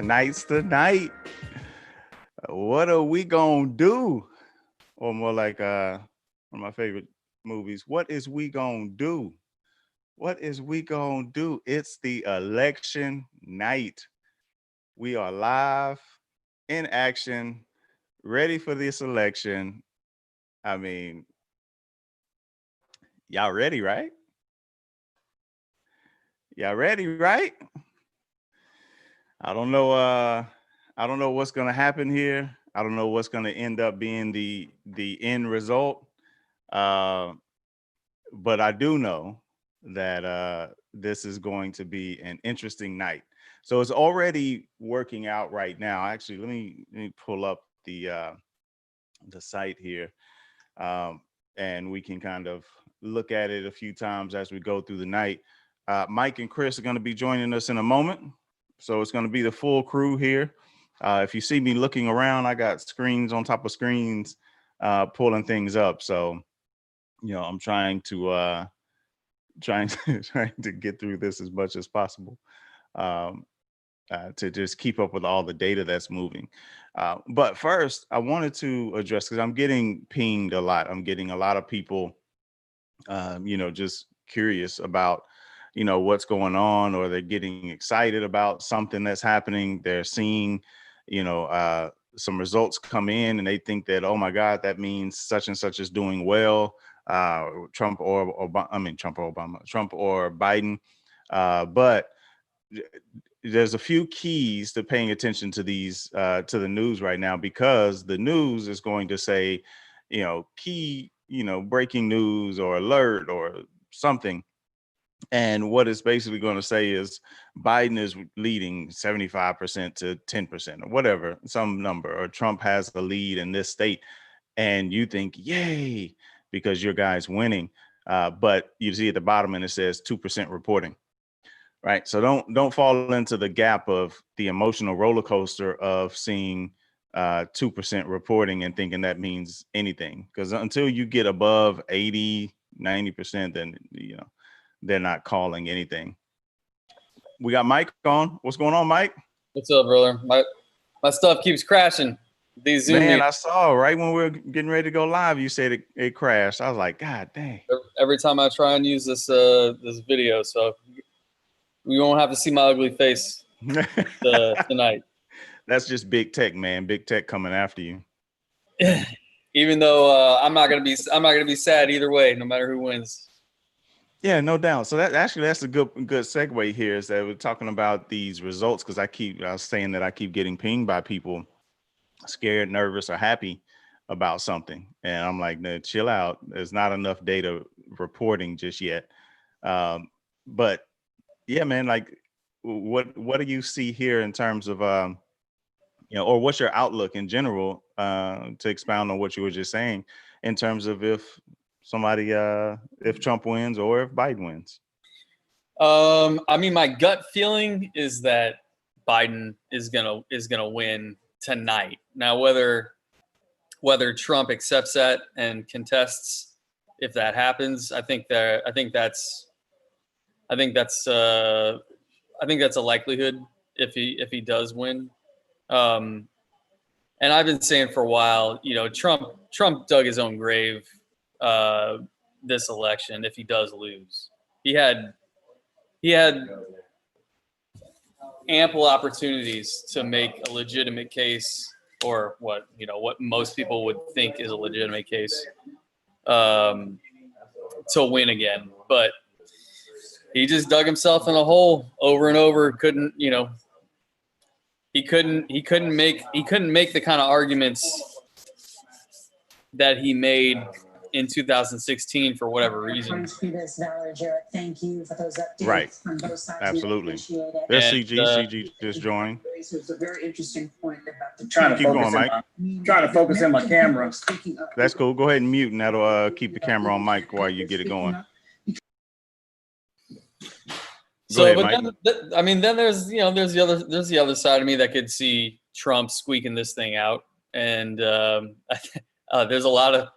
Tonight's the night. What are we gonna do? Or more like one of my favorite movies. What is we gonna do? What is we gonna do? It's the election night. We are live in action, ready for this election. I mean, y'all ready, right? Y'all ready, right? I don't know. I don't know what's gonna happen here. I don't know what's gonna end up being the end result. Uh, but I do know that this is going to be an interesting night. So it's already working out right now. Actually, let me pull up the site here, um, and we can kind of look at it a few times as we go through the night. Mike and Chris are going to be joining us in a moment, so it's going to be the full crew here. If you see me looking around, I got screens on top of screens, pulling things up. So I'm trying to trying to get through this as much as possible, um, to just keep up with all the data that's moving. But first, I wanted to address, because I'm getting pinged a lot. I'm getting a lot of people, just curious about, what's going on, or they're getting excited about something that's happening. They're seeing, some results come in, and they think that, oh my God, that means such and such is doing well. Trump or Biden. But there's a few keys to paying attention to these, to the news right now, because the news is going to say, key, breaking news or alert or something. And what it's basically going to say is Biden is leading 75% to 10% or whatever, some number, or Trump has the lead in this state. And you think, yay, because your guy's winning. But you see at the bottom and it says 2% reporting. Right. So don't fall into the gap of the emotional roller coaster of seeing 2% reporting and thinking that means anything. Because until you get above 80, 90%, then they're not calling anything. We got Mike on. What's going on, Mike? What's up, brother? My stuff keeps crashing. These Zoom meetings. I saw right when we were getting ready to go live, you said it crashed. I was like, God dang. Every time I try and use this video, so we won't have to see my ugly face tonight. That's just big tech, man. Big tech coming after you. Even though I'm not gonna be sad either way, no matter who wins. Yeah, no doubt. So that's a good segue here, is that we're talking about these results, because I was saying that I keep getting pinged by people scared, nervous, or happy about something, and I'm like, no, chill out. There's not enough data reporting just yet. But yeah, man, like what do you see here in terms of or what's your outlook in general, to expound on what you were just saying, in terms of if Trump wins or if Biden wins? I mean, my gut feeling is that Biden is gonna win tonight. Now, whether Trump accepts that and contests, if that happens, I think that's a likelihood if he does win. And I've been saying for a while, Trump dug his own grave this election if he does lose. He had ample opportunities to make a legitimate case, or what most people would think is a legitimate case, to win again. But he just dug himself in a hole over and over. He couldn't make the kind of arguments that he made in 2016 for whatever reason. Thank you for those updates. Right. On both sides. Absolutely. There's CG just joined. It was a very interesting point about the trying to focus in my camera. That's cool. Go ahead and mute, and that'll keep the camera on Mike while you get it going. Then there's the other side of me that could see Trump squeaking this thing out, and there's a lot of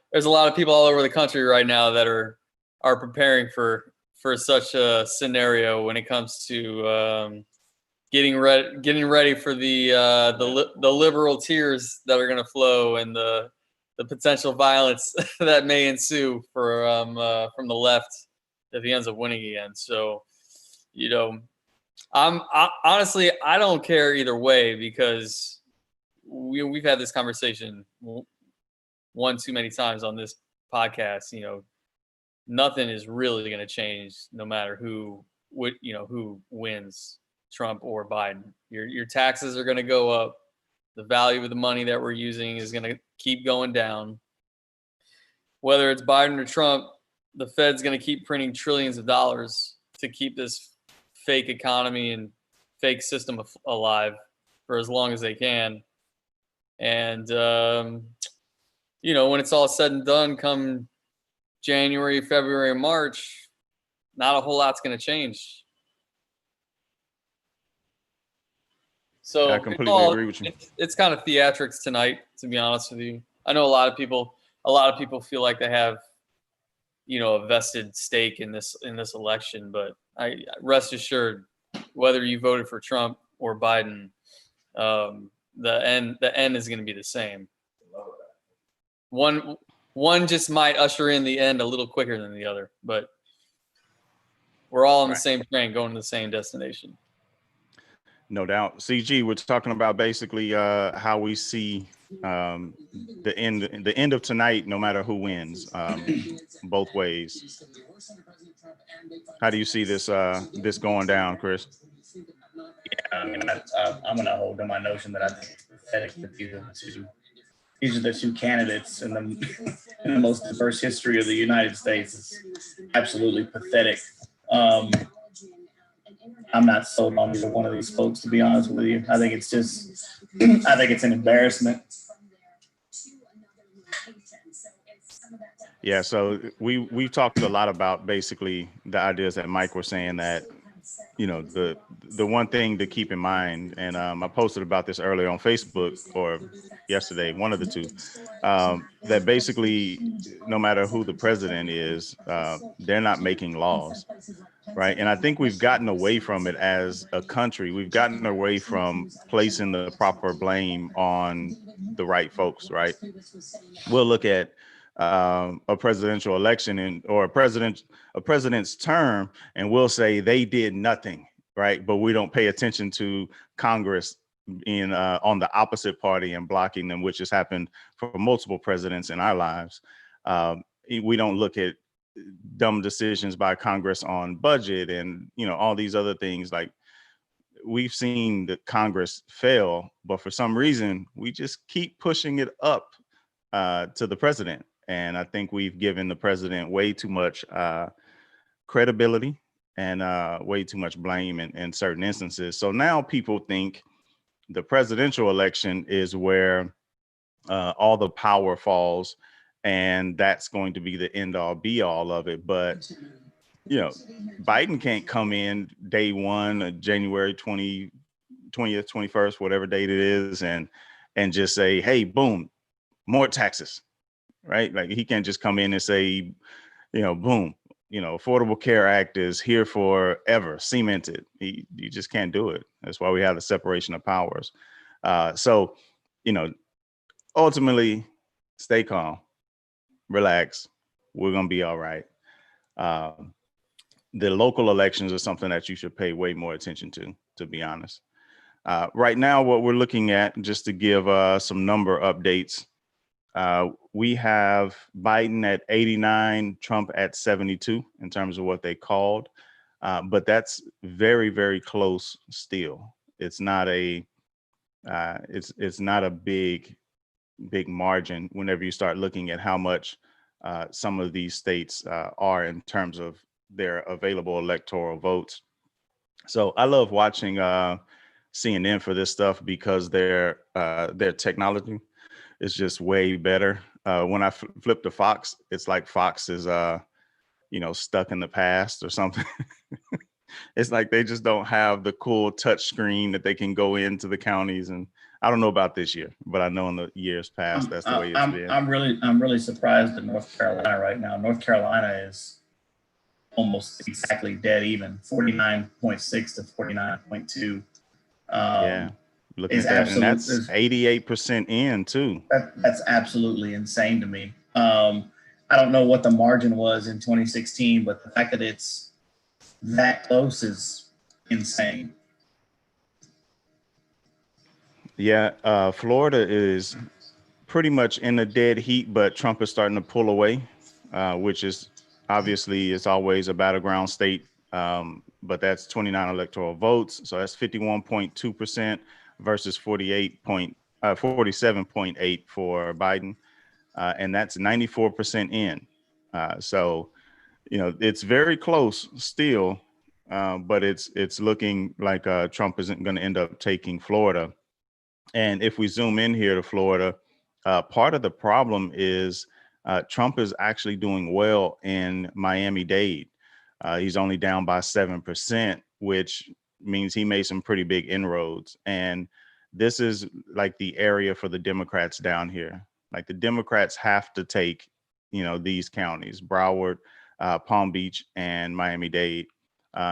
people all over the country right now that are preparing for such a scenario when it comes to getting ready for the liberal tears that are going to flow and the potential violence that may ensue from the left if he ends up winning again. So, honestly, I don't care either way, because we've had this conversation one too many times on this podcast. Nothing is really going to change no matter who wins, Trump or Biden. Your taxes are going to go up. The value of the money that we're using is going to keep going down. Whether it's Biden or Trump, the Fed's going to keep printing trillions of dollars to keep this fake economy and fake system alive for as long as they can. And, when it's all said and done, come January, February, March, not a whole lot's going to change. So I completely agree with you. It's kind of theatrics tonight, to be honest with you. I know a lot of people feel like they have, a vested stake in this election, but I rest assured, whether you voted for Trump or Biden, the end is going to be the same. One just might usher in the end a little quicker than the other, but we're all on the same train going to the same destination. No doubt. CG, we're talking about basically how we see the end of tonight, no matter who wins, both ways. How do you see this going down, Chris? Yeah, I mean, I'm going to hold to my notion that I think it's pathetic that these are the two candidates in the most diverse history of the United States. It's absolutely pathetic. I'm not sold on either one of these folks, to be honest with you. I think it's an embarrassment. Yeah, so we've talked a lot about basically the ideas that Mike was saying, that the one thing to keep in mind, and I posted about this earlier on Facebook or yesterday, one of the two, that basically no matter who the president is, they're not making laws, right? And I think we've gotten away from it as a country. We've gotten away from placing the proper blame on the right folks, right? We'll look at a presidential election or a president's term, and we'll say they did nothing, right? But we don't pay attention to Congress on the opposite party and blocking them, which has happened for multiple presidents in our lives. We don't look at dumb decisions by Congress on budget and all these other things. Like, we've seen the Congress fail, but for some reason we just keep pushing it up to the president. And I think we've given the president way too much credibility and way too much blame in certain instances. So now people think the presidential election is where all the power falls, and that's going to be the end all be all of it. But, Biden can't come in day one, January 20th, 21st, whatever date it is, and just say, hey, boom, more taxes. Right? Like, he can't just come in and say, boom, Affordable Care Act is here forever, cemented. You just can't do it. That's why we have the separation of powers. So, ultimately, stay calm, relax. We're going to be all right. The local elections are something that you should pay way more attention to be honest. Right now, what we're looking at, just to give some number updates, we have Biden at 89, Trump at 72 in terms of what they called. But that's very, very close still. It's not a big margin whenever you start looking at how much some of these states are in terms of their available electoral votes. So I love watching CNN for this stuff because their technology is just way better. When I flip to Fox, it's like Fox is stuck in the past or something. It's like they just don't have the cool touch screen that they can go into the counties. And I don't know about this year, but I know in the years past, that's the way it's been. I'm really surprised at North Carolina right now. North Carolina is almost exactly dead even, 49.6 to 49.2. Yeah, looking Is at that, and absolute. that's 88% in too. That's absolutely insane to me. I don't know what the margin was in 2016, but the fact that it's that close is insane. Yeah, Florida is pretty much in the dead heat, but Trump is starting to pull away, which is obviously it's always a battleground state. But that's 29 electoral votes, so that's 51.2% versus 47.8 for Biden, and that's 94% in. So it's very close still, but it's looking like Trump isn't going to end up taking Florida. And if we zoom in here to Florida, part of the problem is Trump is actually doing well in Miami-Dade. He's only down by 7%, which means he made some pretty big inroads. And this is like the area for the Democrats down here. Like the Democrats have to take, these counties, Broward, Palm Beach, and Miami-Dade.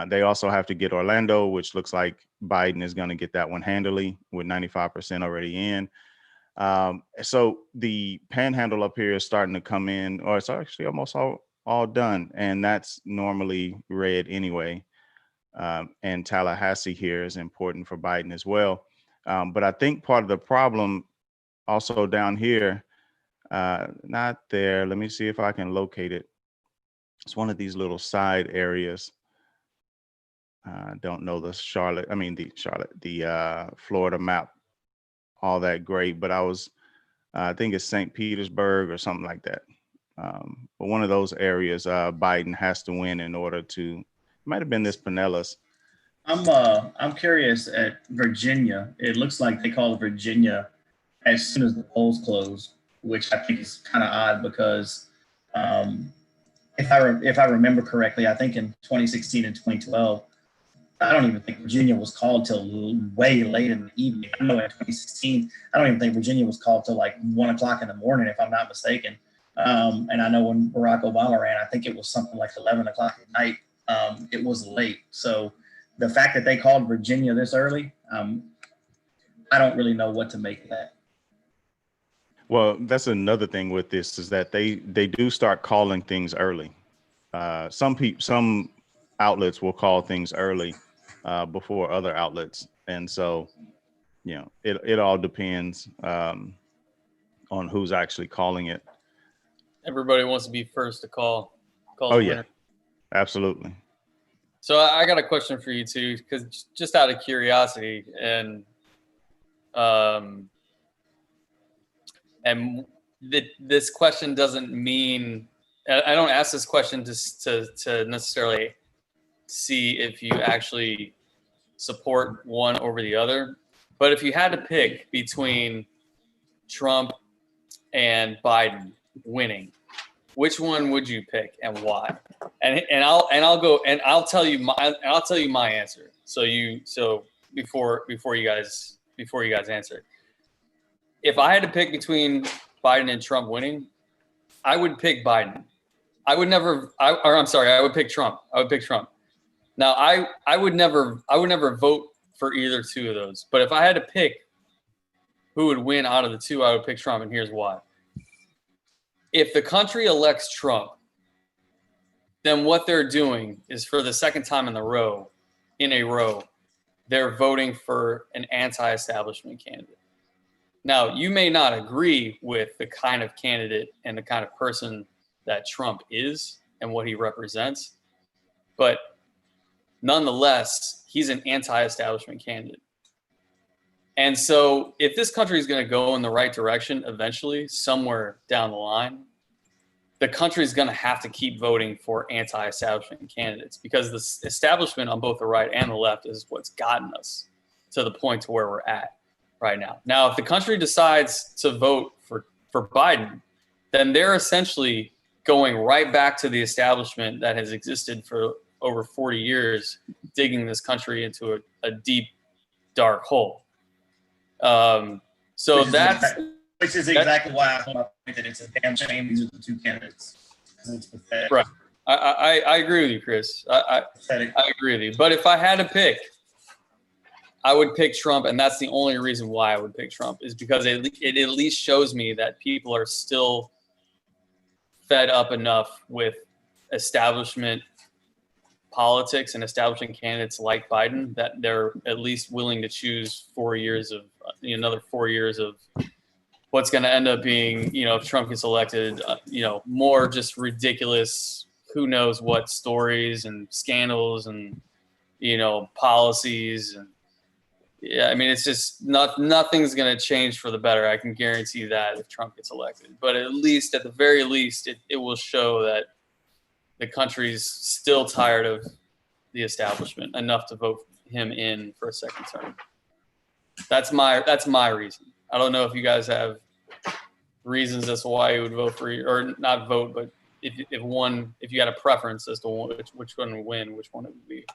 They also have to get Orlando, which looks like Biden is going to get that one handily with 95% already in. So the panhandle up here is starting to come in, or it's actually almost all done. And that's normally red anyway. And Tallahassee here is important for Biden as well. But I think part of the problem also down here, not there. Let me see if I can locate it. It's one of these little side areas. Don't know the Florida map all that great, but I think it's St. Petersburg or something like that. But one of those areas, Biden has to win in order to. It might have been this Pinellas. I'm curious at Virginia. It looks like they called Virginia as soon as the polls close, which I think is kind of odd because if I remember correctly, I think in 2016 and 2012. I don't even think Virginia was called till way late in the evening. I know in 2016, I don't even think Virginia was called till like 1 o'clock in the morning, if I'm not mistaken. And I know when Barack Obama ran, I think it was something like 11 o'clock at night. It was late. So the fact that they called Virginia this early, I don't really know what to make of that. Well, that's another thing with this is that they do start calling things early. Some outlets will call things early before other outlets, and so it all depends on who's actually calling it. Everybody wants to be first to call Oh the yeah, winner. absolutely. So I got a question for you too, because just out of curiosity, and this question doesn't mean I don't ask this question to necessarily see if you actually support one over the other, but if you had to pick between Trump and Biden winning, which one would you pick and why? And I'll tell you my answer. So before you guys answer, if I had to pick between Biden and Trump winning, I would pick Biden. I would pick Trump. I would pick Trump. Now I would never vote for either two of those. But if I had to pick who would win out of the two, I would pick Trump, and here's why. If the country elects Trump, then what they're doing is for the second time in a row, they're voting for an anti-establishment candidate. Now, you may not agree with the kind of candidate and the kind of person that Trump is and what he represents, but nonetheless, he's an anti-establishment candidate. And so if this country is going to go in the right direction eventually, somewhere down the line, the country is going to have to keep voting for anti-establishment candidates, because the establishment on both the right and the left is what's gotten us to the point to where we're at right now. Now, if the country decides to vote for Biden, then they're essentially going right back to the establishment that has existed for over 40 years, digging this country into a deep, dark hole. Which is exactly why I thought that it's a damn shame these are the two candidates. It's pathetic. Right. I agree with you, Chris. I agree with you. But if I had to pick, I would pick Trump, and that's the only reason why I would pick Trump, is because it at least shows me that people are still fed up enough with establishment politics and establishing candidates like Biden that they're at least willing to choose 4 years of another 4 years of what's going to end up being, if Trump gets elected, more just ridiculous, who knows what stories and scandals and, policies. And yeah, I mean, it's just nothing's going to change for the better. I can guarantee that if Trump gets elected, but at the very least, it will show that the country's still tired of the establishment enough to vote him in for a second term. That's my reason. I don't know if you guys have reasons as to why you would vote for, or not vote, but if you had a preference as to which one would win, which one it would be.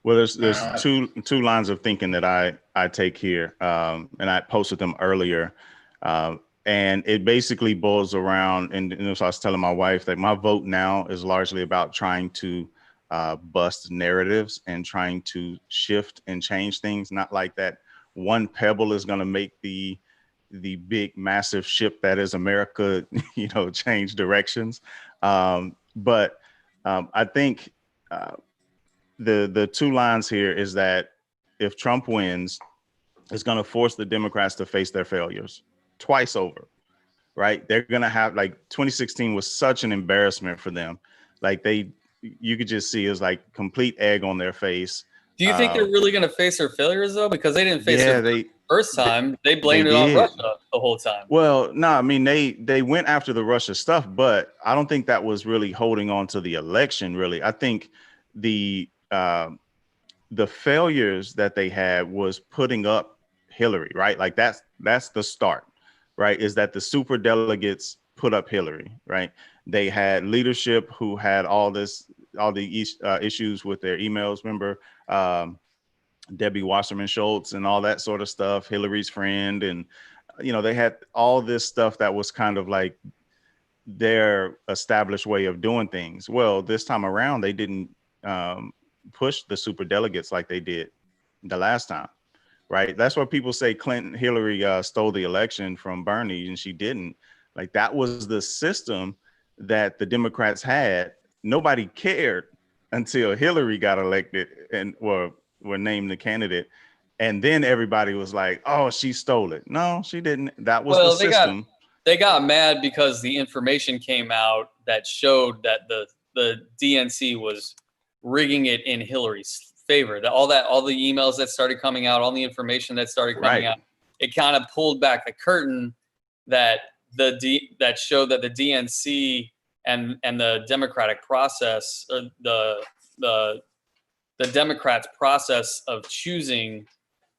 Well, there's two lines of thinking that I take here, and I posted them earlier, and it basically boils around. And so I was telling my wife that my vote now is largely about trying to bust narratives and trying to shift and change things. Not like that one pebble is going to make the big massive ship that is America, change directions. But I think the two lines here is that if Trump wins, it's going to force the Democrats to face their failures twice over, right? They're going to have, like, 2016 was such an embarrassment for them. Like, you could just see it was like complete egg on their face. Do you think they're really going to face their failures, though? Because they didn't face it first time. They blamed it on Russia the whole time. Well, no, I mean, they went after the Russia stuff, but I don't think that was really holding on to the election, really. I think the failures that they had was putting up Hillary, right? Like that's the start, right? Is that the super delegates put up Hillary, right? They had leadership who had all the issues with their emails. Remember, Debbie Wasserman Schultz and all that sort of stuff, Hillary's friend. And, they had all this stuff that was kind of like their established way of doing things. Well, this time around, they didn't push the super delegates like they did the last time, right? That's why people say Hillary stole the election from Bernie, and she didn't. Like, that was the system that the Democrats had. Nobody cared until Hillary got elected and were named the candidate. And then everybody was like, oh, she stole it. No, she didn't. That was the system. They got mad because the information came out that showed that the DNC was rigging it in Hillary's favor. All the emails that started coming out, all the information that started coming out, it kind of pulled back the curtain that showed that the DNC and the Democratic process, or the Democrats' process of choosing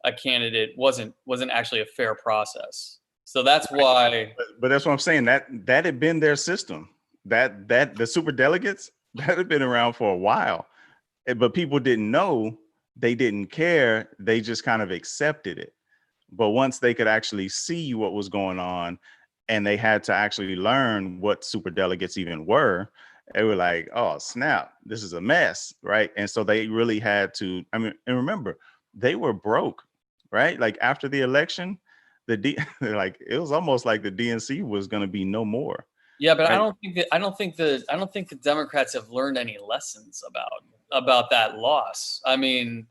a candidate wasn't actually a fair process. So that's why. But that's what I'm saying. That had been their system. That the super delegates, that had been around for a while, but people didn't know. They didn't care. They just kind of accepted it. But once they could actually see what was going on, and they had to actually learn what super delegates even were, they were like, oh, snap, this is a mess, right? And so they really had to, and remember, they were broke, right? Like, after the election, it was almost like the DNC was going to be no more. Yeah, but right? I don't think the Democrats have learned any lessons about that loss. I mean,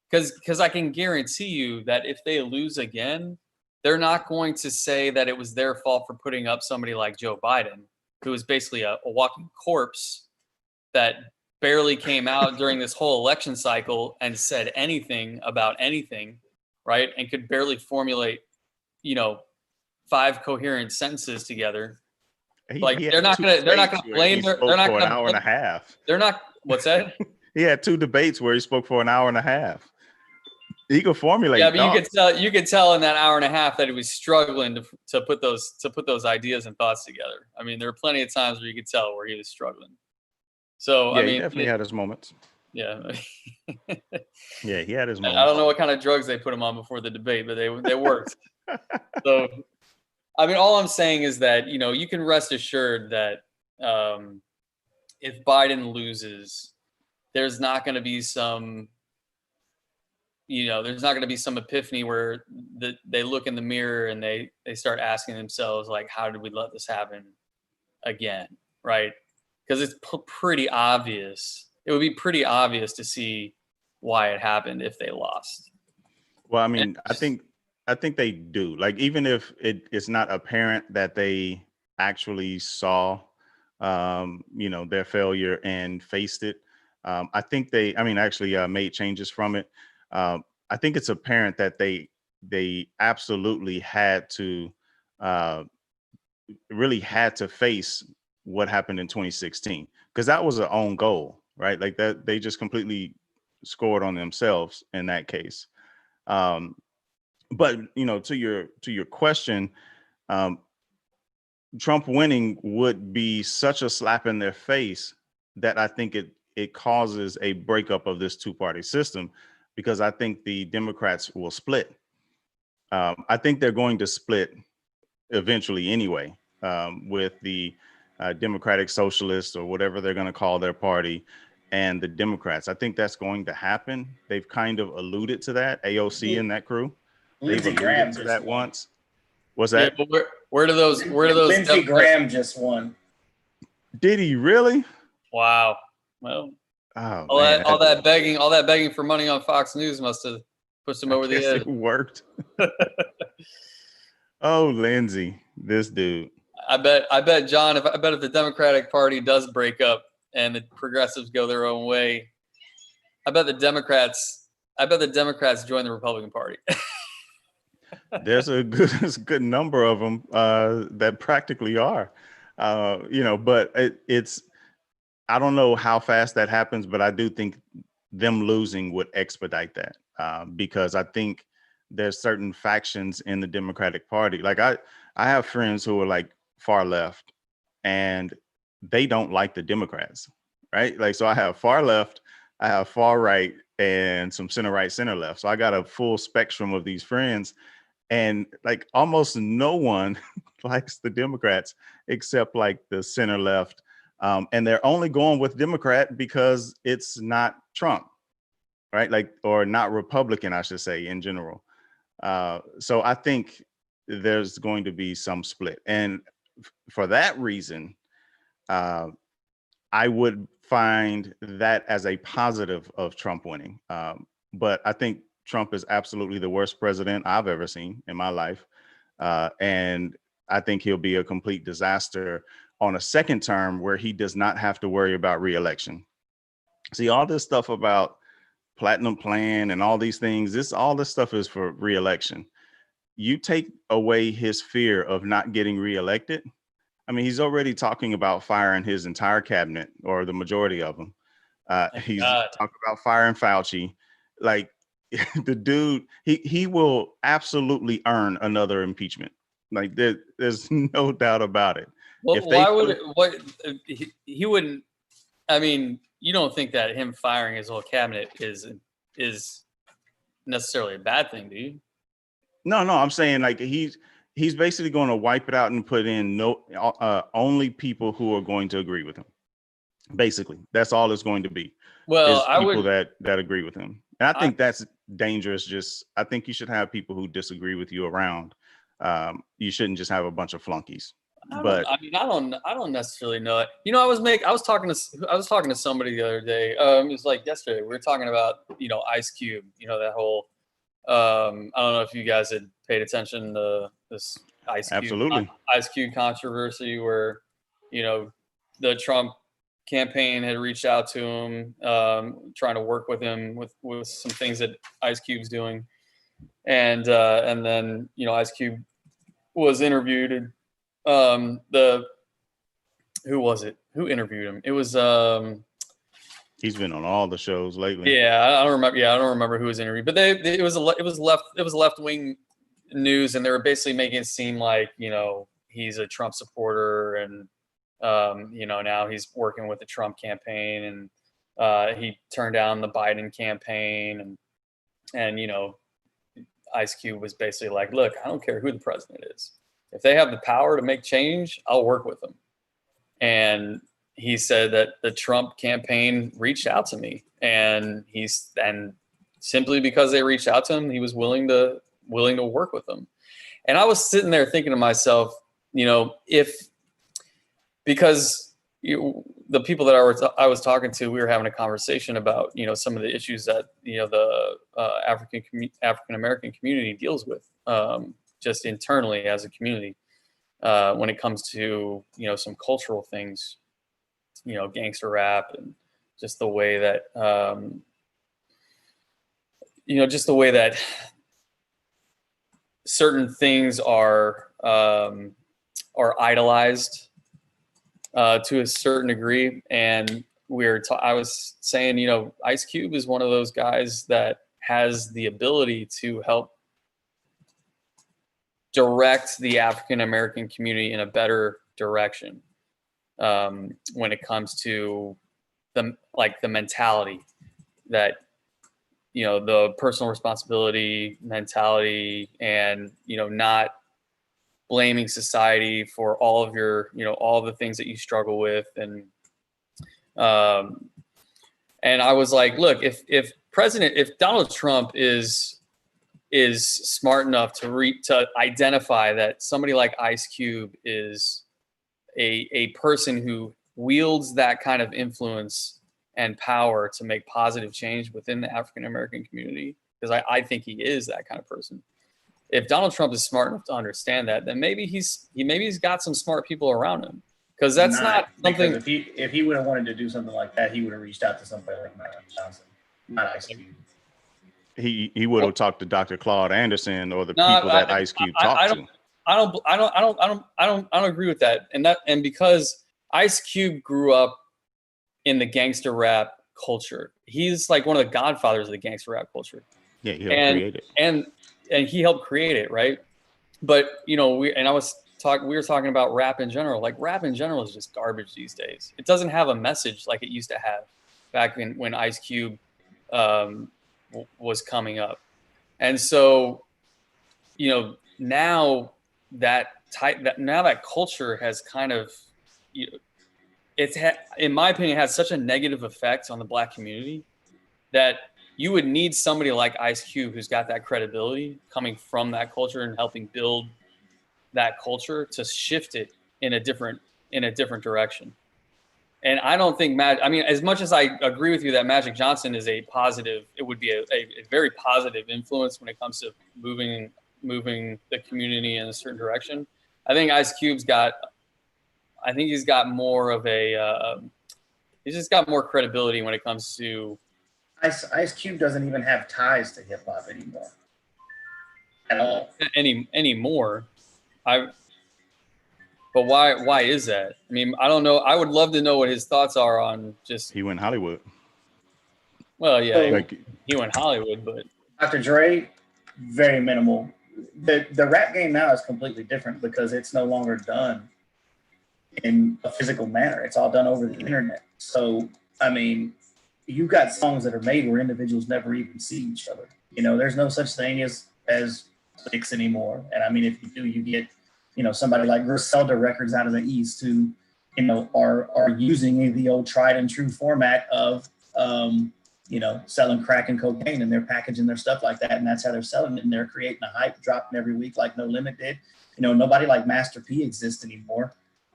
because I can guarantee you that if they lose again, they're not going to say that it was their fault for putting up somebody like Joe Biden, who is basically a walking corpse that barely came out during this whole election cycle and said anything about anything, right? And could barely formulate, 5 coherent sentences together. They're not going to blame. They're not going to. An hour and a half. They're not. What's that? He had 2 debates where he spoke for an hour and a half. He could formulate. Yeah, but you could tell in that hour and a half that he was struggling to put those ideas and thoughts together. I mean, there were plenty of times where you could tell where he was struggling. So yeah, he definitely had his moments. Yeah. Yeah, he had his moments. I don't know what kind of drugs they put him on before the debate, but they worked. So, I mean, all I'm saying is that, you can rest assured that if Biden loses, there's not going to be some, there's not going to be some epiphany where they look in the mirror and they start asking themselves, like, how did we let this happen again? Right. Because it's pretty obvious. It would be pretty obvious to see why it happened if they lost. Well, I mean, I think they do. Like, even if it's not apparent that they actually saw, their failure and faced it. I think actually made changes from it. I think it's apparent that they absolutely really had to face what happened in 2016, because that was their own goal, right? Like that, they just completely scored on themselves in that case. But to your question, Trump winning would be such a slap in their face that I think it causes a breakup of this two-party system, because I think the Democrats will split. I think they're going to split eventually anyway, with the Democratic Socialists, or whatever they're going to call their party, and the Democrats. I think that's going to happen. They've kind of alluded to that, AOC and that crew. They've Lindsey Graham alluded to that won. once. What's that? Yeah, but where do those Lindsey Graham just won. Did he really? Wow. Well, Oh, all that begging for money on Fox News must have pushed him over the edge. It worked. Oh, Lindsey, this dude. I bet John, if the Democratic Party does break up and the progressives go their own way, I bet the Democrats join the Republican Party. There's a good number of them that practically are, but it's, I don't know how fast that happens, but I do think them losing would expedite that, because I think there's certain factions in the Democratic Party. Like I have friends who are like far left, and they don't like the Democrats, right? Like, so I have far left, I have far right, and some center right, center left. So I got a full spectrum of these friends, and like almost no one likes the Democrats except like the center left. And they're only going with Democrat because it's not Trump, right? Like, or not Republican, I should say, in general. So I think there's going to be some split. And for that reason, I would find that as a positive of Trump winning. But I think Trump is absolutely the worst president I've ever seen in my life. And I think he'll be a complete disaster on a second term, where he does not have to worry about reelection. See, all this stuff about platinum plan and all these things, all this stuff is for reelection. You take away his fear of not getting reelected. I mean, he's already talking about firing his entire cabinet, or the majority of them. He's talking about firing Fauci. Like, the dude, he will absolutely earn another impeachment. Like, there's no doubt about it. Well, he wouldn't? I mean, you don't think that him firing his whole cabinet is necessarily a bad thing, do you? No, I'm saying, like, he's basically going to wipe it out and put in only people who are going to agree with him. Basically, that's all it's going to be. Well, people that agree with him. And I think that's dangerous. I think you should have people who disagree with you around. You shouldn't just have a bunch of flunkies. I don't necessarily know it. I was talking to somebody the other day. It was like yesterday. We were talking about, Ice Cube, that whole, I don't know if you guys had paid attention to this Ice Cube controversy, where, the Trump campaign had reached out to him, trying to work with him with some things that Ice Cube's doing. And then, Ice Cube was interviewed, and who was it? Who interviewed him? It was he's been on all the shows lately. Yeah, I don't remember who was interviewed, but it was left wing news, and they were basically making it seem like, he's a Trump supporter, and now he's working with the Trump campaign, and he turned down the Biden campaign, and Ice Cube was basically like, look, I don't care who the president is. If they have the power to make change, I'll work with them. And he said that the Trump campaign reached out to me, and simply because they reached out to him, he was willing to work with them. And I was sitting there thinking to myself, because the people that I was talking to, we were having a conversation about, some of the issues that, the African American community deals with, just internally as a community, when it comes to, some cultural things, gangster rap, and just the way that, just the way that certain things are idolized to a certain degree. And I was saying, Ice Cube is one of those guys that has the ability to help direct the African American community in a better direction when it comes to the mentality that, the personal responsibility mentality, and, not blaming society for all of your, all the things that you struggle with. And I was like, look, if Donald Trump is smart enough to identify that somebody like Ice Cube is a person who wields that kind of influence and power to make positive change within the African American community, because I think he is that kind of person. If Donald Trump is smart enough to understand that, then maybe he's got some smart people around him, because that's not something. If he would have wanted to do something like that, he would have reached out to somebody like Magic Johnson, not Ice Cube. He would have talked to Dr. Claude Anderson or the people that Ice Cube talked to. I don't agree with that. And because Ice Cube grew up in the gangster rap culture, he's like one of the godfathers of the gangster rap culture. Yeah, he helped create it. And he helped create it, right? But we were talking about rap in general. Like, rap in general is just garbage these days. It doesn't have a message like it used to have back when Ice Cube was coming up. And so, now that culture has kind of, in my opinion, has such a negative effect on the Black community that you would need somebody like Ice Cube, who's got that credibility coming from that culture and helping build that culture, to shift it in a different direction. And I don't think as much as I agree with you that Magic Johnson is it would be a very positive influence when it comes to moving the community in a certain direction. I think Ice Cube's got more of he's just got more credibility when it comes to. Ice Cube doesn't even have ties to hip hop anymore. At all. Anymore. But why is that? I mean, I don't know. I would love to know what his thoughts are on just. He went Hollywood. Well, yeah, he went Hollywood, but Dr. Dre, very minimal. The rap game now is completely different because it's no longer done in a physical manner. It's all done over the internet. So, I mean, you've got songs that are made where individuals never even see each other. There's no such thing as clicks anymore. And I mean, if you do, you get, somebody like Griselda Records out of the East who, are using the old tried and true format of, selling crack and cocaine, and they're packaging their stuff like that. And that's how they're selling it. And they're creating a hype, dropping every week like No Limit did. Nobody like Master P exists anymore.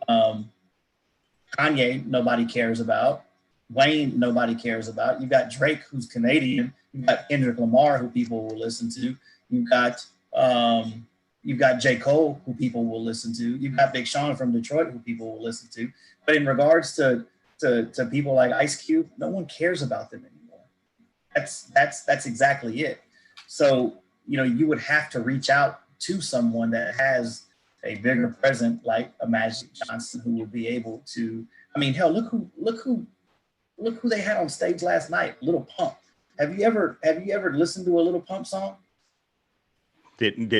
Kanye, nobody cares about. Wayne, nobody cares about. You've got Drake, who's Canadian. You've got Kendrick Lamar, who people will listen to. You've got J. Cole, who people will listen to. You've got Big Sean from Detroit, who people will listen to. But in regards to people like Ice Cube, no one cares about them anymore. That's exactly it. So, you would have to reach out to someone that has a bigger presence like a Magic Johnson, who will be able to. I mean, hell, look who they had on stage last night, Lil Pump. Have you ever listened to a Lil Pump song? Did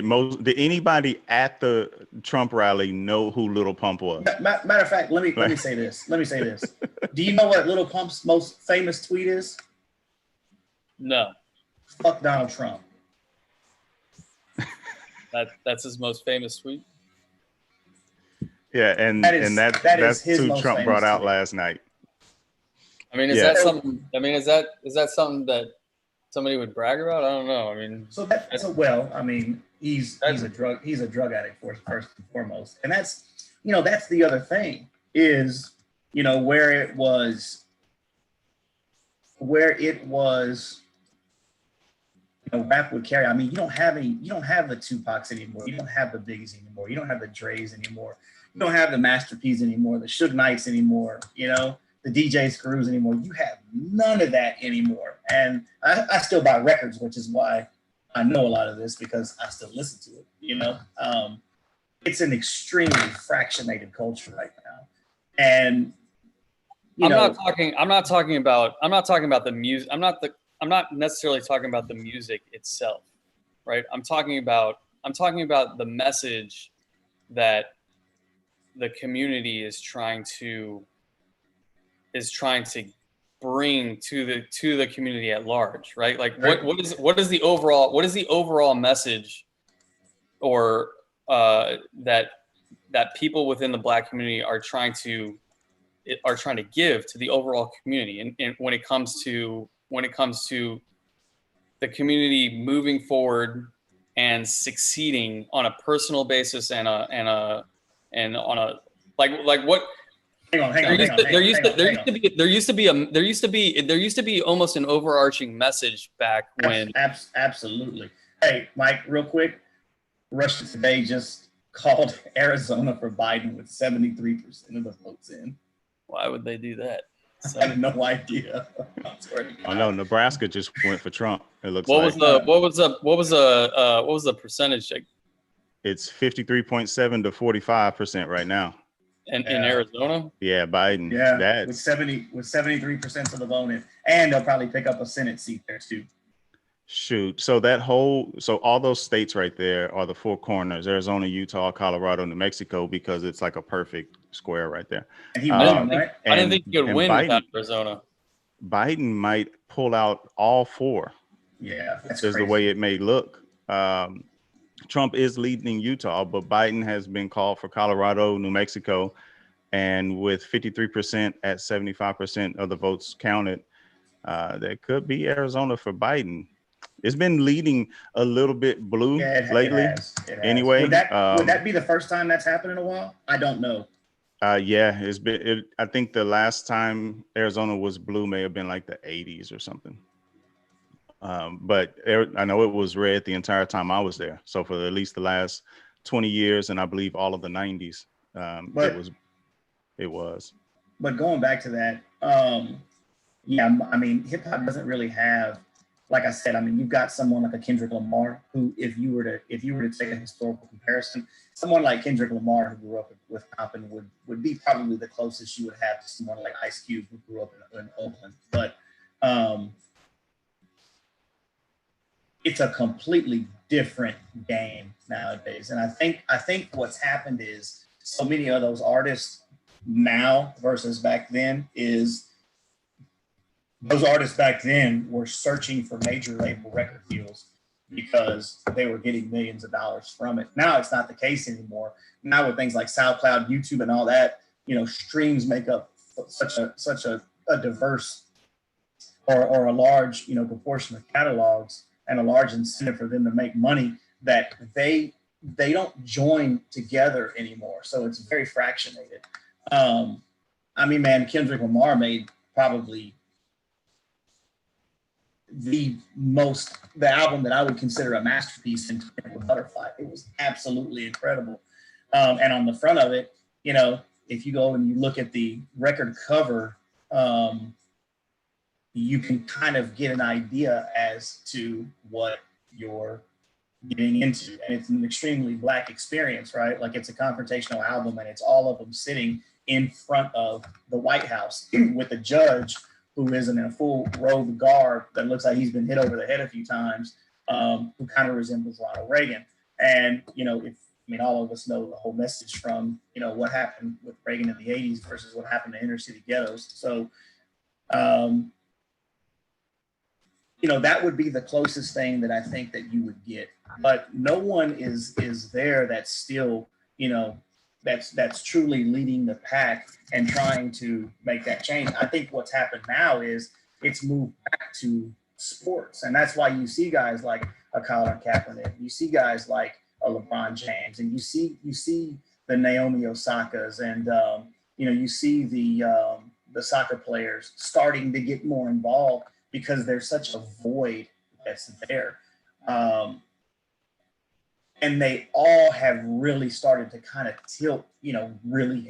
anybody at the Trump rally know who Lil Pump was? Matter of fact, let me say this. Do you know what Lil Pump's most famous tweet is? No. Fuck Donald Trump. That's his most famous tweet. Yeah, that's who Trump brought out last night. I mean, is that something? I mean, is that something that somebody would brag about? I don't know. I mean, well, I mean, he's a drug addict first and foremost, and that's the other thing is where it was rap would carry. I mean, you don't have the Tupacs anymore. You don't have the Biggies anymore. You don't have the Dre's anymore. You don't have the Master P's anymore, the Suge Knights anymore, the DJ Screws anymore. You have none of that anymore. And I still buy records, which is why I know a lot of this, because I still listen to it, it's an extremely fractionated culture right now. And I'm not talking about the music. I'm not necessarily talking about the music itself, right? I'm talking about the message that the community is trying to bring to the community at large, right? Like what is the overall message, or that people within the Black community are trying to give to the overall community, and when it comes to the community moving forward and succeeding on a personal basis and on a like what. There used to be almost an overarching message back when. Absolutely. Hey, Mike, real quick, Russia Today just called Arizona for Biden with 73% of the votes in. Why would they do that? I have no idea. I know Nebraska just went for Trump. It looks what was the percentage? It's 53.7 to 45% right now. In Arizona? Yeah, Biden. Yeah, with 73% of the vote in, and they'll probably pick up a Senate seat there too. Shoot. So all those states right there are the four corners: Arizona, Utah, Colorado, New Mexico, because it's like a perfect square right there. And he won, right? I didn't think he could win without Arizona. Biden might pull out all four. Yeah, that's crazy. The way it may look. Trump is leading Utah, but Biden has been called for Colorado, New Mexico, and with 53% at 75% of the votes counted, there could be Arizona for Biden. It's been leading a little bit blue lately. It has. Anyway, would that be the first time that's happened in a while? I don't know. Yeah, it's been. I think the last time Arizona was blue may have been like the 80s or something. But I know it was red the entire time I was there. So for at least the last 20 years, and I believe all of the 90s, it was. But going back to that, yeah, I mean, hip hop doesn't really have, like I said, I mean, you've got someone like a Kendrick Lamar, who, if you were to take a historical comparison, someone like Kendrick Lamar, who grew up with Compton, would be probably the closest you would have to someone like Ice Cube, who grew up in Oakland. But it's a completely different game nowadays. And I think what's happened is so many of those artists now versus back then is those artists back then were searching for major label record deals because they were getting millions of dollars from it. Now it's not the case anymore. Now with things like SoundCloud, YouTube, and all that, streams make up such a diverse or a large, proportion of catalogs and a large incentive for them to make money that they don't join together anymore. So it's very fractionated. I mean, man, Kendrick Lamar made probably the album that I would consider a masterpiece in Butterfly. It was absolutely incredible. And on the front of it, if you go and you look at the record cover, you can kind of get an idea as to what you're getting into. And it's an extremely Black experience, right? Like, it's a confrontational album, and it's all of them sitting in front of the White House with a judge who is in a full robe garb that looks like he's been hit over the head a few times, who kind of resembles Ronald Reagan. And, all of us know the whole message from, what happened with Reagan in the 80s versus what happened to inner city ghettos. So, that would be the closest thing that I think that you would get. But no one is there that's still, that's truly leading the pack and trying to make that change. I think what's happened now is it's moved back to sports. And that's why you see guys like a Colin Kaepernick, you see guys like a LeBron James, and you see the Naomi Osakas, and you see the soccer players starting to get more involved because there's such a void that's there. And they all have really started to kind of tilt, really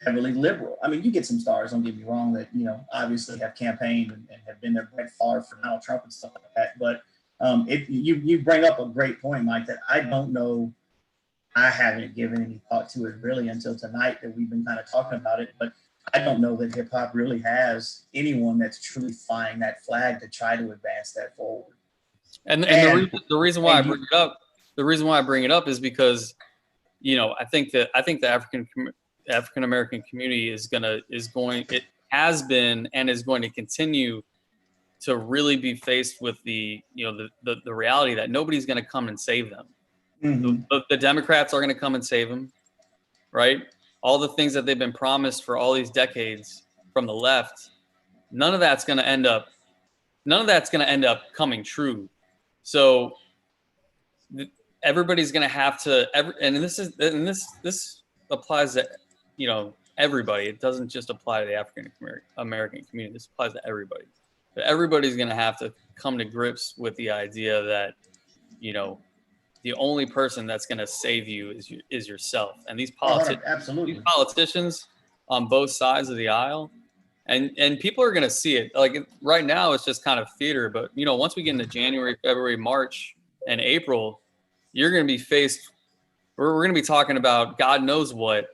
heavily liberal. I mean, you get some stars, don't get me wrong, that, obviously have campaigned and have been there, Brett Favre for Donald Trump and stuff like that. But you bring up a great point, Mike, that I don't know. I haven't given any thought to it really until tonight that we've been kind of talking about it. But I don't know that hip hop really has anyone that's truly flying that flag to try to advance that forward. And the reason why I bring it up is because, I think the African American community it has been and is going to continue to really be faced with the reality that nobody's going to come and save them. Mm-hmm. The Democrats are going to come and save them, right? All the things that they've been promised for all these decades from the left, none of that's going to end up coming true. So everybody's going to have to, this applies to, everybody. It doesn't just apply to the African American community. This applies to everybody. But everybody's going to have to come to grips with the idea that, the only person that's going to save you is yourself. And these politicians on both sides of the aisle, and people are going to see it. Like right now, it's just kind of theater. But once we get into January, February, March, and April, you're going to be faced. We're going to be talking about God knows what,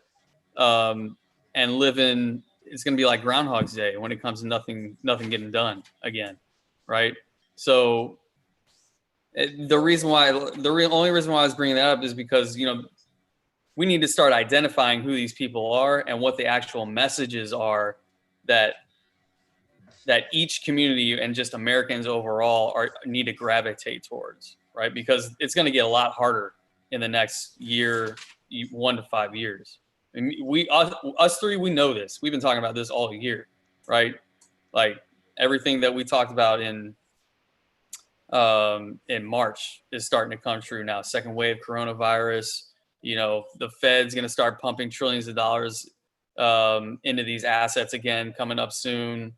and living. It's going to be like Groundhog's Day when it comes to nothing getting done again, right? So the only reason why I was bringing that up is because we need to start identifying who these people are and what the actual messages are that each community and just Americans overall need to gravitate towards, right? Because it's going to get a lot harder in the next year, 1 to 5 years. I mean, us three, we know this. We've been talking about this all year, right? Like everything that we talked about in March is starting to come true now. Second wave coronavirus, the Fed's going to start pumping trillions of dollars into these assets again, coming up soon,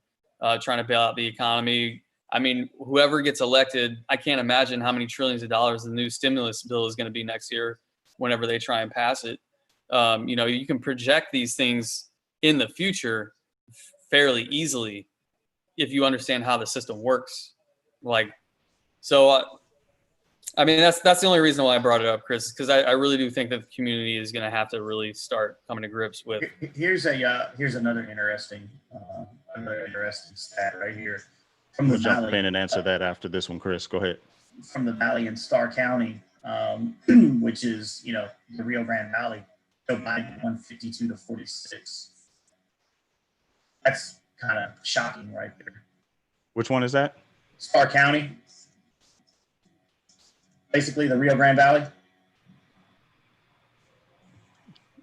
trying to bail out the economy. I mean, whoever gets elected, I can't imagine how many trillions of dollars the new stimulus bill is going to be next year whenever they try and pass it. You can project these things in the future fairly easily if you understand how the system works. I mean, that's the only reason why I brought it up, Chris, because I really do think that the community is going to have to really start coming to grips with. Here's another interesting stat right here from the We'll jump Valley. in and answer that after this one, Chris. Go ahead. From the Valley in Starr County, which is the Rio Grande Valley, Joe Biden won 52 to 46. That's kind of shocking, right there. Which one is that? Starr County, basically the Rio Grande Valley.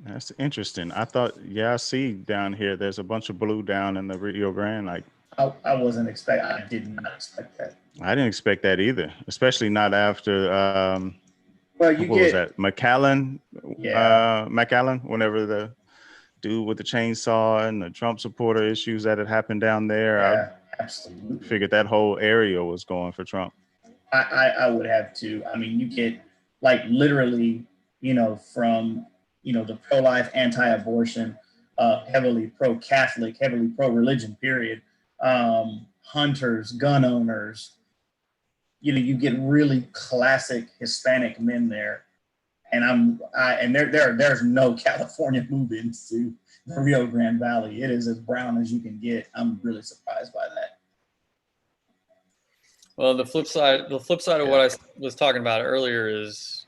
That's interesting. I thought, I see down here, there's a bunch of blue down in the Rio Grande. I did not expect that. I didn't expect that either, especially not after, was that? McAllen, whenever the dude with the chainsaw and the Trump supporter issues that had happened down there. Yeah, absolutely. Figured that whole area was going for Trump. I would have too. I mean, you get literally, from, the pro-life, anti-abortion, heavily pro-Catholic, heavily pro-religion, period. Hunters, gun owners, you get really classic Hispanic men there. And there's no California move-ins to the Rio Grande Valley. It is as brown as you can get. I'm really surprised by that. Well, the flip side of what I was talking about earlier is,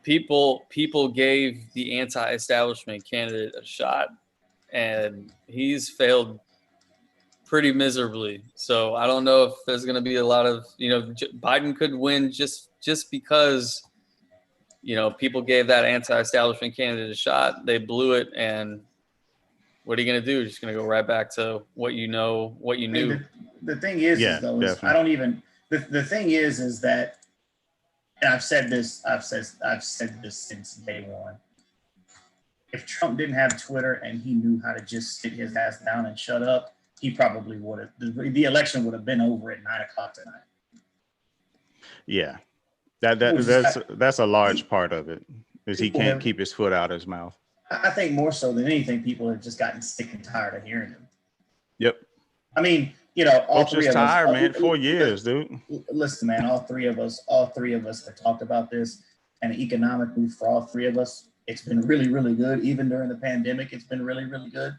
people gave the anti-establishment candidate a shot, and he's failed pretty miserably. So I don't know if there's going to be a lot of, Biden could win just because, people gave that anti-establishment candidate a shot. They blew it, and What are you going to do? Just going to go right back to what you know, what you knew. The thing is, Yeah, though, is definitely. I don't even. The thing is that, and I've said this since day one. If Trump didn't have Twitter and he knew how to just sit his ass down and shut up, he probably would have. The election would have been over at 9:00 tonight. Yeah, that's a large part of it, is he can't keep his foot out of his mouth. I think more so than anything, people have just gotten sick and tired of hearing him. Yep. I mean, all three of tired, us, man. 4 years, dude. Listen, man, all three of us have talked about this, and economically for all three of us, it's been really, really good. Even during the pandemic, it's been really, really good.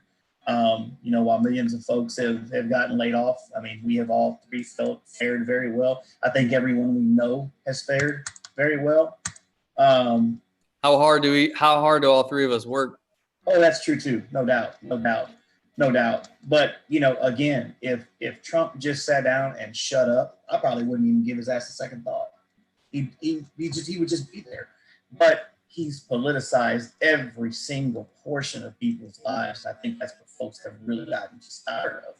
While millions of folks have gotten laid off, I mean, we have all three fared very well. I think everyone we know has fared very well. How hard do all three of us work? Oh, that's true too. No doubt. But again, if Trump just sat down and shut up, I probably wouldn't even give his ass a second thought. He would just be there. But he's politicized every single portion of people's lives. I think that's what folks have really gotten just tired of.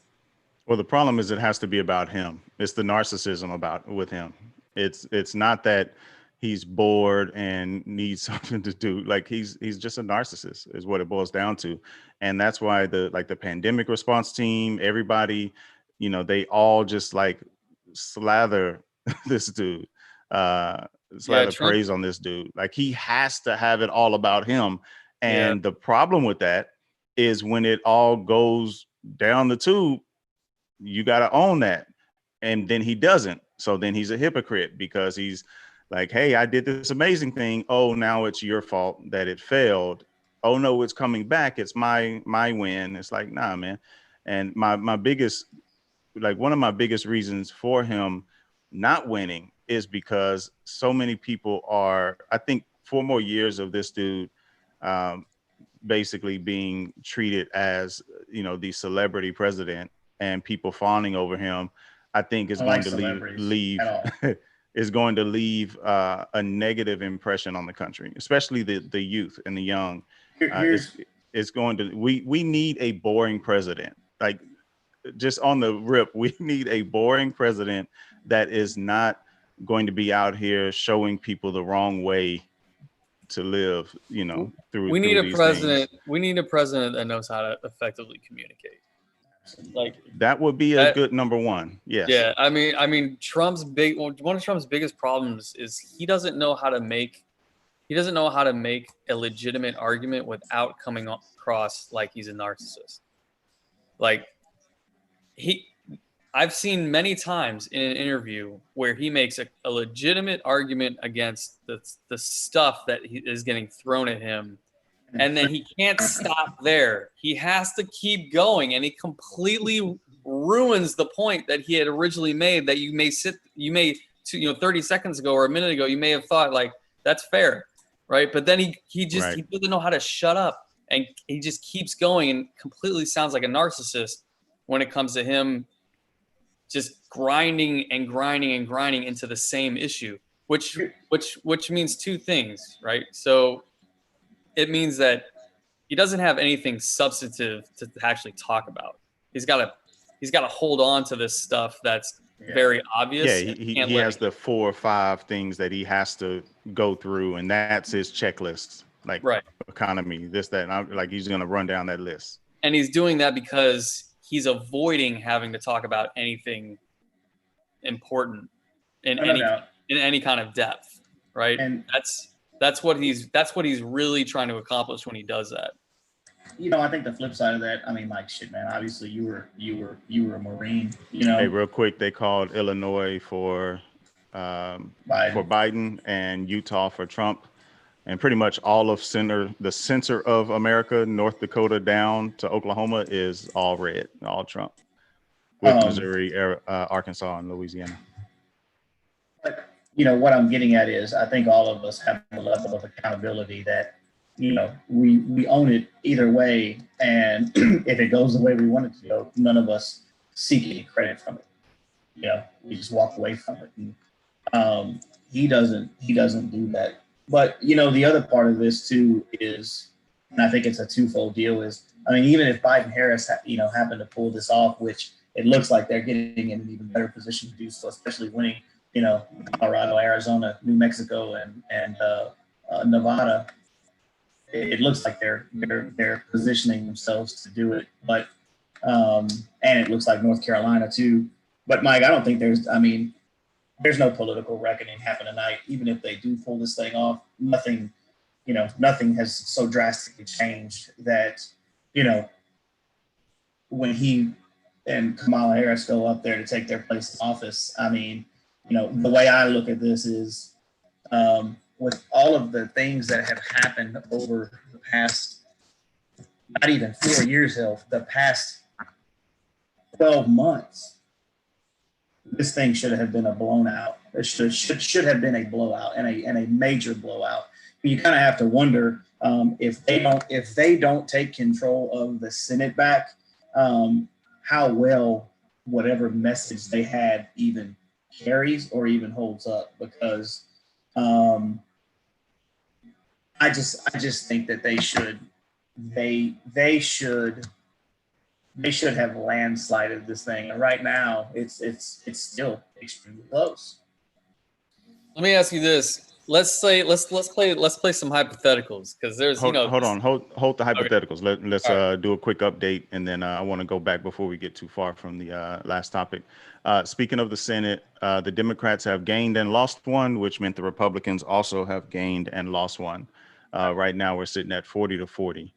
Well, the problem is it has to be about him. It's the narcissism with him. It's not that he's bored and needs something to do. Like he's just a narcissist is what it boils down to. And that's why the pandemic response team, everybody, they all just like slather this dude, praise on this dude. Like he has to have it all about him. And the problem with that is when it all goes down the tube, you got to own that. And then he doesn't. So then he's a hypocrite because he's like, hey, I did this amazing thing. Oh, now it's your fault that it failed. Oh no, it's coming back. It's my win. It's like, nah, man. And my biggest, one of my biggest reasons for him not winning is because so many people are, I think 4 more years of this dude basically being treated as, the celebrity president and people fawning over him, I think is going to leave is going to leave a negative impression on the country, especially the youth and the young. It's going to, we need a boring president. Like just on the rip, we need a boring president that is not going to be out here showing people the wrong way to live, through we need through a president. We need a president that knows how to effectively communicate. Like that would be a good number one. Yes. Yeah. I mean, one of Trump's biggest problems is he doesn't know how to make a legitimate argument without coming across like he's a narcissist. Like I've seen many times in an interview where he makes a legitimate argument against the stuff that is getting thrown at him. And then he can't stop there. He has to keep going, and he completely ruins the point that he had originally made. That you may 30 seconds ago or a minute ago, you may have thought like that's fair, right? But then he doesn't know how to shut up, and he just keeps going and completely sounds like a narcissist when it comes to him just grinding into the same issue, which means two things, right? So it means that he doesn't have anything substantive to actually talk about. He's got to hold on to this stuff that's very obvious. Yeah, he has the 4 or 5 things that he has to go through, and that's his checklist. Like economy, this, that, and like he's going to run down that list. And he's doing that because he's avoiding having to talk about anything important in any kind of depth, right? And that's what he's really trying to accomplish when he does that. I think the flip side of that, I mean, like, shit, man. Obviously, you were a Marine. Hey, real quick, they called Illinois for Biden and Utah for Trump, and pretty much all of the center of America, North Dakota down to Oklahoma, is all red, all Trump, with Missouri, Arkansas, and Louisiana. But what I'm getting at is, I think all of us have a level of accountability that, we own it either way. And if it goes the way we want it to go, none of us seek any credit from it. We just walk away from it. And he doesn't do that. But, the other part of this too is, and I think it's a twofold deal, is I mean, even if Biden Harris, happened to pull this off, which it looks like they're getting in an even better position to do so, especially winning, Colorado, Arizona, New Mexico, and Nevada. It looks like they're positioning themselves to do it, but and it looks like North Carolina too. But Mike, I don't think there's no political reckoning happening tonight. Even if they do pull this thing off, nothing has so drastically changed that, when he and Kamala Harris go up there to take their place in office, I mean, the way I look at this is, with all of the things that have happened over the past, not even 4 years, the past 12 months, this thing should have been a blown out. It should have been a blowout and a major blowout. You kind of have to wonder, if they don't take control of the Senate back, how well whatever message they had even carries or even holds up. Because I just think that they should have landslided this thing. And right now, it's still extremely close. Let me ask you this. Let's play some hypotheticals, because there's hold the hypotheticals. Okay. Let's do a quick update, and then I want to go back before we get too far from the last topic. Speaking of the Senate, the Democrats have gained and lost one, which meant the Republicans also have gained and lost one. Right now we're sitting at 40-40.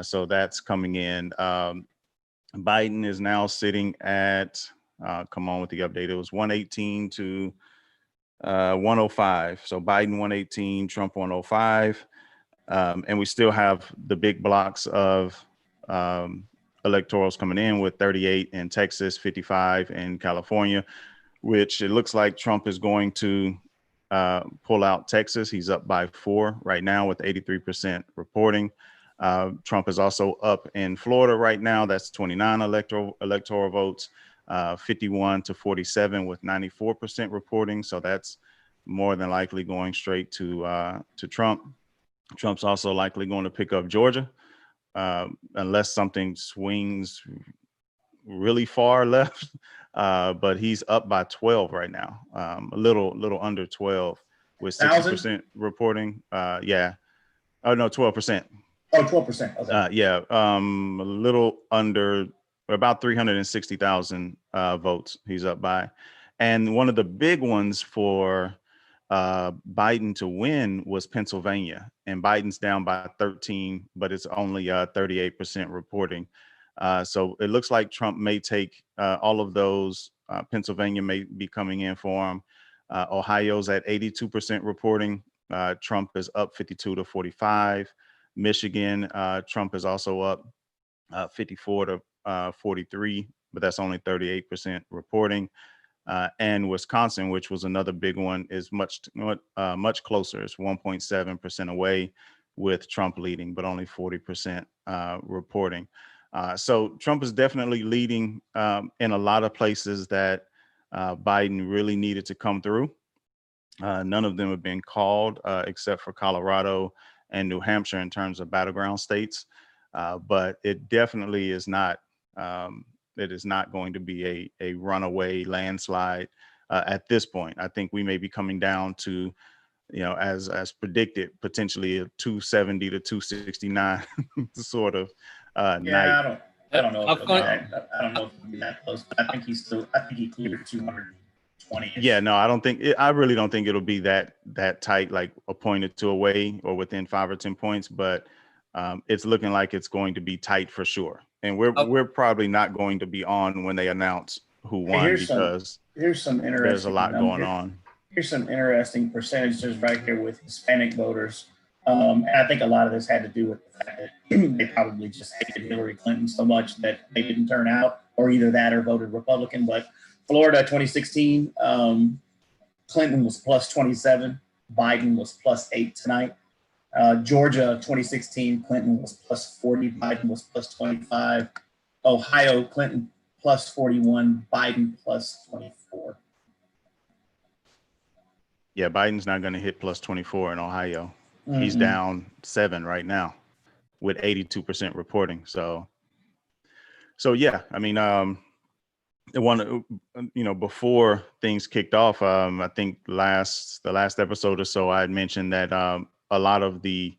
So that's coming in. Biden is now sitting at, come on with the update. It was 118 to 105. So Biden 118, Trump 105. And we still have the big blocks of electorals coming in with 38 in Texas, 55 in California, which it looks like Trump is going to pull out Texas. He's up by 4 right now with 83% reporting. Trump is also up in Florida right now. That's 29 electoral votes. 51-47 with 94% reporting. So that's more than likely going straight to Trump. Trump's also likely going to pick up Georgia, unless something swings really far left. But he's up by 12 right now, a little under 12 with 60% reporting. Yeah. Oh no, 12%. Oh, 12%. Okay. Yeah. A little under, about 360,000 votes he's up by. And one of the big ones for Biden to win was Pennsylvania, and Biden's down by 13, but it's only 38% reporting. So it looks like Trump may take all of those. Pennsylvania may be coming in for him. Ohio's at 82% reporting. Trump is up 52-45. Michigan, Trump is also up 54-43, but that's only 38% reporting. And Wisconsin, which was another big one, is much closer. It's 1.7% away, with Trump leading, but only 40% reporting. So Trump is definitely leading in a lot of places that Biden really needed to come through. None of them have been called except for Colorado and New Hampshire in terms of battleground states. But it definitely is not. It is not going to be a runaway landslide at this point. I think we may be coming down to, as predicted, potentially a 270-269 sort of night. I don't know if it'll be that close, but I think he cleared 220. Yeah, no, I really don't think it'll be that tight, like a point or two away or within 5 or 10 points, but it's looking like it's going to be tight for sure. And we're probably not going to be on when they announce who won, because there's a lot going on. Here's some interesting percentages right here with Hispanic voters. And I think a lot of this had to do with the fact that they probably just hated Hillary Clinton so much that they didn't turn out, or either that or voted Republican. But Florida 2016, Clinton was plus 27, Biden was plus 8 tonight. Georgia 2016, Clinton was plus 40, Biden was plus 25. Ohio, Clinton plus 41, Biden plus 24. Yeah, Biden's not going to hit plus 24 in Ohio. Mm-hmm. He's down 7 right now. with 82% reporting. So yeah, I mean, before things kicked off, I think the last episode or so, I had mentioned that a lot of the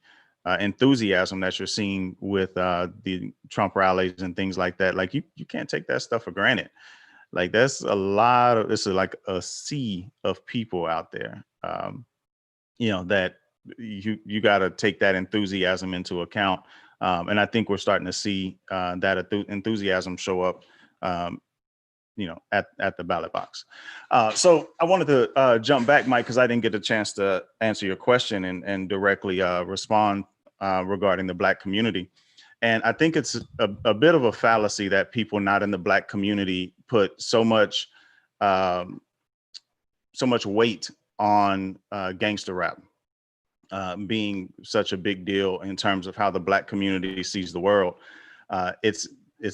enthusiasm that you're seeing with the Trump rallies and things like that, like you can't take that stuff for granted. Like that's it's like a sea of people out there, that you got to take that enthusiasm into account. And I think we're starting to see that enthusiasm show up, at the ballot box. So I wanted to jump back, Mike, because I didn't get a chance to answer your question and directly respond regarding the Black community. And I think it's a bit of a fallacy that people not in the Black community put so much weight on gangster rap being such a big deal in terms of how the Black community sees the world. It's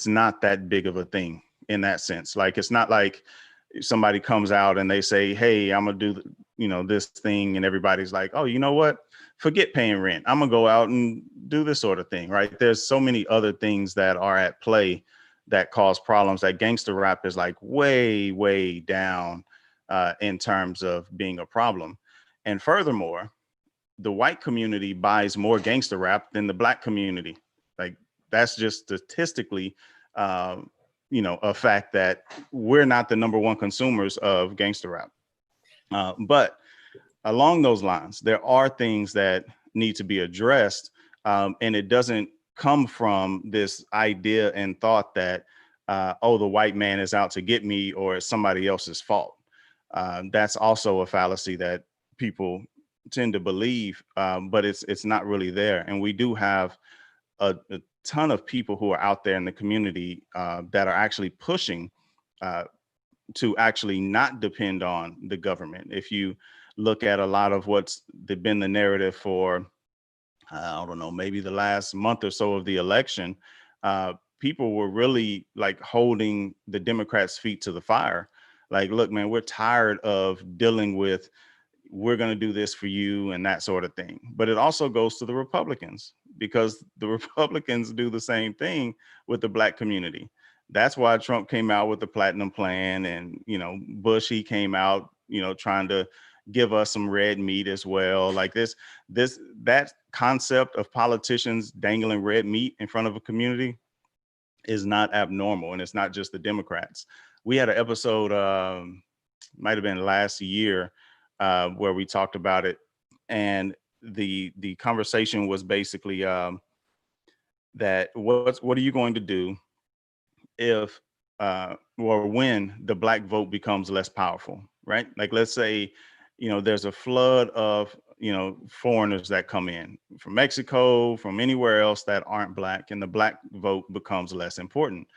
not that big of a thing in that sense. Like, it's not like somebody comes out and they say, hey, I'm gonna do this thing, and everybody's like, oh, you know what, forget paying rent, I'm gonna go out and do this sort of thing, right? There's so many other things that are at play that cause problems, that gangster rap is like way down in terms of being a problem. And furthermore, the white community buys more gangster rap than the Black community. Like, that's just statistically a fact, that we're not the number one consumers of gangster rap. But along those lines, there are things that need to be addressed. And it doesn't come from this idea and thought that, the white man is out to get me, or it's somebody else's fault. That's also a fallacy that people tend to believe, but it's not really there. And we do have a ton of people who are out there in the community that are actually pushing to actually not depend on the government. If you look at a lot of what's been the narrative for, I don't know, maybe the last month or so of the election, people were really like holding the Democrats' feet to the fire. Like, look, man, we're tired of dealing with, we're going to do this for you and that sort of thing. But it also goes to the Republicans, because the Republicans do the same thing with the Black community. That's why Trump came out with the platinum plan, and, Bush, he came out, trying to give us some red meat as well. Like that concept of politicians dangling red meat in front of a community is not abnormal. And it's not just the Democrats. We had an episode, might have been last year, where we talked about it, and the conversation was basically that what are you going to do if or when the Black vote becomes less powerful, right? Like, let's say there's a flood of foreigners that come in from Mexico, from anywhere else that aren't Black, and the Black vote becomes less important.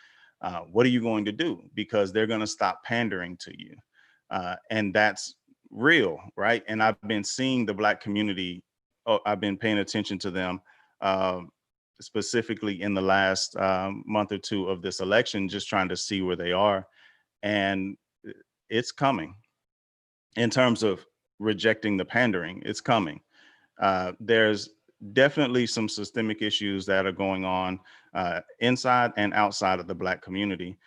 What are you going to do? Because they're going to stop pandering to you, and that's real, right? And I've been seeing the Black community, I've been paying attention to them specifically in the last month or two of this election, just trying to see where they are. And it's coming. In terms of rejecting the pandering, it's coming. There's definitely some systemic issues that are going on inside and outside of the Black community.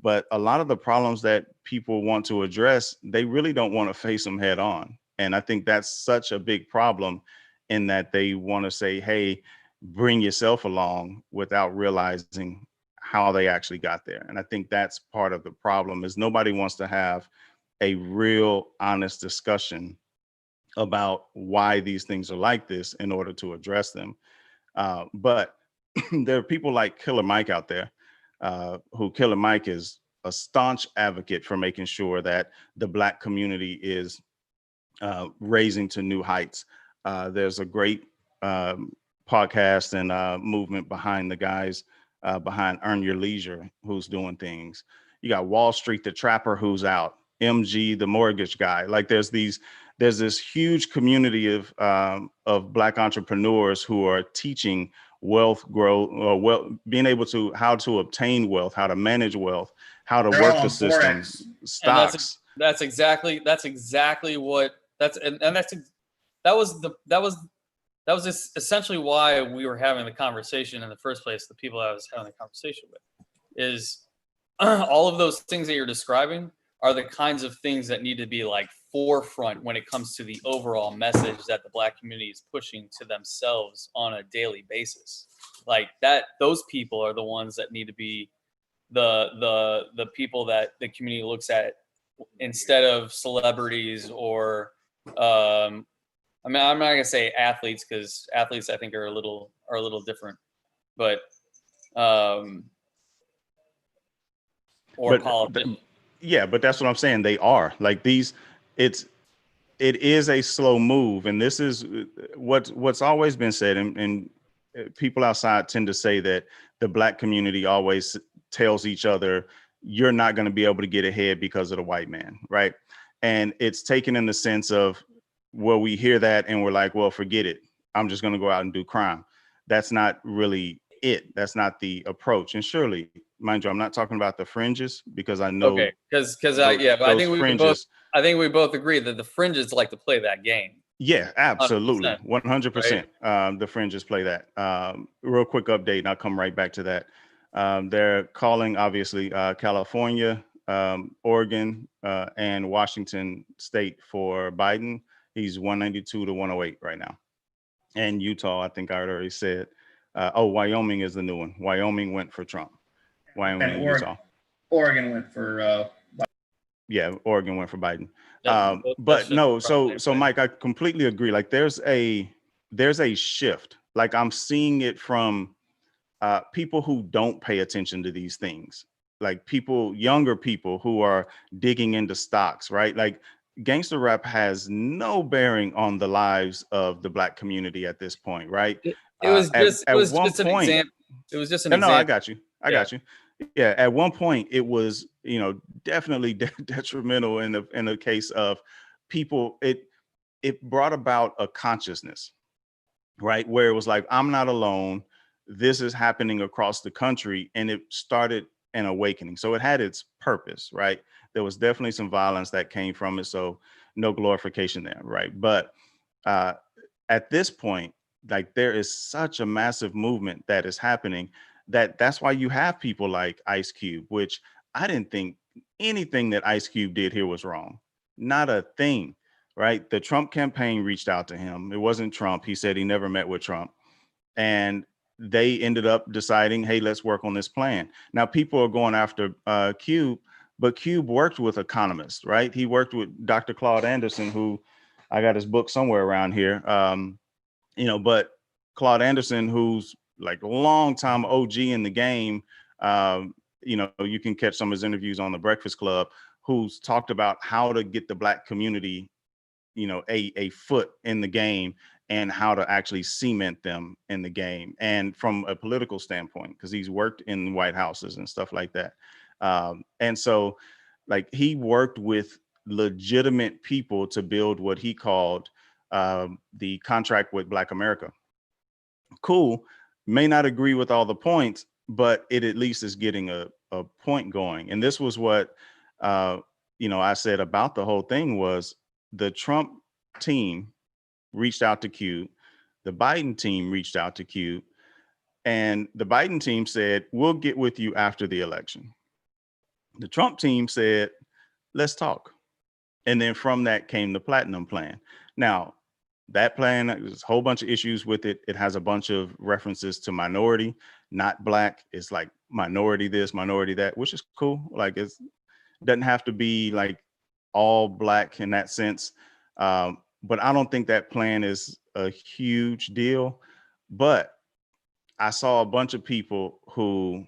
But a lot of the problems that people want to address, they really don't want to face them head on. And I think that's such a big problem, in that they want to say, hey, bring yourself along, without realizing how they actually got there. And I think that's part of the problem, is nobody wants to have a real honest discussion about why these things are like this in order to address them. But there are people like Killer Mike out there, who Killer Mike is a staunch advocate for making sure that the Black community is raising to new heights. There's a great podcast and movement behind the guys behind Earn Your Leisure, who's doing things. You got Wall Street the Trapper, who's out, MG the mortgage guy. Like, there's this huge community of Black entrepreneurs who are teaching wealth growth, or being able to, how to obtain wealth, how to manage wealth, how to work the systems, stocks. That's exactly what that was that was essentially why we were having the conversation in the first place. The people I was having the conversation with is all of those things that you're describing are the kinds of things that need to be like forefront when it comes to the overall message that the Black community is pushing to themselves on a daily basis. Like that, those people are the ones that need to be the people that the community looks at instead of celebrities or I mean, I'm not gonna say athletes because athletes I think are a little different, but or politicians. Yeah, but that's what I'm saying. They are like these. It is a slow move, and this is what's always been said. And people outside tend to say that the Black community always tells each other, "You're not going to be able to get ahead because of the white man," right? And it's taken in the sense of, well, we hear that and we're like, well, forget it. I'm just going to go out and do crime. That's not really it. That's not the approach. And surely, mind you, I'm not talking about the fringes because I know Okay, because those, but those fringes. I think we both agree that the fringes like to play that game. Yeah, absolutely. 100%. Right? The fringes play that. Real quick update, and I'll come right back to that. They're calling, obviously, California, Oregon, and Washington State for Biden. He's 192 to 108 right now. And Utah, I think I already said. Wyoming is the new one. Wyoming went for Trump. Wyoming and Utah. Oregon went for yeah, Oregon went for Biden. Yeah, But no, so Mike, I completely agree. Like there's a shift. Like I'm seeing it from people who don't pay attention to these things. Like people, younger people who are digging into stocks, right? Like gangster rap has no bearing on the lives of the Black community at this point, right? It was just at one just an point, example. It was just an no, example. I got you. I got you. Yeah, at one point it was, definitely detrimental in the case of people. It brought about a consciousness, right, where it was like, I'm not alone. This is happening across the country, and it started an awakening. So it had its purpose, right? There was definitely some violence that came from it, so no glorification there, right? But at this point, like there is such a massive movement that is happening that's why you have people like Ice Cube, which I didn't think anything that Ice Cube did here was wrong. Not a thing, right? The Trump campaign reached out to him. It wasn't Trump. He said he never met with Trump. And they ended up deciding, hey, let's work on this plan. Now, people are going after Cube, but Cube worked with economists, right? He worked with Dr. Claude Anderson, who I got his book somewhere around here. But Claude Anderson, who's like a long time OG in the game, you can catch some of his interviews on the Breakfast Club, who's talked about how to get the Black community, a foot in the game and how to actually cement them in the game. And from a political standpoint, because he's worked in White Houses and stuff like that. And so like he worked with legitimate people to build what he called the contract with Black America. Cool. May not agree with all the points, but it at least is getting a point going. And this was what, I said about the whole thing was the Trump team reached out to Q, the Biden team reached out to Q, and the Biden team said, we'll get with you after the election. The Trump team said, let's talk. And then from that came the Platinum Plan. Now, that plan, there's a whole bunch of issues with it. It has a bunch of references to minority, not Black. It's like minority this, minority that, which is cool. Like it doesn't have to be like all Black in that sense. But I don't think that plan is a huge deal. But I saw a bunch of people who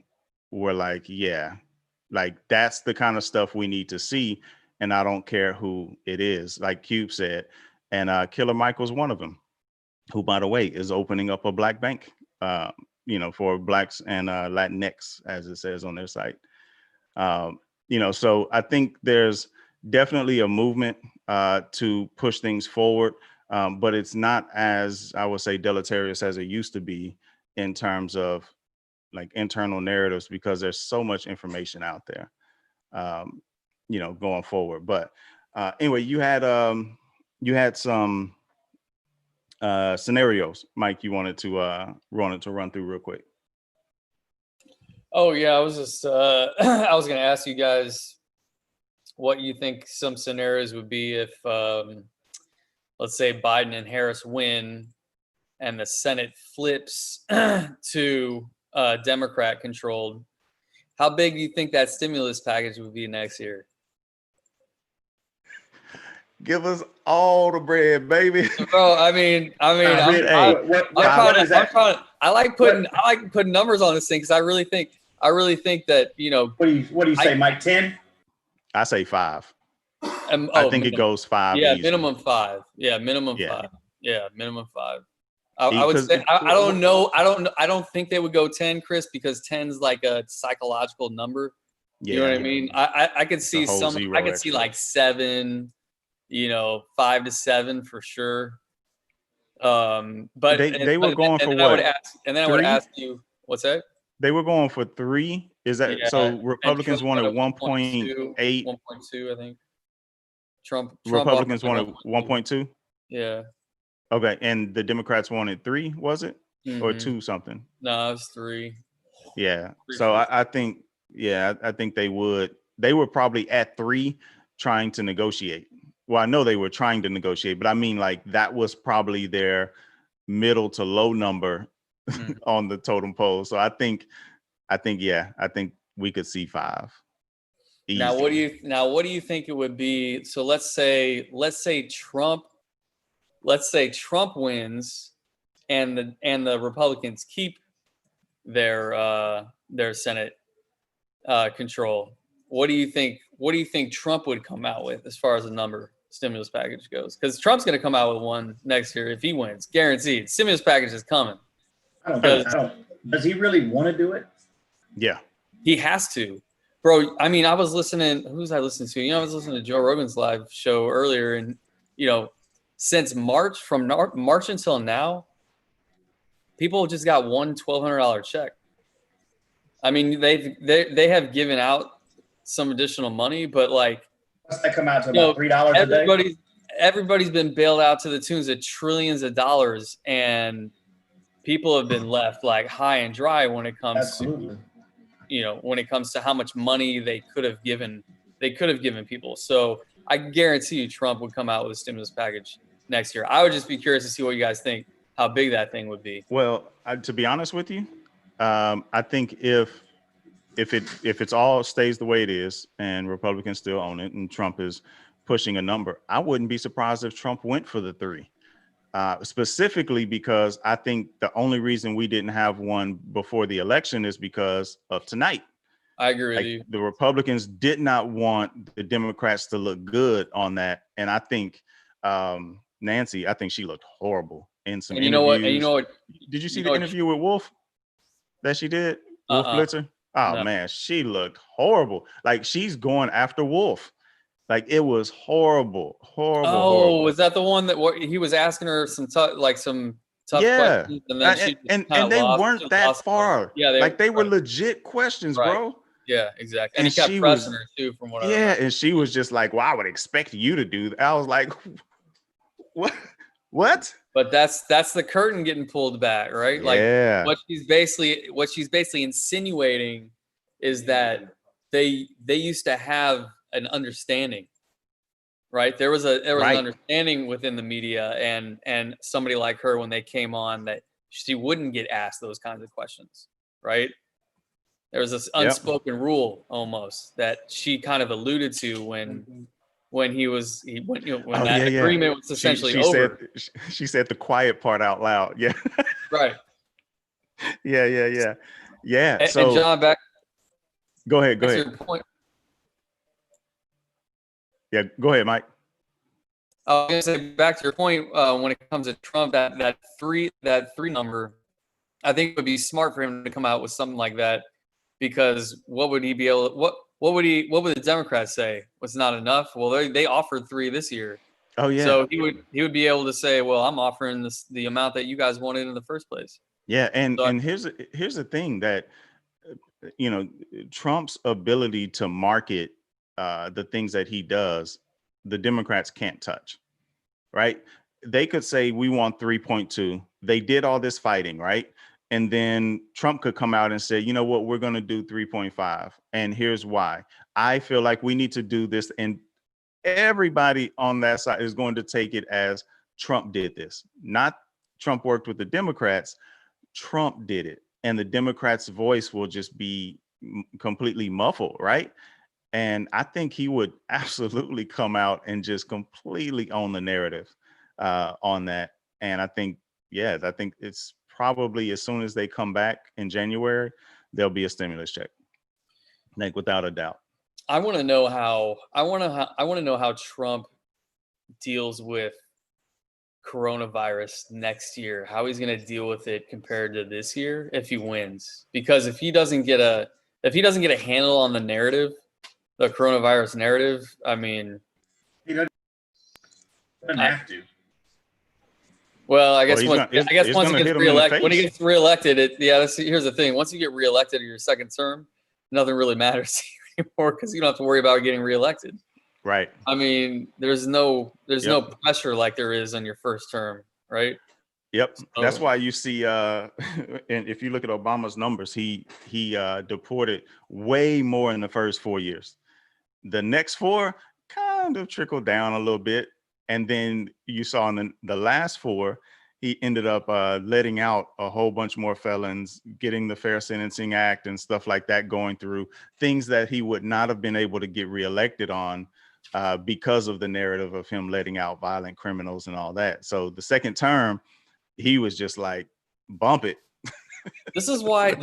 were like, yeah, like that's the kind of stuff we need to see. And I don't care who it is, like Cube said. And Killer Michael's one of them, who, by the way, is opening up a Black bank, for Blacks and Latinx, as it says on their site. So I think there's definitely a movement to push things forward, but it's not as, I would say, deleterious as it used to be in terms of like internal narratives, because there's so much information out there, going forward. But anyway, you had some scenarios, Mike, you wanted to run through real quick. Oh yeah, I was just I was going to ask you guys what you think some scenarios would be if let's say Biden and Harris win and the Senate flips to Democrat controlled. How big do you think that stimulus package would be next year? Give us all the bread, baby. Bro, I like putting numbers on this thing because I really think that What do you say, Mike? 10? I say 5. I think it goes 5. Yeah, easily. minimum 5. Yeah, minimum Yeah. 5. Yeah, minimum 5. I would say I don't know. I don't think they would go 10, Chris, because 10's like a psychological number. You know what I mean? I could see I could see like 7, 5 to 7 for sure. But they were going for what? And then I would ask you, what's that? They were going for 3. Is that so? Republicans wanted 1.8. 1.2, I think. Trump Republicans wanted 1.2. Yeah. Okay, and the Democrats wanted 3, was it? Or 2 something? No, it was 3. Yeah. So I think they were probably at 3 trying to negotiate. Well, I know they were trying to negotiate, but I mean, like, that was probably their middle to low number on the totem pole. So I think we could see 5. Easy. Now, what do you think it would be? So let's say Trump wins and the Republicans keep their Senate control. What do you think Trump would come out with as far as the number stimulus package goes? Because Trump's going to come out with one next year if he wins, guaranteed. Stimulus package is coming. Does he really want to do it? Yeah, he has to, bro. I mean, I was listening. Who was I listening to? I was listening to Joe Rogan's live show earlier, and since March, from March until now, people just got one $1,200 check. I mean, they have given out some additional money, but like, what's that come out to about $3 a day? Everybody's been bailed out to the tunes of trillions of dollars, and people have been left like high and dry when it comes to how much money they could have given people. So I guarantee you Trump would come out with a stimulus package next year. I would just be curious to see what you guys think, how big that thing would be. Well, to be honest with you, I think if it's all stays the way it is and Republicans still own it and Trump is pushing a number, I wouldn't be surprised if Trump went for the 3. Specifically because I think the only reason we didn't have one before the election is because of tonight. I agree with you. The Republicans did not want the Democrats to look good on that. And I think Nancy, I think she looked horrible in some interviews. You know what? Did you see the interview with Wolf that she did? Wolf Blitzer? Oh, no. Man, she looked horrible. Like, she's going after Wolf. Like, it was horrible. Horrible. Was that the one that he was asking her some tough questions? And then they weren't that far. Yeah, they were legit questions, right, bro. Yeah, exactly. And he kept pressing her too, from what I remember. And she was just like, "Well, I would expect you to do that." I was like, "What?" But that's the curtain getting pulled back, right? Like, what she's basically insinuating is that they used to have an understanding, right? There was an understanding within the media and somebody like her, when they came on, that she wouldn't get asked those kinds of questions, right? There was this unspoken rule almost that she kind of alluded to when that agreement was essentially over. She said the quiet part out loud. Yeah. Right. Yeah. And, so, and John, go ahead. To your point. Yeah, go ahead, Mike. I was gonna say, back to your point, when it comes to Trump, that three number, I think it would be smart for him to come out with something like that, because what would the Democrats say? Was not enough? Well, they offered 3 this year. Oh yeah. So he would be able to say, well, I'm offering the amount that you guys wanted in the first place. Yeah, and here's the thing, that Trump's ability to market the things that he does, the Democrats can't touch, right? they could say we want 3.2. They did all this fighting, right? And then Trump could come out and say, you know what, we're going to do 3.5. And here's why. I feel like we need to do this. And everybody on that side is going to take it as Trump did this. Not Trump worked with the Democrats. Trump did it. And the Democrats' voice will just be completely muffled, right? And I think he would absolutely come out and just completely own the narrative on that. And I think, yeah, I think it's probably as soon as they come back in January, there'll be a stimulus check, like without a doubt. I want to know how Trump deals with coronavirus next year. How he's going to deal with it compared to this year if he wins. Because if he doesn't get a handle on the narrative, the coronavirus narrative, I mean, He doesn't have to. Well, I guess Well, once he gets reelected, here's the thing: once you get reelected in your second term, nothing really matters anymore because you don't have to worry about getting reelected. Right. I mean, there's no pressure like there is on your first term, right? Yep. That's why you see, and if you look at Obama's numbers, he deported way more in the first 4 years. The next 4 kind of trickled down a little bit. And then you saw in the last 4, he ended up letting out a whole bunch more felons, getting the Fair Sentencing Act and stuff like that going through, things that he would not have been able to get reelected on because of the narrative of him letting out violent criminals and all that. So the second term, he was just like, bump it. This is why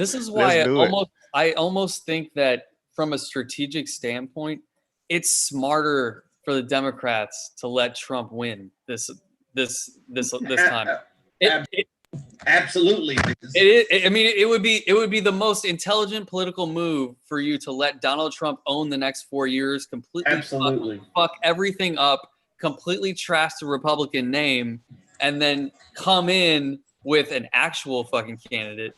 I almost think that from a strategic standpoint, it's smarter for the Democrats to let Trump win this time. Absolutely. I mean, it would be the most intelligent political move for you to let Donald Trump own the next 4 years, completely fuck everything up, completely trash the Republican name, and then come in with an actual fucking candidate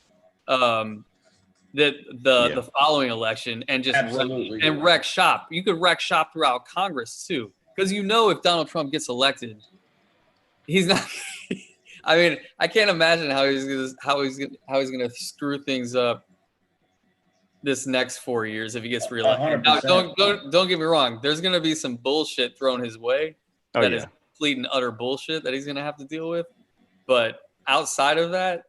the following election and just wreck shop. You could wreck shop throughout Congress too, because if Donald Trump gets elected, he's not. I mean, I can't imagine how he's gonna screw things up this next 4 years if he gets reelected. Now, don't get me wrong. There's gonna be some bullshit thrown his way is complete and utter bullshit that he's gonna have to deal with. But outside of that,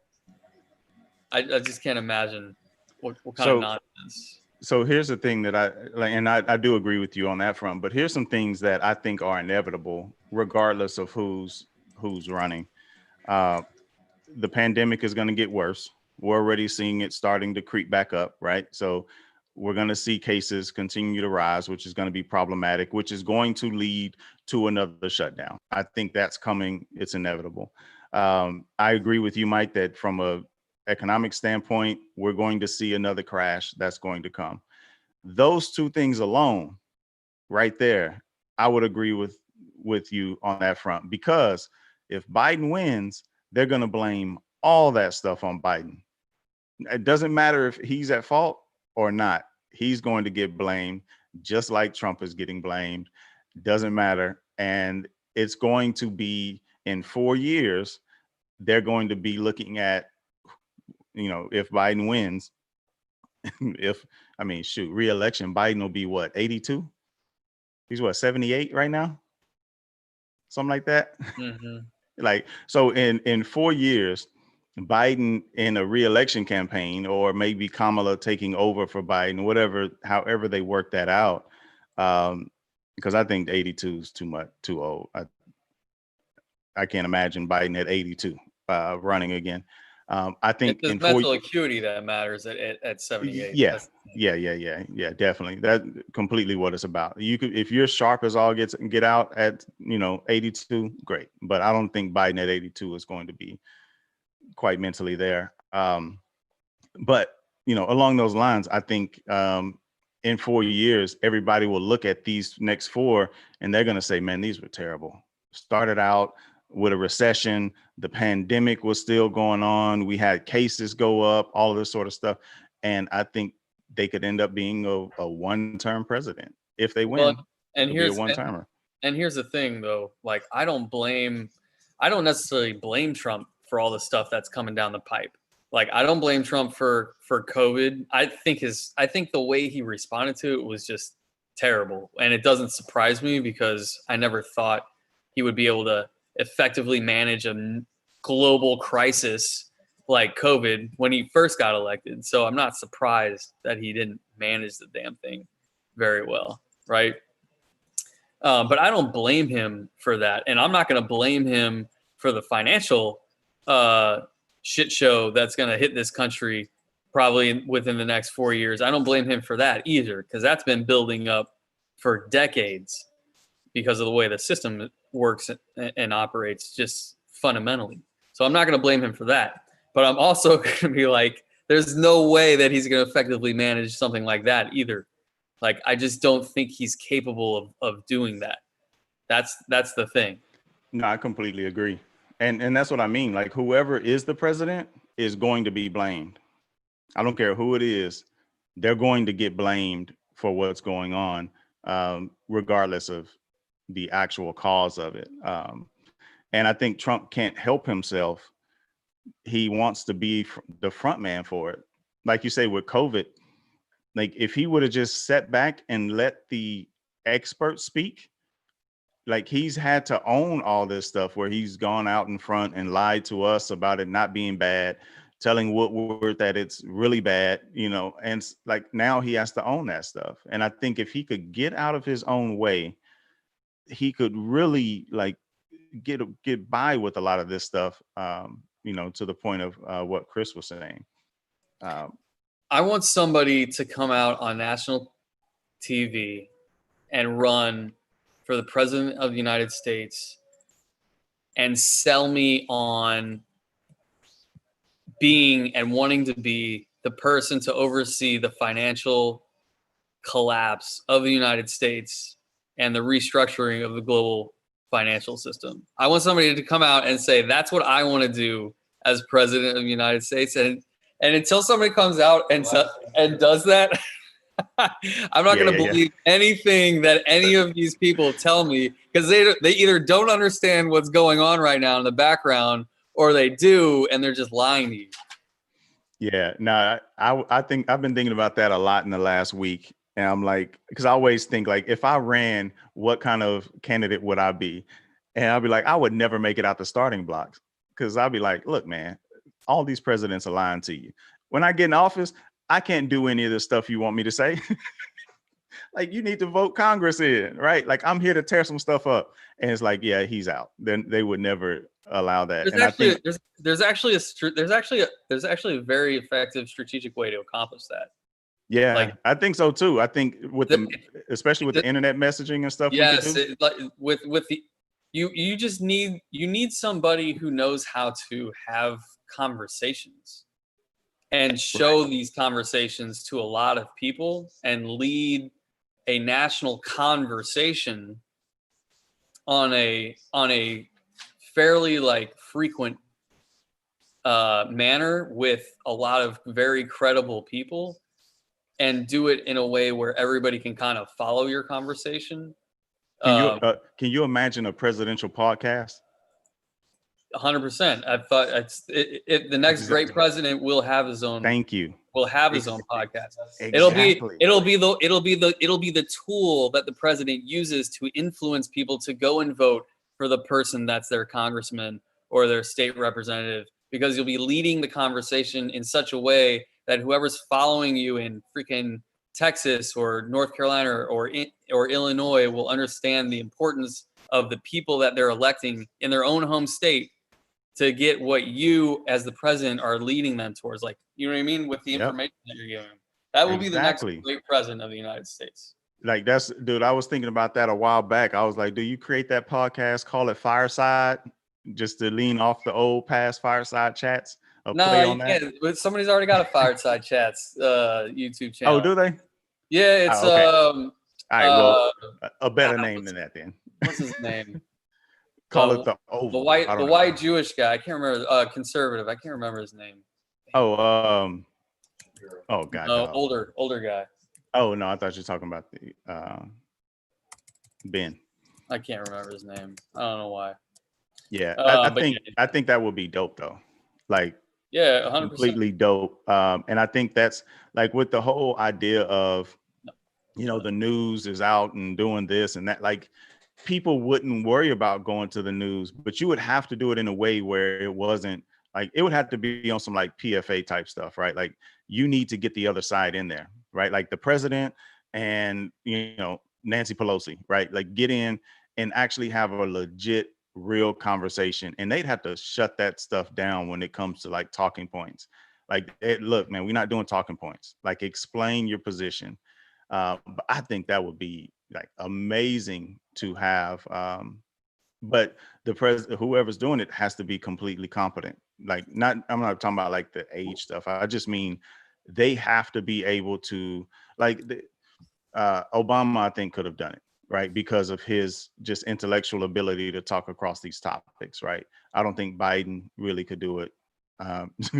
I just can't imagine what kind of nonsense. So here's the thing that I do agree with you on that front, but here's some things that I think are inevitable regardless of who's running. The pandemic is going to get worse. We're already seeing it starting to creep back up, right? So we're going to see cases continue to rise, which is going to be problematic, which is going to lead to another shutdown. I think that's coming. It's inevitable. I agree with you, Mike, that from a economic standpoint, we're going to see another crash that's going to come. Those two things alone right there, I would agree with you on that front, because if Biden wins, they're going to blame all that stuff on Biden. It doesn't matter if he's at fault or not. He's going to get blamed just like Trump is getting blamed. Doesn't matter. And it's going to be in 4 years, they're going to be looking at, if Biden wins, re-election, Biden will be what, 82? He's what, 78 right now? Something like that. Mm-hmm. Like, so in 4 years, Biden in a re-election campaign, or maybe Kamala taking over for Biden, however they work that out. Because I think 82 is too old. I can't imagine Biden at 82 running again. I think it's mental acuity that matters at 78. Yeah, definitely. That's completely what it's about. You could, if you're sharp as all get out at 82, great. But I don't think Biden at 82 is going to be quite mentally there. But along those lines, I think in 4 years, everybody will look at these next 4 and they're going to say, man, these were terrible. Started out with a recession, the pandemic was still going on, we had cases go up, all of this sort of stuff. And I think they could end up being a one-term president if they win. Well, and here's a one-termer. And here's the thing, though. Like, I don't blame I don't necessarily blame Trump for all the stuff that's coming down the pipe. Like, I don't blame Trump for COVID. I think the way he responded to it was just terrible. And it doesn't surprise me because I never thought he would be able to effectively manage a global crisis like COVID when he first got elected. So I'm not surprised that he didn't manage the damn thing very well, right? But I don't blame him for that. And I'm not going to blame him for the financial shit show that's going to hit this country probably within the next 4 years. I don't blame him for that either, because that's been building up for decades because of the way the system works and operates just fundamentally. So I'm not going to blame him for that. But I'm also going to be like, there's no way that he's going to effectively manage something like that either. Like, I just don't think he's capable of doing that. That's the thing. No, I completely agree. And that's what I mean. Like, whoever is the president is going to be blamed. I don't care who it is. They're going to get blamed for what's going on, regardless of the actual cause of it. And I think Trump can't help himself. He wants to be the front man for it. Like you say with COVID, like if he would have just sat back and let the experts speak, like he's had to own all this stuff where he's gone out in front and lied to us about it not being bad, telling Woodward that it's really bad, you know, and like now he has to own that stuff. And I think if he could get out of his own way, he could really like get by with a lot of this stuff, you know, to the point of what Chris was saying. I want somebody to come out on national TV and run for the president of the United States and sell me on being and wanting to be the person to oversee the financial collapse of the United States and the restructuring of the global financial system. I want somebody to come out and say, that's what I want to do as president of the United States. And until somebody comes out and does that, I'm not going to believe anything that any of these people tell me, because they either don't understand what's going on right now in the background, or they do, and they're just lying to you. Yeah, no, I think I've been thinking about that a lot in the last week. And I'm like, because I always think like, if I ran, what kind of candidate would I be? And I'll be like, I would never make it out the starting blocks, because I'll be like, look, man, all these presidents are lying to you. When I get in office, I can't do any of the stuff you want me to say. Like, you need to vote Congress in, right? Like, I'm here to tear some stuff up. And it's like, yeah, he's out. Then they would never allow that. There's actually a very effective strategic way to accomplish that. Yeah, like, I think so too. I think with especially with the internet messaging and stuff. Yes, you just need somebody who knows how to have conversations and show these conversations to a lot of people and lead a national conversation on a fairly like frequent manner with a lot of very credible people, and do it in a way where everybody can kind of follow your conversation. Can you imagine a presidential podcast? 100%. I thought the next great president will have his own. Thank you. Will have his own podcast. Exactly. It'll be the tool that the president uses to influence people to go and vote for the person that's their congressman or their state representative, because you'll be leading the conversation in such a way that whoever's following you in freaking Texas or North Carolina or Illinois will understand the importance of the people that they're electing in their own home state to get what you as the president are leading them towards. Like, you know what I mean? With the information that you're giving them. That will be the next great president of the United States. Like, that's, dude, I was thinking about that a while back. I was like, do you create that podcast, call it Fireside, just to lean off the old past Fireside chats? No, you can't. But somebody's already got a Fireside Chats YouTube channel. Oh, do they? Yeah, it's okay. All right, well, a better name than that then. What's his name? Call it the Oval. The white Jewish guy. I can't remember. Conservative. I can't remember his name. Oh, God. No, older guy. Oh no, I thought you were talking about the Ben. I can't remember his name. I don't know why. Yeah, I But think that would be dope though. Like yeah, 100%. completely dope. And I think that's like with the whole idea of, the news is out and doing this and that, like people wouldn't worry about going to the news, but you would have to do it in a way where it wasn't like, it would have to be on some like PFA type stuff, right? Like you need to get the other side in there, right? Like the president and, Nancy Pelosi, right? Like get in and actually have a legit real conversation, and they'd have to shut that stuff down when it comes to like talking points. Like, look, man, we're not doing talking points. Like, explain your position. But I think that would be like amazing to have. But the president, whoever's doing it, has to be completely competent. Like, I'm not talking about like the age stuff. I just mean they have to be able to, like, Obama, I think, could have done it, right? Because of his just intellectual ability to talk across these topics, right? I don't think Biden really could do it.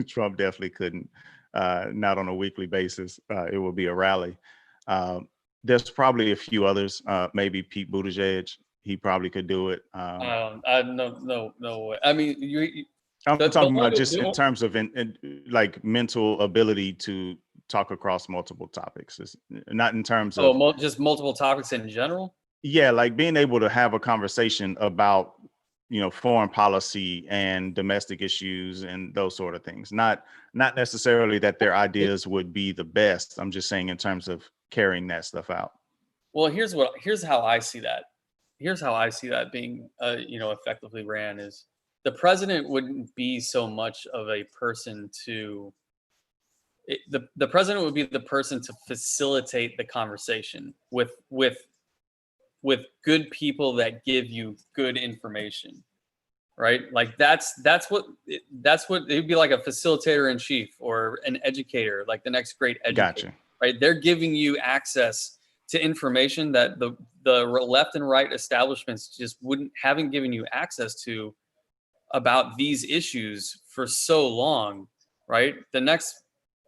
Trump definitely couldn't, not on a weekly basis. It will be a rally. There's probably a few others, maybe Pete Buttigieg. He probably could do it. No way. I mean, I'm the talking one about just in who, terms of like mental ability to talk across multiple topics. It's not in terms of, just multiple topics in general. yeah, like being able to have a conversation about, foreign policy and domestic issues and those sort of things. Not necessarily that their ideas would be the best. I'm just saying in terms of carrying that stuff out. Well, here's how I see that. Here's how I see that being, effectively ran is the president wouldn't be so much of a person to. The president would be the person to facilitate the conversation with good people that give you good information, right? Like that's what it would be, like a facilitator in chief or an educator, like the next great educator. Gotcha. Right? They're giving you access to information that the left and right establishments just haven't given you access to about these issues for so long, right? The next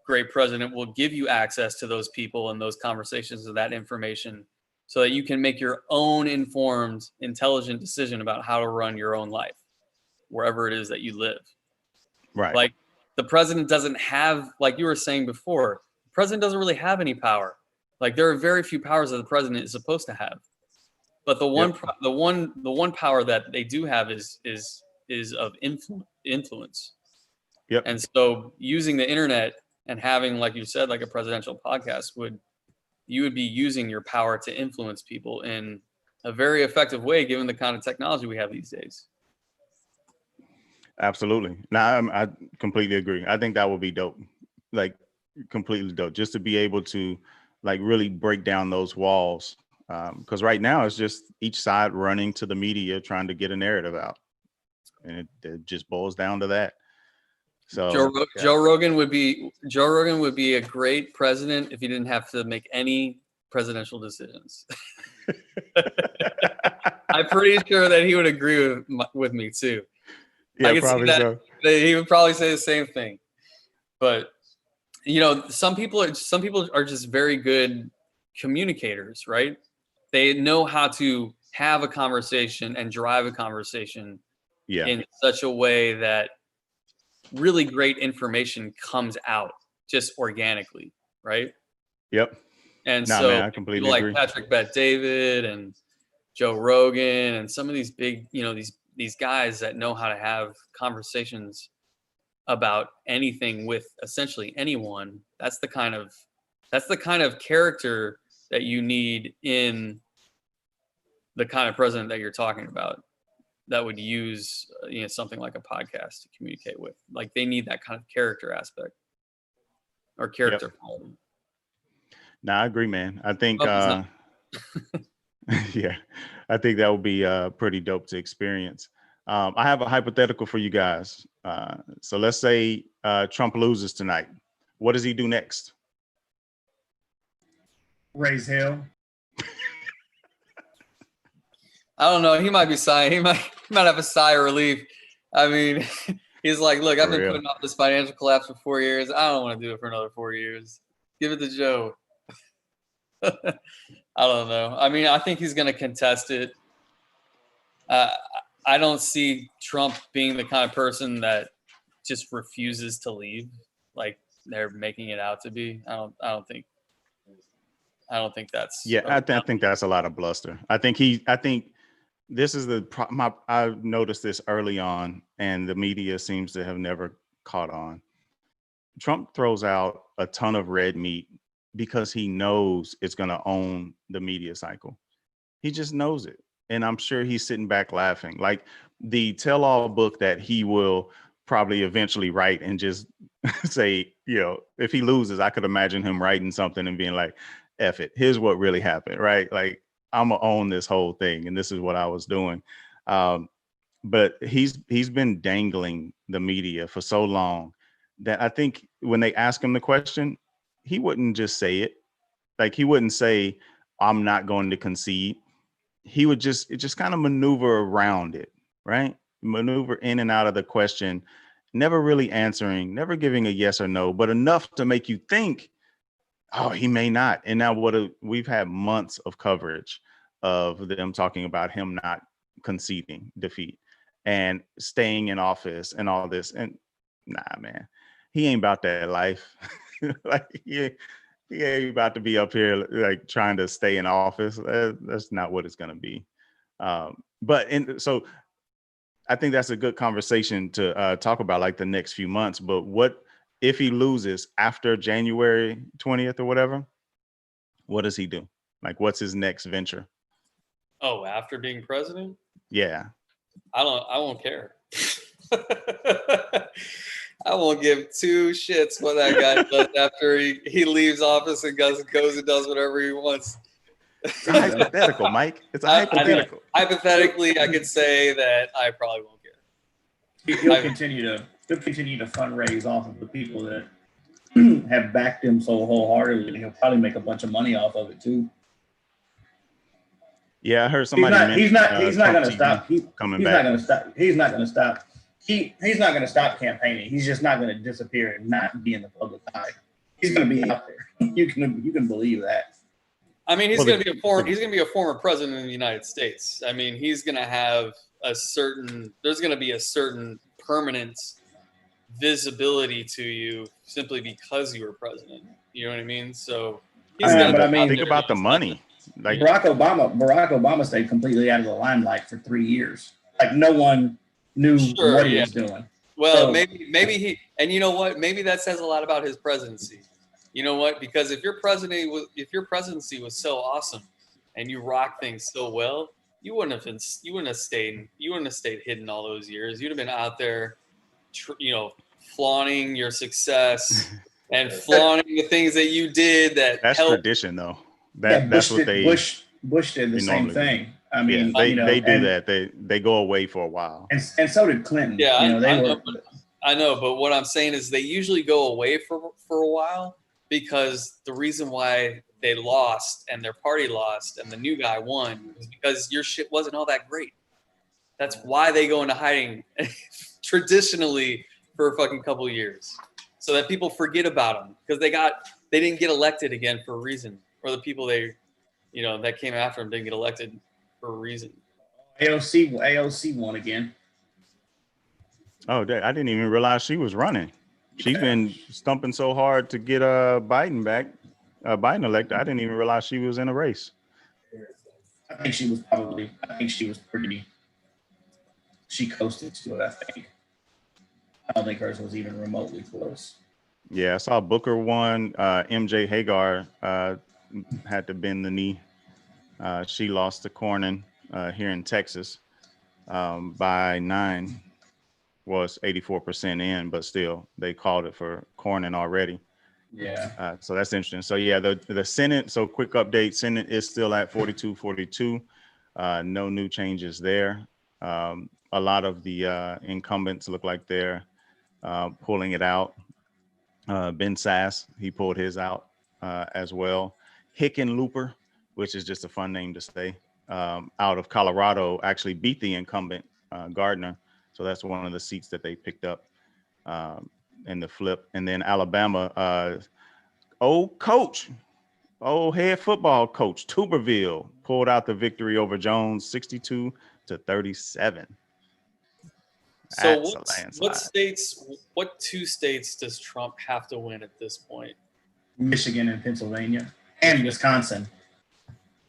great president will give you access to those people and those conversations and that information so that you can make your own informed, intelligent decision about how to run your own life, wherever it is that you live. Right. Like the president doesn't have, like you were saying before, the president doesn't really have any power. Like there are very few powers that the president is supposed to have. But the one power that they do have is of influence. Yep. And so using the internet and having, like you said, like a presidential podcast you would be using your power to influence people in a very effective way, given the kind of technology we have these days. Absolutely. Now, I completely agree. I think that would be dope. Like completely dope, just to be able to like really break down those walls. Because right now it's just each side running to the media trying to get a narrative out, and it just boils down to that. So Joe Rogan would be a great president if he didn't have to make any presidential decisions. I'm pretty sure that he would agree with me too. Yeah, I can probably see that. so. He would probably say the same thing. But some people are just very good communicators, right? They know how to have a conversation and drive a conversation in such a way that really great information comes out just organically, right? Yep. And Man, I completely people agree. like Patrick Bet-David and Joe Rogan and some of these big, these guys that know how to have conversations about anything with essentially anyone. That's the kind of character that you need in the kind of president that you're talking about, that would use something like a podcast to communicate with. Like they need that kind of character aspect or character quality. No, I agree, man. I think Well, yeah, I think that would be pretty dope to experience. I have a hypothetical for you guys. So let's say Trump loses tonight. What does he do next? Raise hell. I don't know. He might be sighing. He might have a sigh of relief. I mean, he's like, look, I've been putting off this financial collapse for 4 years. I don't want to do it for another 4 years. Give it to Joe. I don't know. I mean, I think he's going to contest it. I don't see Trump being the kind of person that just refuses to leave, like they're making it out to be. I don't think that's. Yeah, I think that's a lot of bluster. I think this is I noticed this early on, and the media seems to have never caught on. Trump throws out a ton of red meat because he knows it's going to own the media cycle. He just knows it. And I'm sure he's sitting back laughing. Like the tell-all book that he will probably eventually write and just say, if he loses, I could imagine him writing something and being like, F it, here's what really happened, right? Like, I'm gonna own this whole thing, and this is what I was doing. But he's been dangling the media for so long that I think when they ask him the question, he wouldn't just say it. Like, he wouldn't say, I'm not going to concede. He would just kind of maneuver around it, right? Maneuver in and out of the question, never really answering, never giving a yes or no, but enough to make you think, oh, he may not. And now we've had months of coverage of them talking about him not conceding defeat and staying in office and all this. And nah, man, he ain't about that life. Like he ain't about to be up here like trying to stay in office. That's not what it's gonna be. So I think that's a good conversation to talk about, like the next few months. But what if he loses after January 20th or whatever? What does he do? Like, what's his next venture? Oh, after being president? Yeah. I won't care. I won't give two shits what that guy does after he leaves office and goes and does whatever he wants. It's a hypothetical, Mike. It's a hypothetical. Hypothetically, I could say that I probably won't care. He'll continue to fundraise off of the people that have backed him so wholeheartedly, and he'll probably make a bunch of money off of it too. Yeah, I heard somebody. He's not going to stop. He's back. not going to stop. He's not going to stop. He's not going to stop campaigning. He's just not going to disappear and not be in the public eye. He's going to be out there. You can believe that. I mean, he's going to be a former president of the United States. I mean, he's going to have there's going to be a certain permanent visibility to you simply because you were president. You know what I mean? So he's think about the money. Like Barack Obama stayed completely out of the limelight for 3 years. Like no one knew what he was doing. Well, maybe he, and you know what? Maybe that says a lot about his presidency. You know what? Because if your presidency was so awesome and you rock things so well, you wouldn't have stayed hidden all those years. You'd have been out there, flaunting your success and flaunting the things that you did. That's tradition, though. Bush did the same thing. I mean, they do that. They go away for a while, and so did Clinton. Yeah, I know, but what I'm saying is they usually go away for a while because the reason why they lost and their party lost and the new guy won is because your shit wasn't all that great. That's why they go into hiding traditionally for a fucking couple of years, so that people forget about them because they didn't get elected again for a reason, or the people that came after them didn't get elected for a reason. AOC won again. Oh, I didn't even realize she was running. She's been stumping so hard to get Biden elected. I didn't even realize she was in a race. I think she coasted to it, I think. I don't think hers was even remotely close. Yeah, I saw Booker won. MJ Hagar had to bend the knee. She lost to Cornyn here in Texas by 9. Was 84% in, but still they called it for Cornyn already. Yeah. So that's interesting. So yeah, the Senate. So quick update: Senate is still at 42-42. No new changes there. A lot of the incumbents look like they're pulling it out. Ben Sass, he pulled his out as well. Hickenlooper, which is just a fun name to say, out of Colorado, actually beat the incumbent Gardner. So that's one of the seats that they picked up in the flip. And then Alabama, head football coach, Tuberville, pulled out the victory over Jones, 62-37. So That's a what landslide. what two states does Trump have to win at this point? Michigan and Pennsylvania and Wisconsin.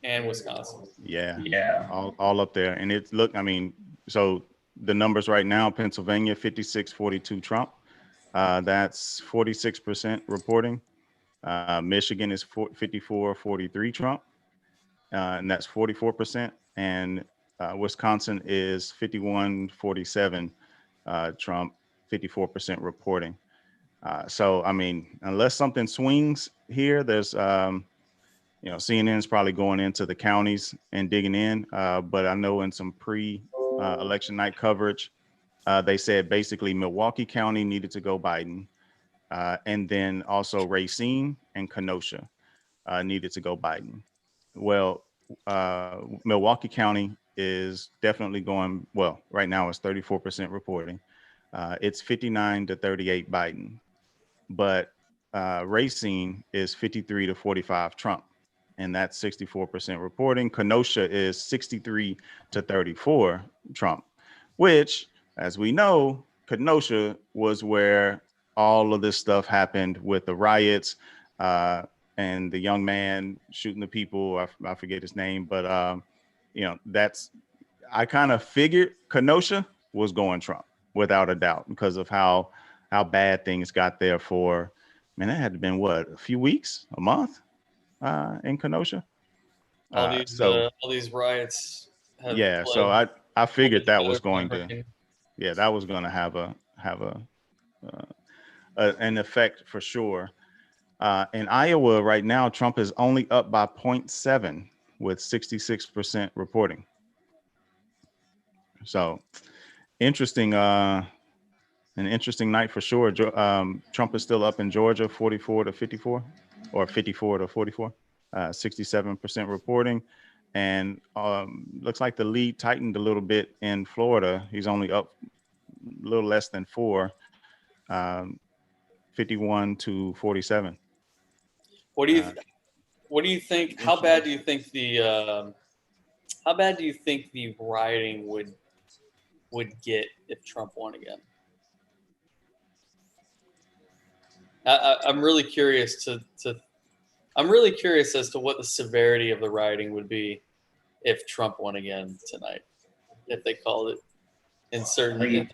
And Wisconsin. Yeah, Yeah. all up there. And it's look, I mean, so the numbers right now, Pennsylvania 56-42 Trump. That's 46% reporting. Michigan is 54-43 Trump, and that's 44%. And Wisconsin is 51-47 Trump, 54% reporting. So, I mean, unless something swings here, there's, CNN is probably going into the counties and digging in. But I know in some election night coverage, they said basically Milwaukee County needed to go Biden. And then also Racine and Kenosha needed to go Biden. Well, Milwaukee County is definitely going, well, right now it's 34% reporting. It's 59-38 Biden. But Racine is 53-45 Trump. And that's 64% reporting. Kenosha is 63-34 Trump, which, as we know, Kenosha was where all of this stuff happened with the riots and the young man shooting the people. I forget his name, but I kind of figured Kenosha was going Trump without a doubt because of how bad things got there for, man, that had to been what, a few weeks, a month in Kenosha. All So these riots have yeah, so fled I figured that together was from going a to, hurricane. yeah, that was going to have an effect for sure. In Iowa right now, Trump is only up by 0.7 with 66% reporting. So interesting, an interesting night for sure. Trump is still up in Georgia, 44-54 or 54-44, 67% reporting. And looks like the lead tightened a little bit in Florida. He's only up a little less than 4, 51-47. What do you think? How bad do you think the rioting would get if Trump won again? I'm really curious I'm really curious as to what the severity of the rioting would be if Trump won again tonight, if they called it in certain areas.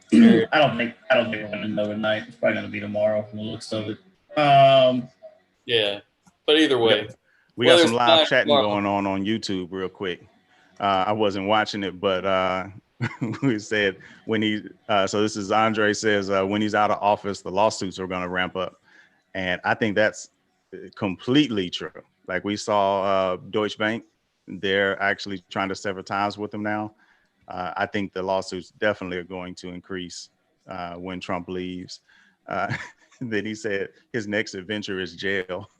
I don't think we're gonna know tonight. It's probably gonna be tomorrow from the looks of it. Yeah, but either way, We got whether some it's live tonight or chatting tomorrow, going on YouTube real quick. I wasn't watching it, but we said when so this is Andre says when he's out of office, the lawsuits are going to ramp up. And I think that's completely true. Like we saw Deutsche Bank, they're actually trying to sever ties with them now. I think the lawsuits definitely are going to increase when Trump leaves. Then he said his next adventure is jail.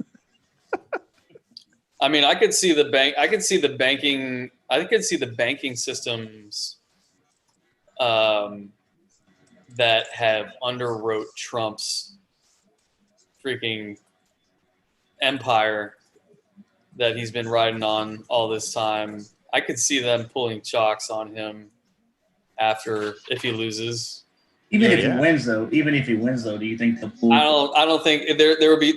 I mean, I could see the bank. I could see the banking. I could see the banking systems that have underwrote Trump's freaking empire that he's been riding on all this time. I could see them pulling chalks on him if he loses. Even if he wins, though, do you think the pool? I don't think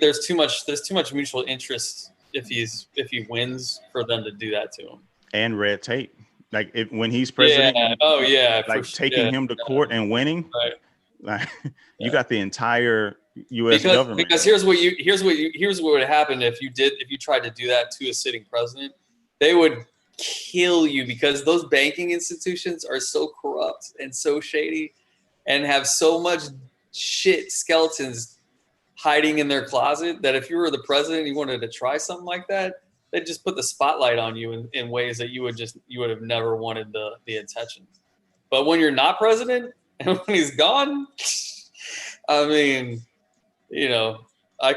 there's too much mutual interest if he wins for them to do that to him. And red tape. Like when he's president, like taking him to court and winning. Right. Like you got the entire U.S. government. Because here's what would happen if you tried to do that to a sitting president. They would kill you because those banking institutions are so corrupt and so shady and have so much shit skeletons hiding in their closet that if you were the president and you wanted to try something like that, they'd just put the spotlight on you in ways that you would have never wanted the attention. But when you're not president and when he's gone, I mean, I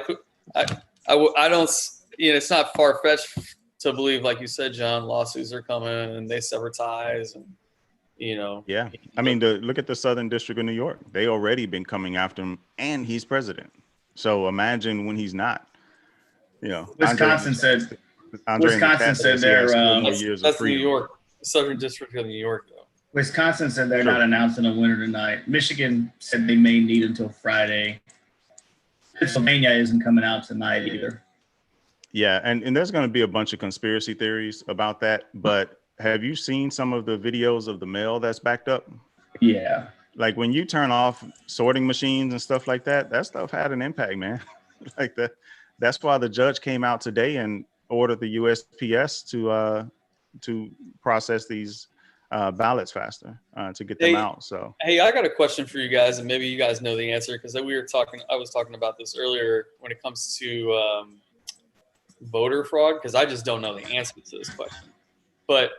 don't, it's not far-fetched to believe, like you said, John, lawsuits are coming and they sever ties and, Yeah. I mean, look at the Southern District of New York. They already been coming after him and he's president. So imagine when he's not, Wisconsin said they're more years of that's freedom. New York, Southern District of New York, though. Wisconsin said they're True. not announcing a winner tonight. Michigan said they may need until Friday. Pennsylvania isn't coming out tonight either. Yeah, and there's going to be a bunch of conspiracy theories about that. But have you seen some of the videos of the mail that's backed up? Yeah. Like when you turn off sorting machines and stuff like that, that stuff had an impact, man. Like that. That's why the judge came out today and ordered the USPS to process these ballots faster to get them out. So Hey, I got a question for you guys, and maybe you guys know the answer because I was talking about this earlier when it comes to voter fraud, because I just don't know the answer to this question. But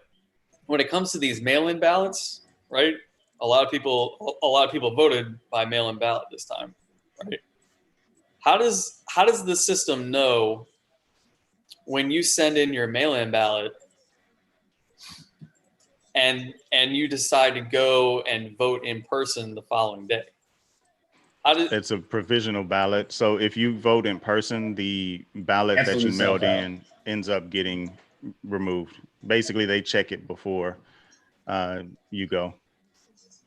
when it comes to these mail-in ballots, right? A lot of people voted by mail-in ballot this time, right? How does the system know when you send in your mail-in ballot and you decide to go and vote in person the following day? It's a provisional ballot. So if you vote in person, the ballot that you mailed in ends up getting removed. Basically, they check it before you go.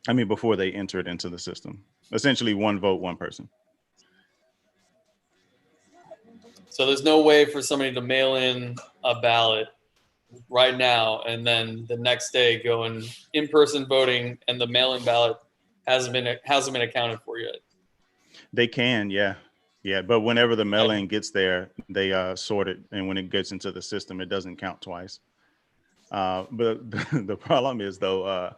I mean, before they enter it into the system. Essentially, one vote, one person. So there's no way for somebody to mail in a ballot right now and then the next day go in-person voting and the mail-in ballot hasn't been accounted for yet. They can, yeah. Yeah, but whenever the mail-in gets there, they sort it, and when it gets into the system, it doesn't count twice. But the problem is, though,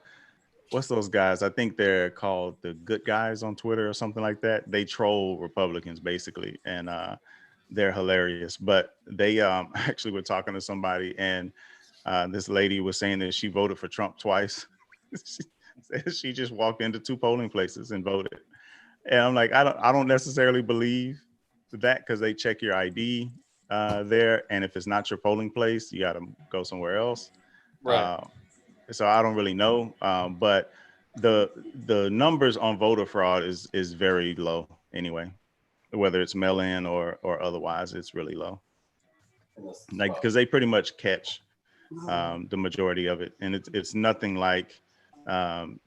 what's those guys? I think they're called the good guys on Twitter or something like that. They troll Republicans, basically, and they're hilarious. But they actually were talking to somebody, and this lady was saying that she voted for Trump twice. She said she just walked into 2 polling places and voted. And I'm like, I don't necessarily believe that, because they check your ID there, and if it's not your polling place, you got to go somewhere else. Right. So I don't really know, but the numbers on voter fraud is very low anyway, whether it's mail-in or otherwise. It's really low, like because they pretty much catch the majority of it, and it's nothing like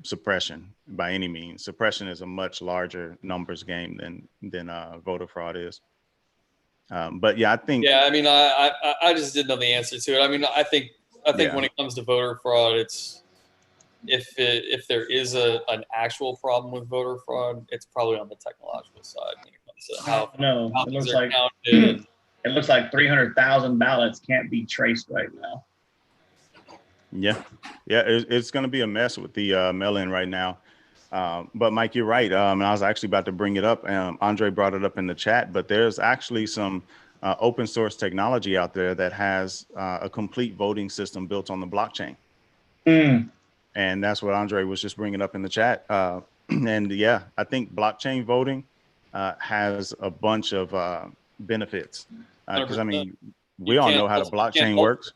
suppression by any means. Suppression is a much larger numbers game than voter fraud is. But yeah, I think. Yeah, I mean, I just didn't know the answer to it. I mean, I think Yeah. when it comes to voter fraud, it's if there is an actual problem with voter fraud, it's probably on the technological side when it comes to how it things looks are like counted. it looks like 300,000 ballots can't be traced right now. Yeah, it's going to be a mess with the mail-in right now. But Mike, you're right. And I was actually about to bring it up. Andre brought it up in the chat, but there's actually some open source technology out there that has a complete voting system built on the blockchain. And that's what Andre was just bringing up in the chat. And yeah, I think blockchain voting has a bunch of benefits. Because I mean, we all know how the blockchain works.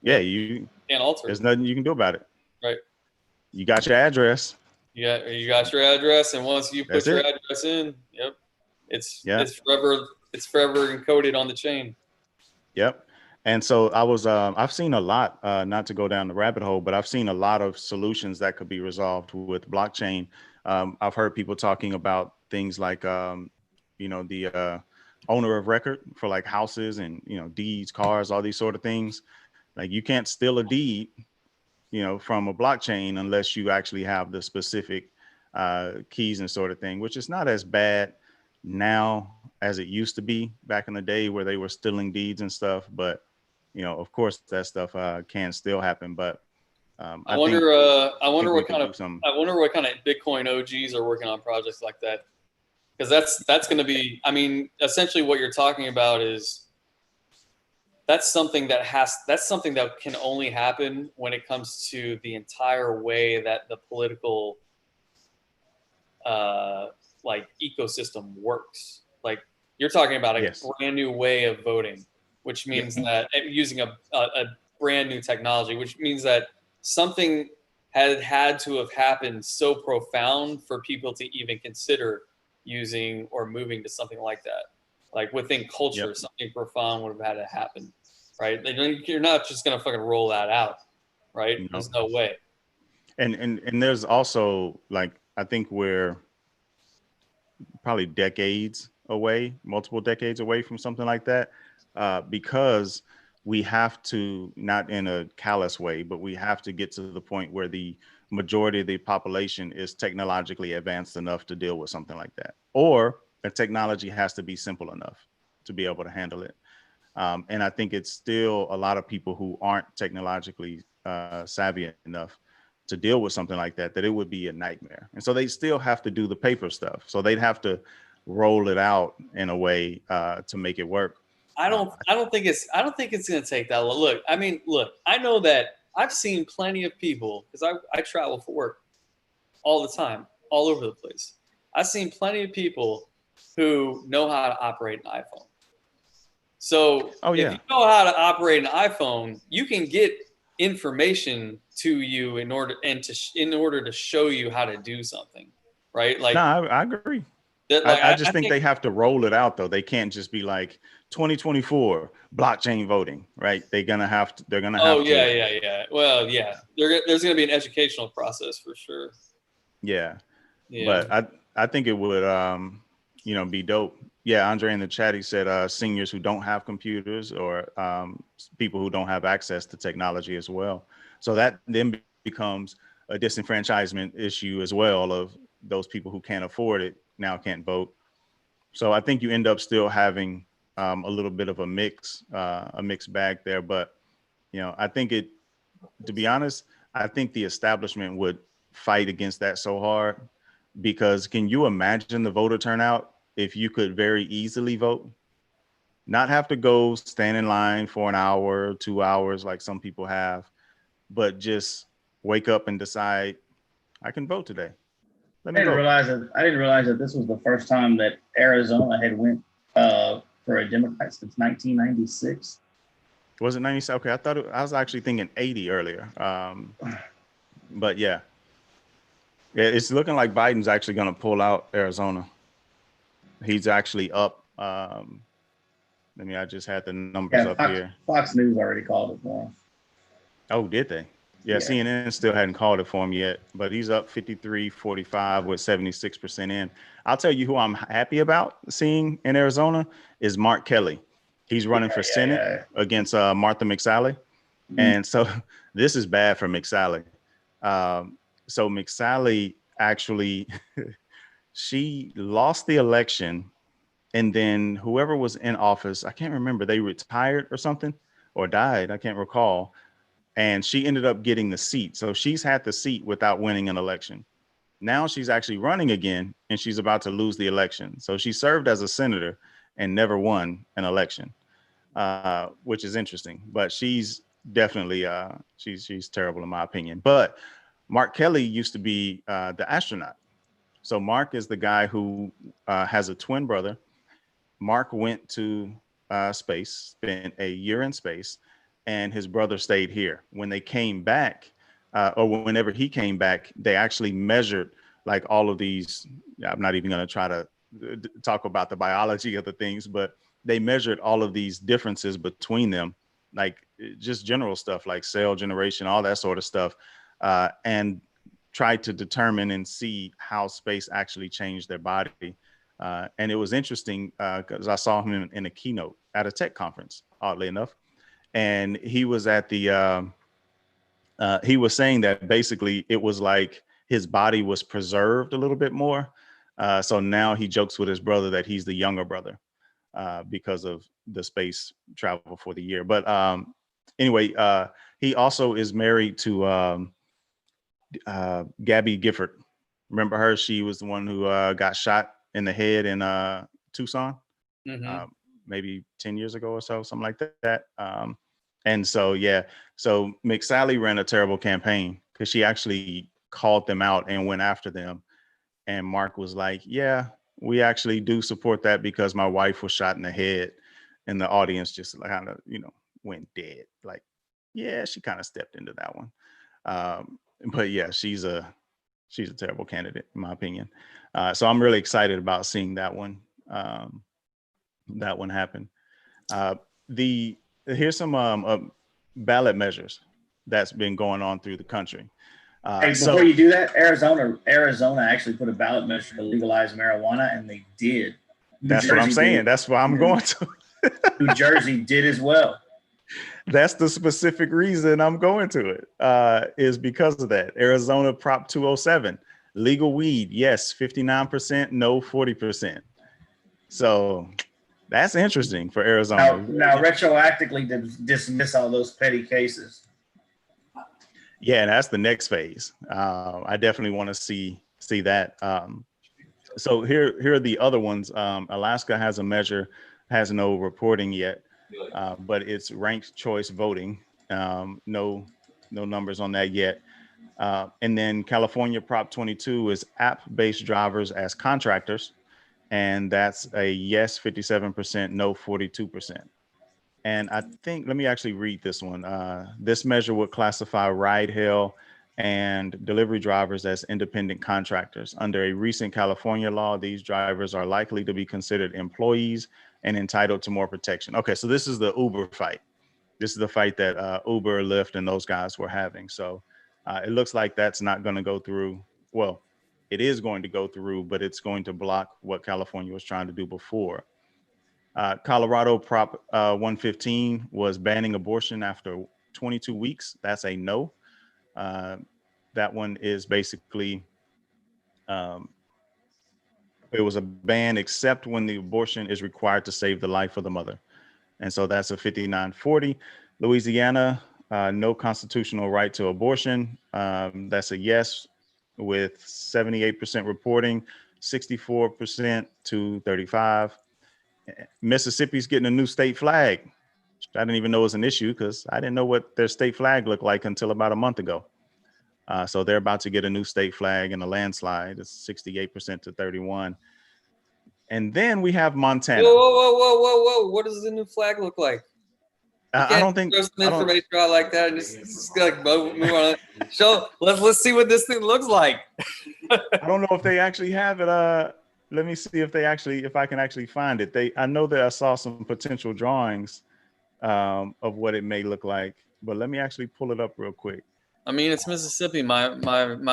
Yeah, you can't alter. There's nothing you can do about it. Right. You got your address. Yeah, you got your address, and once you put your address in, yep, it's forever encoded on the chain. Yep. And so I've seen a lot, not to go down the rabbit hole, but I've seen a lot of solutions that could be resolved with blockchain. I've heard people talking about things like, the owner of record for like houses and, deeds, cars, all these sort of things. Like you can't steal a deed, from a blockchain unless you actually have the specific keys and sort of thing, which is not as bad now as it used to be back in the day where they were stealing deeds and stuff. But, of course that stuff can still happen. But I wonder what kind of Bitcoin OGs are working on projects like that. Because that's going to be, I mean, essentially what you're talking about is that's something that can only happen when it comes to the entire way that the political ecosystem works. Like you're talking about a brand new way of voting, which means that using a brand new technology, which means that something had to have happened so profound for people to even consider using or moving to something like that. Like within culture, something profound would have had to happen, right? You're not just gonna fucking roll that out, right? There's no way. And there's also like, I think we're probably decades away, multiple decades away from something like that, because we have to, not in a callous way, but we have to get to the point where the majority of the population is technologically advanced enough to deal with something like that, or the technology has to be simple enough to be able to handle it. And I think it's still a lot of people who aren't technologically savvy enough to deal with something like that, that it would be a nightmare. And so they still have to do the paper stuff. So they'd have to roll it out in a way to make it work. I don't think it's going to take that long. Look, I mean, look, I know that I've seen plenty of people because I travel for work all the time, all over the place. I've seen plenty of people who know how to operate an iPhone. So Oh, if yeah. you know how to operate an iPhone, you can get information to you in order to show you how to do something, right? Like No, I agree. that. Like I just I think think. they have to roll it out though. They can't just be like 2024 blockchain voting, right? They're gonna Oh have to, yeah. Well, yeah. There's going to be an educational process for sure. yeah. Yeah. But I think it would be dope. Yeah, Andre in the chat, he said seniors who don't have computers, or people who don't have access to technology as well. So that then becomes a disenfranchisement issue as well, of those people who can't afford it now can't vote. So I think you end up still having a little bit of a mixed bag there. But I think to be honest, I think the establishment would fight against that so hard, because can you imagine the voter turnout if you could very easily vote, not have to go stand in line for an hour, 2 hours like some people have, but just wake up and decide I can vote today. Let I me didn't vote. realize that. I didn't realize that this was the first time that Arizona had went for a Democrat since 1996. Was it 90? Okay, I was actually thinking 80 earlier. But yeah, it's looking like Biden's actually going to pull out Arizona. He's actually up. I just had the numbers Yeah, up here. Fox News already called it for him. Oh, did they? Yeah, Yeah. CNN still hadn't called it for him yet, but he's up 53-45 with 76% in. I'll tell you who I'm happy about seeing in Arizona is Mark Kelly. He's running for Senate Yeah. against Martha McSally. Mhm. And so this is bad for McSally. So McSally actually, she lost the election, and then whoever was in office, I can't remember, they retired or something, or died, I can't recall. And she ended up getting the seat. So she's had the seat without winning an election. Now she's actually running again, and she's about to lose the election. So she served as a senator and never won an election, which is interesting. But she's definitely she's terrible in my opinion. But Mark Kelly used to be the astronaut. So Mark is the guy who has a twin brother. Mark went to space, spent a year in space, and his brother stayed here. When they came back, or whenever he came back, they actually measured like all of these. I'm not even going to try to talk about the biology of the things, but they measured all of these differences between them, like just general stuff like cell generation, all that sort of stuff, and tried to determine and see how space actually changed their body. And it was interesting because I saw him in a keynote at a tech conference, oddly enough. And he was at he was saying that basically it was like his body was preserved a little bit more. So now he jokes with his brother that he's the younger brother because of the space travel for the year. But anyway, he also is married to Gabby Gifford. Remember her? She was the one who got shot in the head in Tucson, Mm-hmm. uh, maybe 10 years ago or so, something like that. And so, yeah, so McSally ran a terrible campaign because she actually called them out and went after them. And Mark was like, yeah, we actually do support that because my wife was shot in the head. And the audience just kind of, went dead. Like, yeah, she kind of stepped into that one. But yeah, she's a terrible candidate in my opinion. So I'm really excited about seeing that one happen. Uh, the Here's some ballot measures that's been going on through the country. Hey, before you do that, Arizona actually put a ballot measure to legalize marijuana, and they did. That's what I'm saying. That's why I'm going to. New Jersey did as well. That's the specific reason I'm going to it, is because of that. Arizona Prop 207, legal weed, yes, 59%, no, 40%. So that's interesting for Arizona. Now retroactively dismiss all those petty cases. Yeah, that's the next phase. I definitely want to see that. So here are the other ones. Alaska has a measure, has no reporting yet, but it's ranked choice voting. No numbers on that yet. And then California Prop 22 is app-based drivers as contractors, and that's a yes 57%, no 42%. And I think, let me actually read this one. This measure would classify ride-hail and delivery drivers as independent contractors. Under a recent California law, these drivers are likely to be considered employees and entitled to more protection. Okay, so this is the Uber fight. This is the fight that Uber, Lyft, and those guys were having. So it looks like that's not going to go through. Well, it is going to go through, but it's going to block what California was trying to do before. Colorado Prop 115 was banning abortion after 22 weeks. That's a no. That one is basically, it was a ban except when the abortion is required to save the life of the mother. And so that's a 59-40. Louisiana, no constitutional right to abortion. That's a yes with 78% reporting, 64% to 35. Mississippi's getting a new state flag. I didn't even know it was an issue because I didn't know what their state flag looked like until about a month ago. So they're about to get a new state flag in a landslide. It's 68% to 31. And then we have Montana. Whoa. What does the new flag look like? I don't think throw some information out like that and just like move on. Let's see what this thing looks like. I don't know if they actually have it. Let me see if I can actually find it. I know that I saw some potential drawings of what it may look like, but let me actually pull it up real quick. I mean, it's Mississippi. My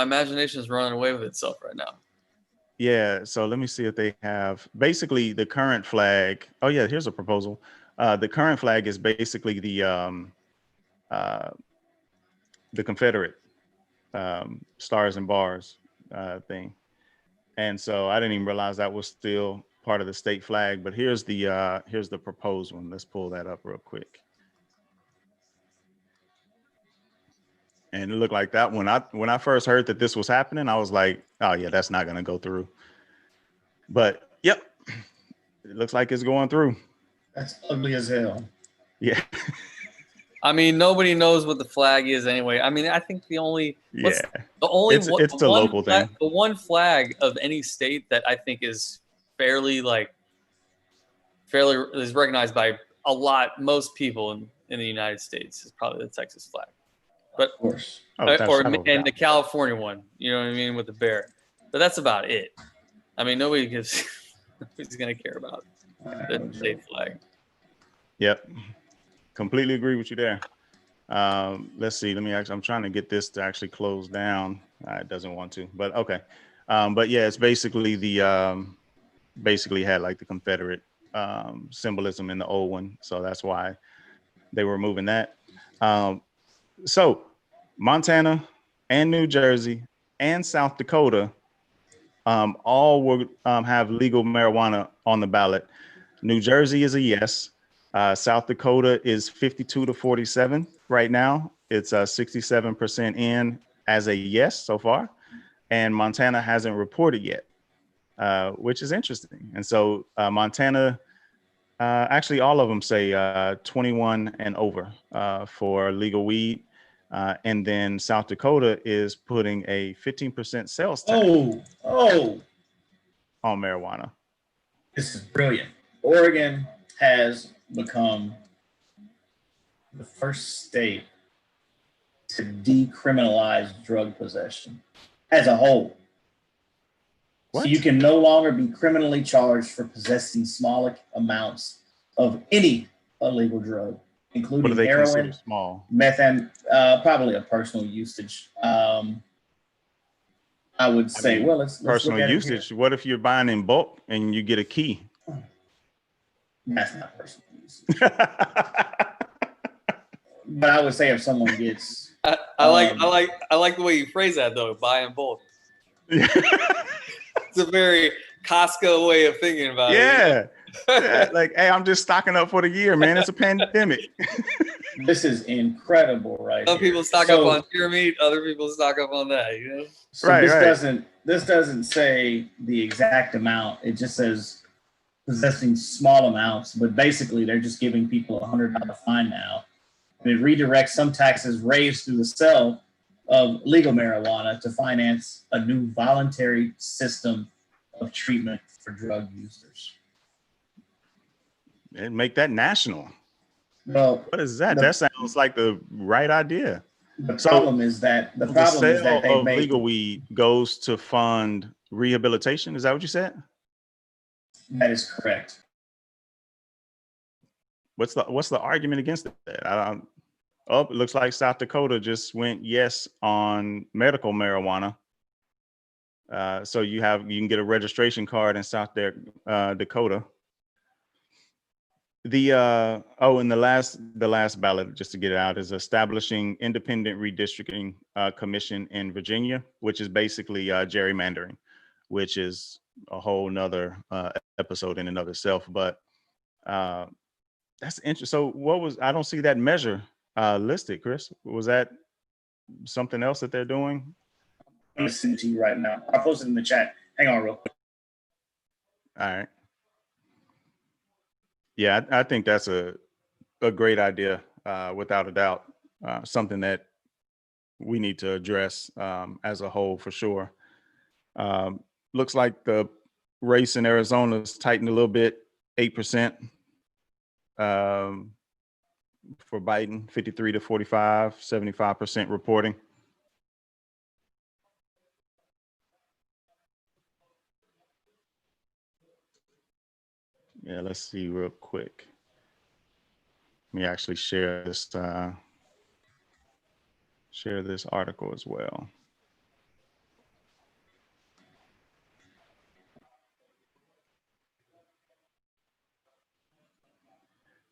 imagination is running away with itself right now. Yeah, so let me see if they have basically the current flag. Oh yeah, here's a proposal. The current flag is basically the Confederate stars and bars thing. And so I didn't even realize that was still part of the state flag, but here's the proposed one. Let's pull that up real quick. And it looked like that when I first heard that this was happening, I was like, oh yeah, that's not gonna go through. But yep, it looks like it's going through. That's ugly as hell. Yeah. I mean, nobody knows what the flag is anyway. I mean, I think it's the local flag, thing. the one flag of any state that I think is fairly is recognized by most people in the United States is probably the Texas flag. But of course. And the California one, you know what I mean, with the bear. But that's about it. I mean, nobody's going to care about the state flag. Yep. Completely agree with you there. Let's see. I'm trying to get this to actually close down. It doesn't want to, but okay. But yeah, it's basically basically had like the Confederate symbolism in the old one. So that's why they were removing that. So Montana and New Jersey and South Dakota all will have legal marijuana on the ballot. New Jersey is a yes. South Dakota is 52 to 47 right now. It's 67% in as a yes so far. And Montana hasn't reported yet, which is interesting. And so Montana, actually all of them say 21 and over for legal weed. And then South Dakota is putting a 15% sales tax on marijuana. This is brilliant. Oregon has become the first state to decriminalize drug possession as a whole. What? So you can no longer be criminally charged for possessing small amounts of any illegal drug, including heroin, small? probably a personal usage. I would say, mean, well, let's personal look at usage. What if you're buying in bulk and you get a key? it here. That's not personal usage. But I would say if someone gets, I like the way you phrase that though. Buy in bulk. It's a very Costco way of thinking about it. Yeah. Yeah, like, hey, I'm just stocking up for the year, man. It's a pandemic. this is incredible, right? Some people stock up on deer meat, other people stock up on that. You know. So this doesn't say the exact amount. It just says possessing small amounts, but basically they're just giving people $100 fine now. And it redirects some taxes raised through the sale of legal marijuana to finance a new voluntary system of treatment for drug users. And make that national. Well, What is that? That sounds like the right idea. The problem is that the sale of legal weed goes to fund rehabilitation. Is that what you said? That is correct. What's the argument against that? It looks like South Dakota just went yes on medical marijuana. So you can get a registration card in South Dakota. And the last ballot, just to get it out, is establishing independent redistricting commission in Virginia, which is basically gerrymandering, which is a whole nother episode in and of itself. But that's interesting. So I don't see that measure listed, Chris. Was that something else that they're doing? I'm listening to you right now. I'll post it in the chat. Hang on real quick. All right. Yeah, I think that's a great idea, without a doubt. Something that we need to address as a whole for sure. Looks like the race in Arizona is tightened a little bit, 8% for Biden, 53 to 45, 75% reporting. Yeah, let's see real quick. Let me actually share this article as well.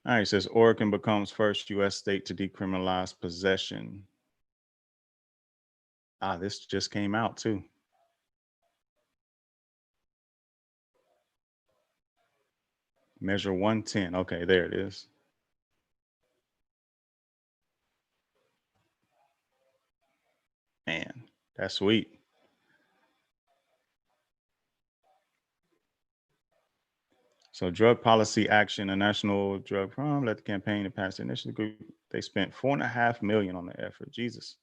All right, it says Oregon becomes first U.S. state to decriminalize possession. This just came out too. Measure 110. Okay, there it is. Man, that's sweet. So drug policy action, a national drug program, led the campaign to pass the initiative group. They spent $4.5 million on the effort. Jesus.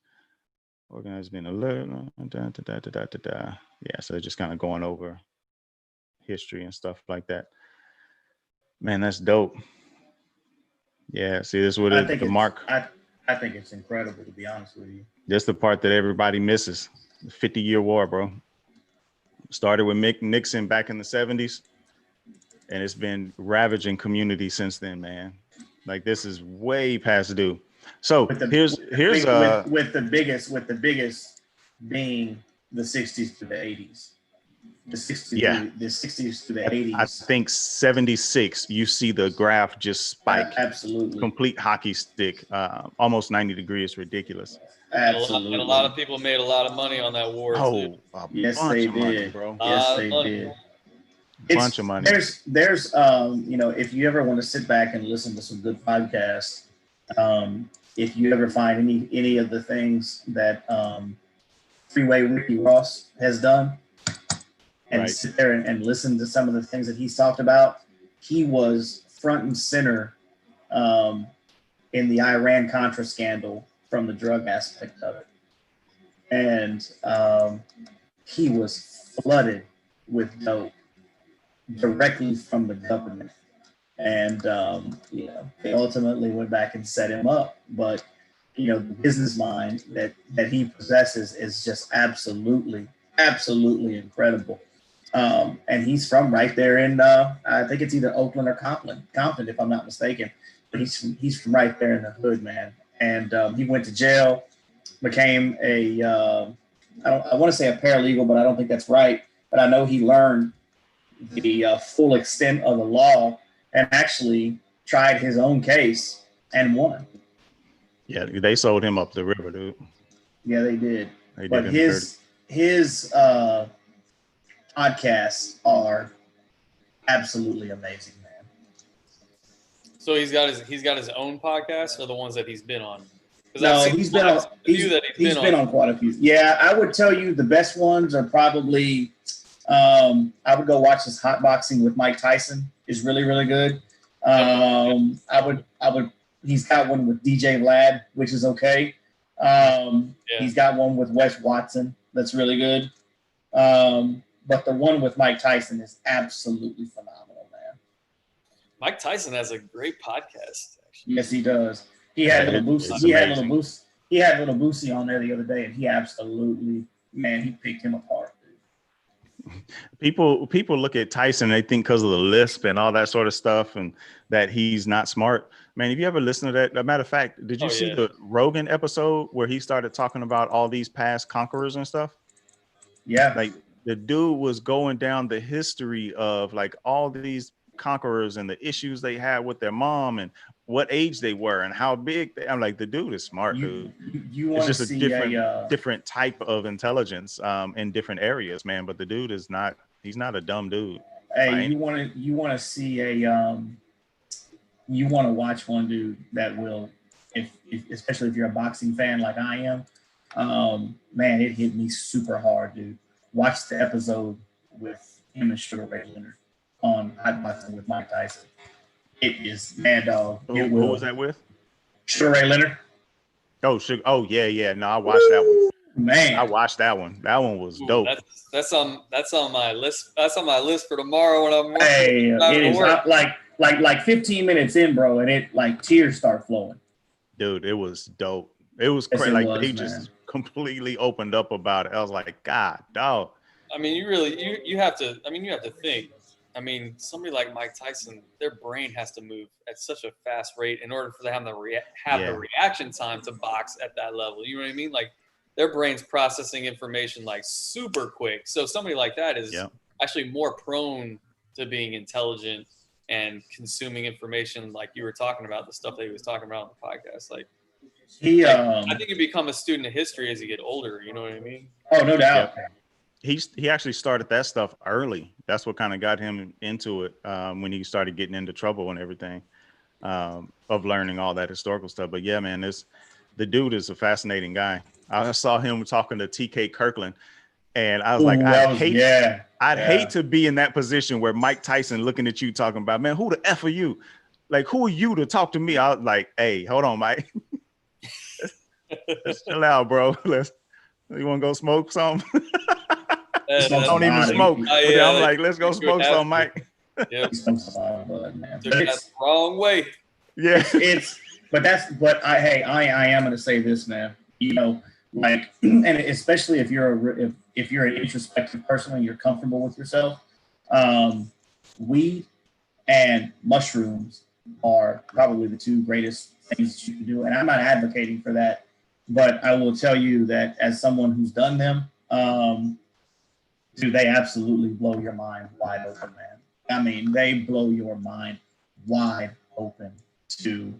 Organized been alert. Yeah, so they're just kind of going over history and stuff like that. Man, that's dope. Yeah, see, this is what the mark. I think it's incredible, to be honest with you. That's the part that everybody misses. The 50-year war, bro. Started with Nixon back in the 70s, and it's been ravaging communities since then, man. Like, this is way past due. So with the biggest being the 60s to the 80s. The 60s to the 80s. I think 76, you see the graph just spike. Absolutely. Complete hockey stick, almost 90 degrees. It's ridiculous. Absolutely. And a lot of people made a lot of money on that war. Oh, yes, they did, money, bro. Yes, they did. Bunch of money. There's if you ever want to sit back and listen to some good podcasts, if you ever find any of the things that Freeway Ricky Ross has done, and sit there and listen to some of the things that he's talked about, he was front and center in the Iran-Contra scandal from the drug aspect of it. And he was flooded with dope directly from the government. And, they ultimately went back and set him up. But, the business mind that he possesses is just absolutely incredible. And he's from right there in, I think it's either Oakland or Compton, if I'm not mistaken. But he's from right there in the hood, man. And he went to jail, became a I want to say a paralegal, but I don't think that's right. But I know he learned the full extent of the law and actually tried his own case and won. Yeah, they sold him up the river, dude. Yeah, they did. They But did him dirty. his podcasts are absolutely amazing, man. So he's got his own podcast, or the ones that he's been on? No, he's been on quite a few. Yeah, I would tell you the best ones are probably. I would go watch his Hot Boxing with Mike Tyson. Is really, really good. I would. He's got one with DJ Vlad, which is okay. He's got one with Wes Watson that's really good. But the one with Mike Tyson is absolutely phenomenal, man. Mike Tyson has a great podcast, actually. Yes, he does. He had Little Boosie. He had Little Boosie on there the other day, and he absolutely, man, he picked him apart. People look at Tyson, they think because of the lisp and all that sort of stuff and that he's not smart. Man, have you ever listened to that? As a matter of fact, did you see the Rogan episode where he started talking about all these past conquerors and stuff? Yeah. Like the dude was going down the history of like all these conquerors and the issues they had with their mom and what age they were and how big I'm like, the dude is smart, dude. It's just a different type of intelligence in different areas, man. But the dude is not, he's not a dumb dude. Hey, you want to see you want to watch one dude that will, if especially if you're a boxing fan like I am, man, it hit me super hard, dude. Watch the episode with him and Sugar Ray Leonard on Hot Boxing with Mike Tyson. It is, man, dog. Who was that with? Sugar Ray Leonard. Oh, yeah. No, I watched that one. Man, I watched that one. That one was dope. That's on my list. That's on my list for tomorrow when I'm working. Hey, it is like 15 minutes in, bro, and it like tears start flowing. Dude, it was dope. It was crazy. Like he just completely opened up about it. I was like, God, dog. I mean, you have to. I mean, you have to think. I mean, somebody like Mike Tyson, their brain has to move at such a fast rate in order for them to have the reaction time to box at that level. You know what I mean? Like their brain's processing information like super quick. So somebody like that is actually more prone to being intelligent and consuming information, like you were talking about, the stuff that he was talking about on the podcast. Like I think you become a student of history as you get older. You know what I mean? Oh, no doubt. Yeah. He actually started that stuff early. That's what kind of got him into it when he started getting into trouble and everything of learning all that historical stuff. But yeah, man, the dude is a fascinating guy. I saw him talking to TK Kirkland, and I was like, I'd hate to be in that position where Mike Tyson looking at you talking about, man, who the F are you? Like, who are you to talk to me? I was like, hey, hold on, Mike. Let's chill out, bro. You want to go smoke something? Don't even smoke. I'm like, let's go smoke some, Mike. Yep. That's the wrong way. Yeah, I am gonna say this, man. You know, like, and especially if you're an introspective person and you're comfortable with yourself, weed and mushrooms are probably the two greatest things that you can do. And I'm not advocating for that, but I will tell you that as someone who's done them, dude, they absolutely blow your mind wide open, man. I mean, they blow your mind wide open to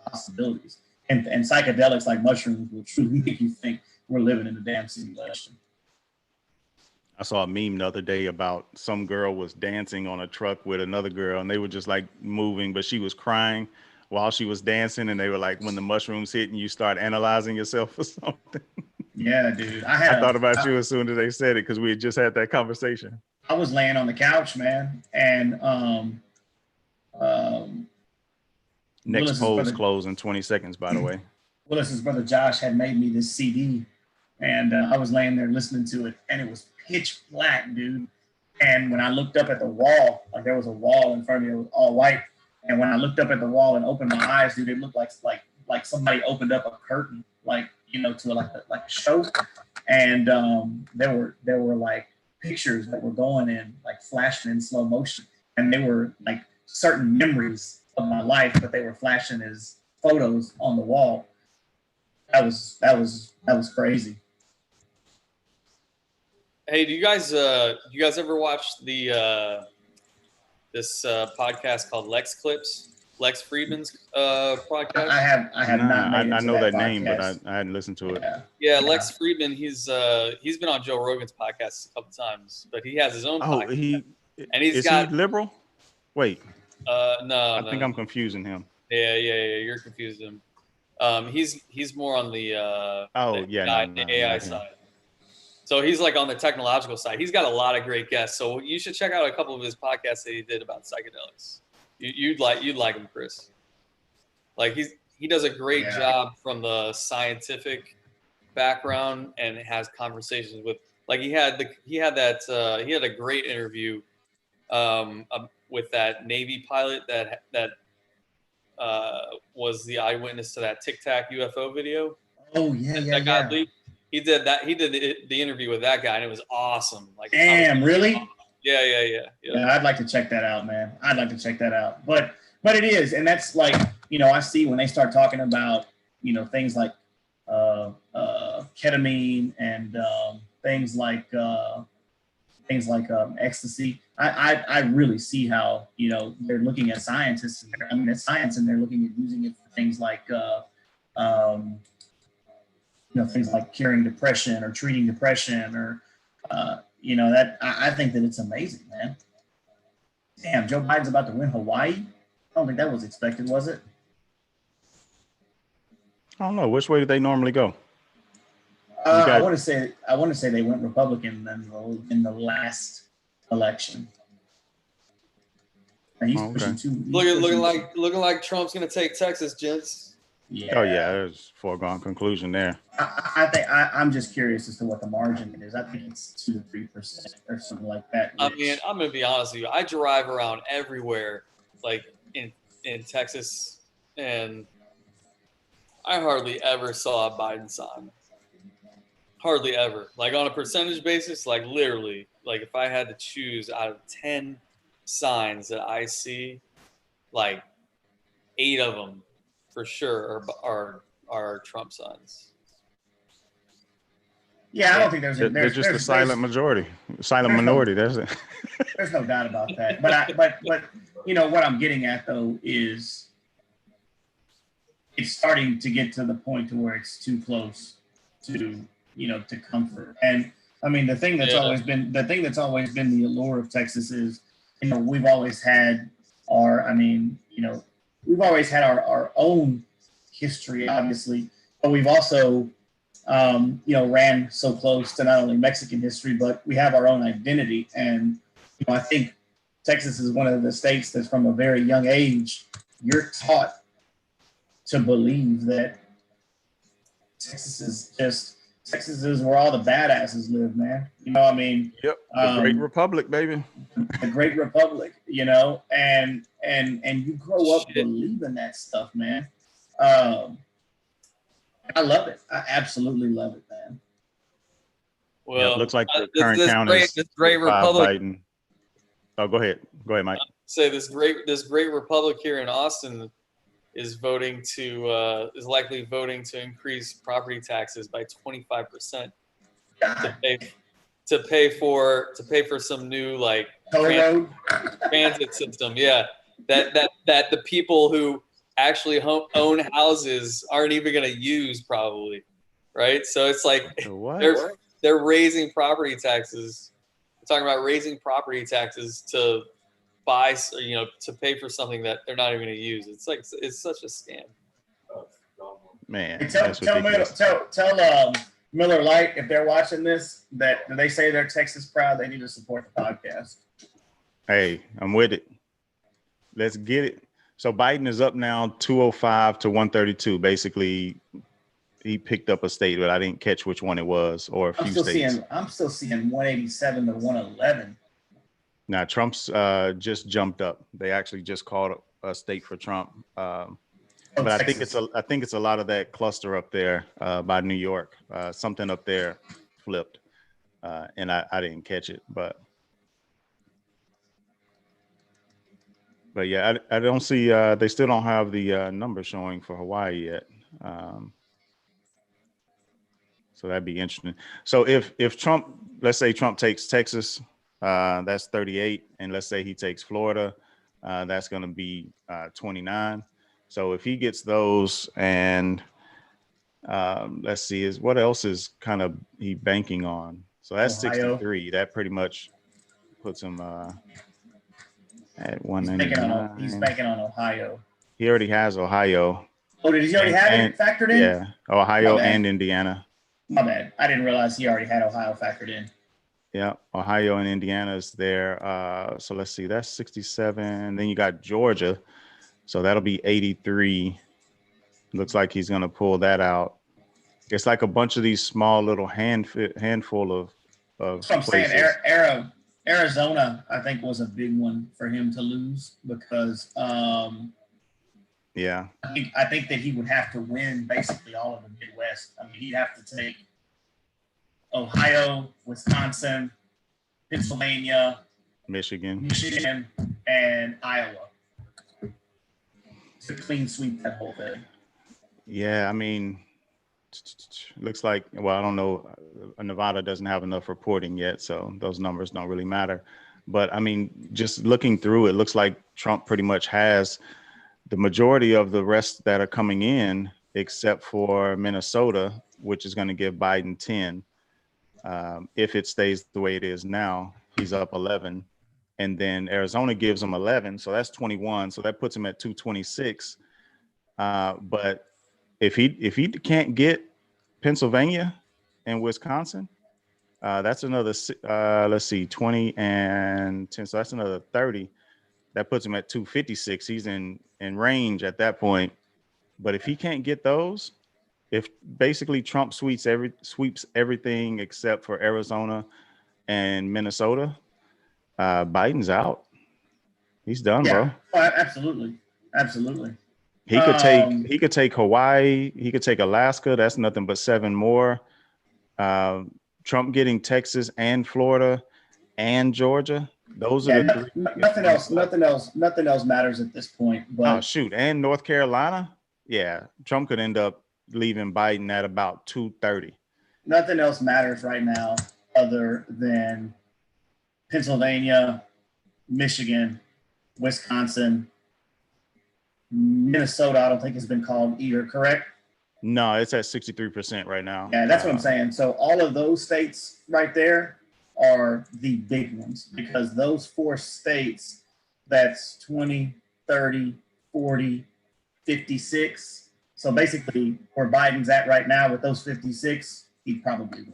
possibilities. And psychedelics like mushrooms will truly make you think we're living in a damn simulation. I saw a meme the other day about some girl was dancing on a truck with another girl, and they were just like moving, but she was crying while she was dancing. And they were like, when the mushrooms hit and you start analyzing yourself or something. Yeah, dude. I thought about you as soon as they said it because we had just had that conversation. I was laying on the couch, man, and next Willis's polls close in 20 seconds, by the way. Willis's brother Josh had made me this CD, and I was laying there listening to it, and it was pitch black, dude. And when I looked up at the wall, like there was a wall in front of me, it was all white. And when I looked up at the wall and opened my eyes, dude, it looked like somebody opened up a curtain, like, you know, to like a show. And there were like pictures that were going in, like flashing in slow motion, and they were like certain memories of my life, but they were flashing as photos on the wall. That was crazy. Hey, do you guys ever watch the this podcast called Lex Clips? Lex Friedman's podcast. I have not Nah, made it I to know that name, but podcast. I hadn't listened to it. Yeah. Yeah, Lex Friedman. He's been on Joe Rogan's podcast a couple times, but he has his own Oh, podcast. And he's is got he liberal? Wait, no, I think I'm confusing him. Yeah, you're confusing him. He's more on the Oh, the yeah, AI not him. side. So he's like on the technological side. He's got a lot of great guests. So you should check out a couple of his podcasts that he did about psychedelics. You'd like him, Chris. Like he does a great job from the scientific background and has conversations with, like he had a great interview with that Navy pilot that was the eyewitness to that Tic Tac UFO video. Oh yeah, that got leaked. He did that. He did the interview with that guy, and it was awesome. Like, damn, really? Awesome. Yeah. I'd like to check that out, man. I'd like to check that out. But it is, and that's like, I see when they start talking about, things like ketamine and things like ecstasy. I really see how, they're looking at scientists. It's science, and they're looking at using it for things like things like curing depression or treating depression or, that I think that it's amazing, man. Damn, Joe Biden's about to win Hawaii. I don't think that was expected, was it? I don't know. Which way do they normally go? I want to say they went Republican in the last election. And he's pushing looking like Trump's gonna take Texas, gents. Yeah. Oh yeah, there's foregone conclusion there. I think I'm just curious as to what the margin is. I think it's 2 to 3% or something like that. I mean, I'm gonna be honest with you. I drive around everywhere, like in Texas, and I hardly ever saw a Biden sign. Hardly ever. Like on a percentage basis, like literally, like if I had to choose out of 10 signs that I see, like 8 of them for sure are Trump signs. Yeah, I don't think there's just a silent minority. That's it. There's no doubt about that. But what I'm getting at though is it's starting to get to the point to where it's too close to to comfort. And I mean, the thing that's always been the allure of Texas is, we've always had our own history, obviously, but we've also, ran so close to not only Mexican history, but we have our own identity. And, I think Texas is one of the states that's from a very young age, you're taught to believe that Texas is where all the badasses live, man. Yep. The Great Republic, baby. The Great Republic, and you grow up believing that stuff, man. I love it. I absolutely love it, man. Well, it looks like the current count is this great republic. Biden. Oh, go ahead, Mike. Say this great republic here in Austin is likely voting to increase property taxes by 25% to pay for some new like transit system. Yeah, that the people who actually own houses aren't even going to use, probably, right? So it's like they're raising property taxes. We're talking about raising property taxes to buy, to pay for something that they're not even going to use. It's like it's such a scam. Man, tell Miller Lite, if they're watching this, that they say they're Texas proud, they need to support the podcast. Hey, I'm with it. Let's get it. So Biden is up now 205 to 132. Basically, he picked up a state, but I didn't catch which one it was, or a few states. I'm still seeing 187 to 111. Now Trump's just jumped up. They actually just called a state for Trump. But I think it's a lot of that cluster up there by New York. Something up there flipped, and I didn't catch it. But yeah, I don't see. They still don't have the numbers showing for Hawaii yet. So that'd be interesting. So if Trump, let's say Trump takes Texas, that's 38, and let's say he takes Florida, that's going to be 29. So if he gets those, and let's see, is what else is kind of he banking on? So that's Ohio. 63. That pretty much puts him at He's 199. banking on Ohio. He already has Ohio. Oh, did he already have it factored in? Yeah, Ohio and Indiana. My bad. I didn't realize he already had Ohio factored in. Yeah, Ohio and Indiana is there. So let's see, that's 67. Then you got Georgia. So that'll be 83. Looks like he's going to pull that out. It's like a bunch of these small little handful of That's what I'm places. saying. Arizona, I think, was a big one for him to lose because Yeah. I think that he would have to win basically all of the Midwest. I mean, he'd have to take Ohio, Wisconsin, Pennsylvania, Michigan, and Iowa to clean sweep that whole thing. Yeah, I mean, looks like, well, I don't know. Nevada doesn't have enough reporting yet, so those numbers don't really matter. But I mean, just looking through it, looks like Trump pretty much has the majority of the rest that are coming in, except for Minnesota, which is going to give Biden 10. If it stays the way it is now, he's up 11. And then Arizona gives him 11. So that's 21. So that puts him at 226. But if he can't get Pennsylvania and Wisconsin, that's another, let's see, 20 and 10. So that's another 30. That puts him at 256. He's in range at that point. But if he can't get those, if basically Trump sweeps everything except for Arizona and Minnesota, Biden's out. He's done, bro. Oh, absolutely. He could take Hawaii. He could take Alaska. That's nothing but 7 more. Trump getting Texas and Florida and Georgia. Those are the 3. Nothing else matters at this point. But shoot, and North Carolina. Yeah, Trump could end up leaving Biden at about 230. Nothing else matters right now other than Pennsylvania, Michigan, Wisconsin, Minnesota. I don't think has been called either, correct? No, it's at 63% right now. Yeah, that's what I'm saying. So all of those states right there are the big ones because those 4 states, that's 20, 30, 40, 56. So basically where Biden's at right now with those 56, he'd probably win.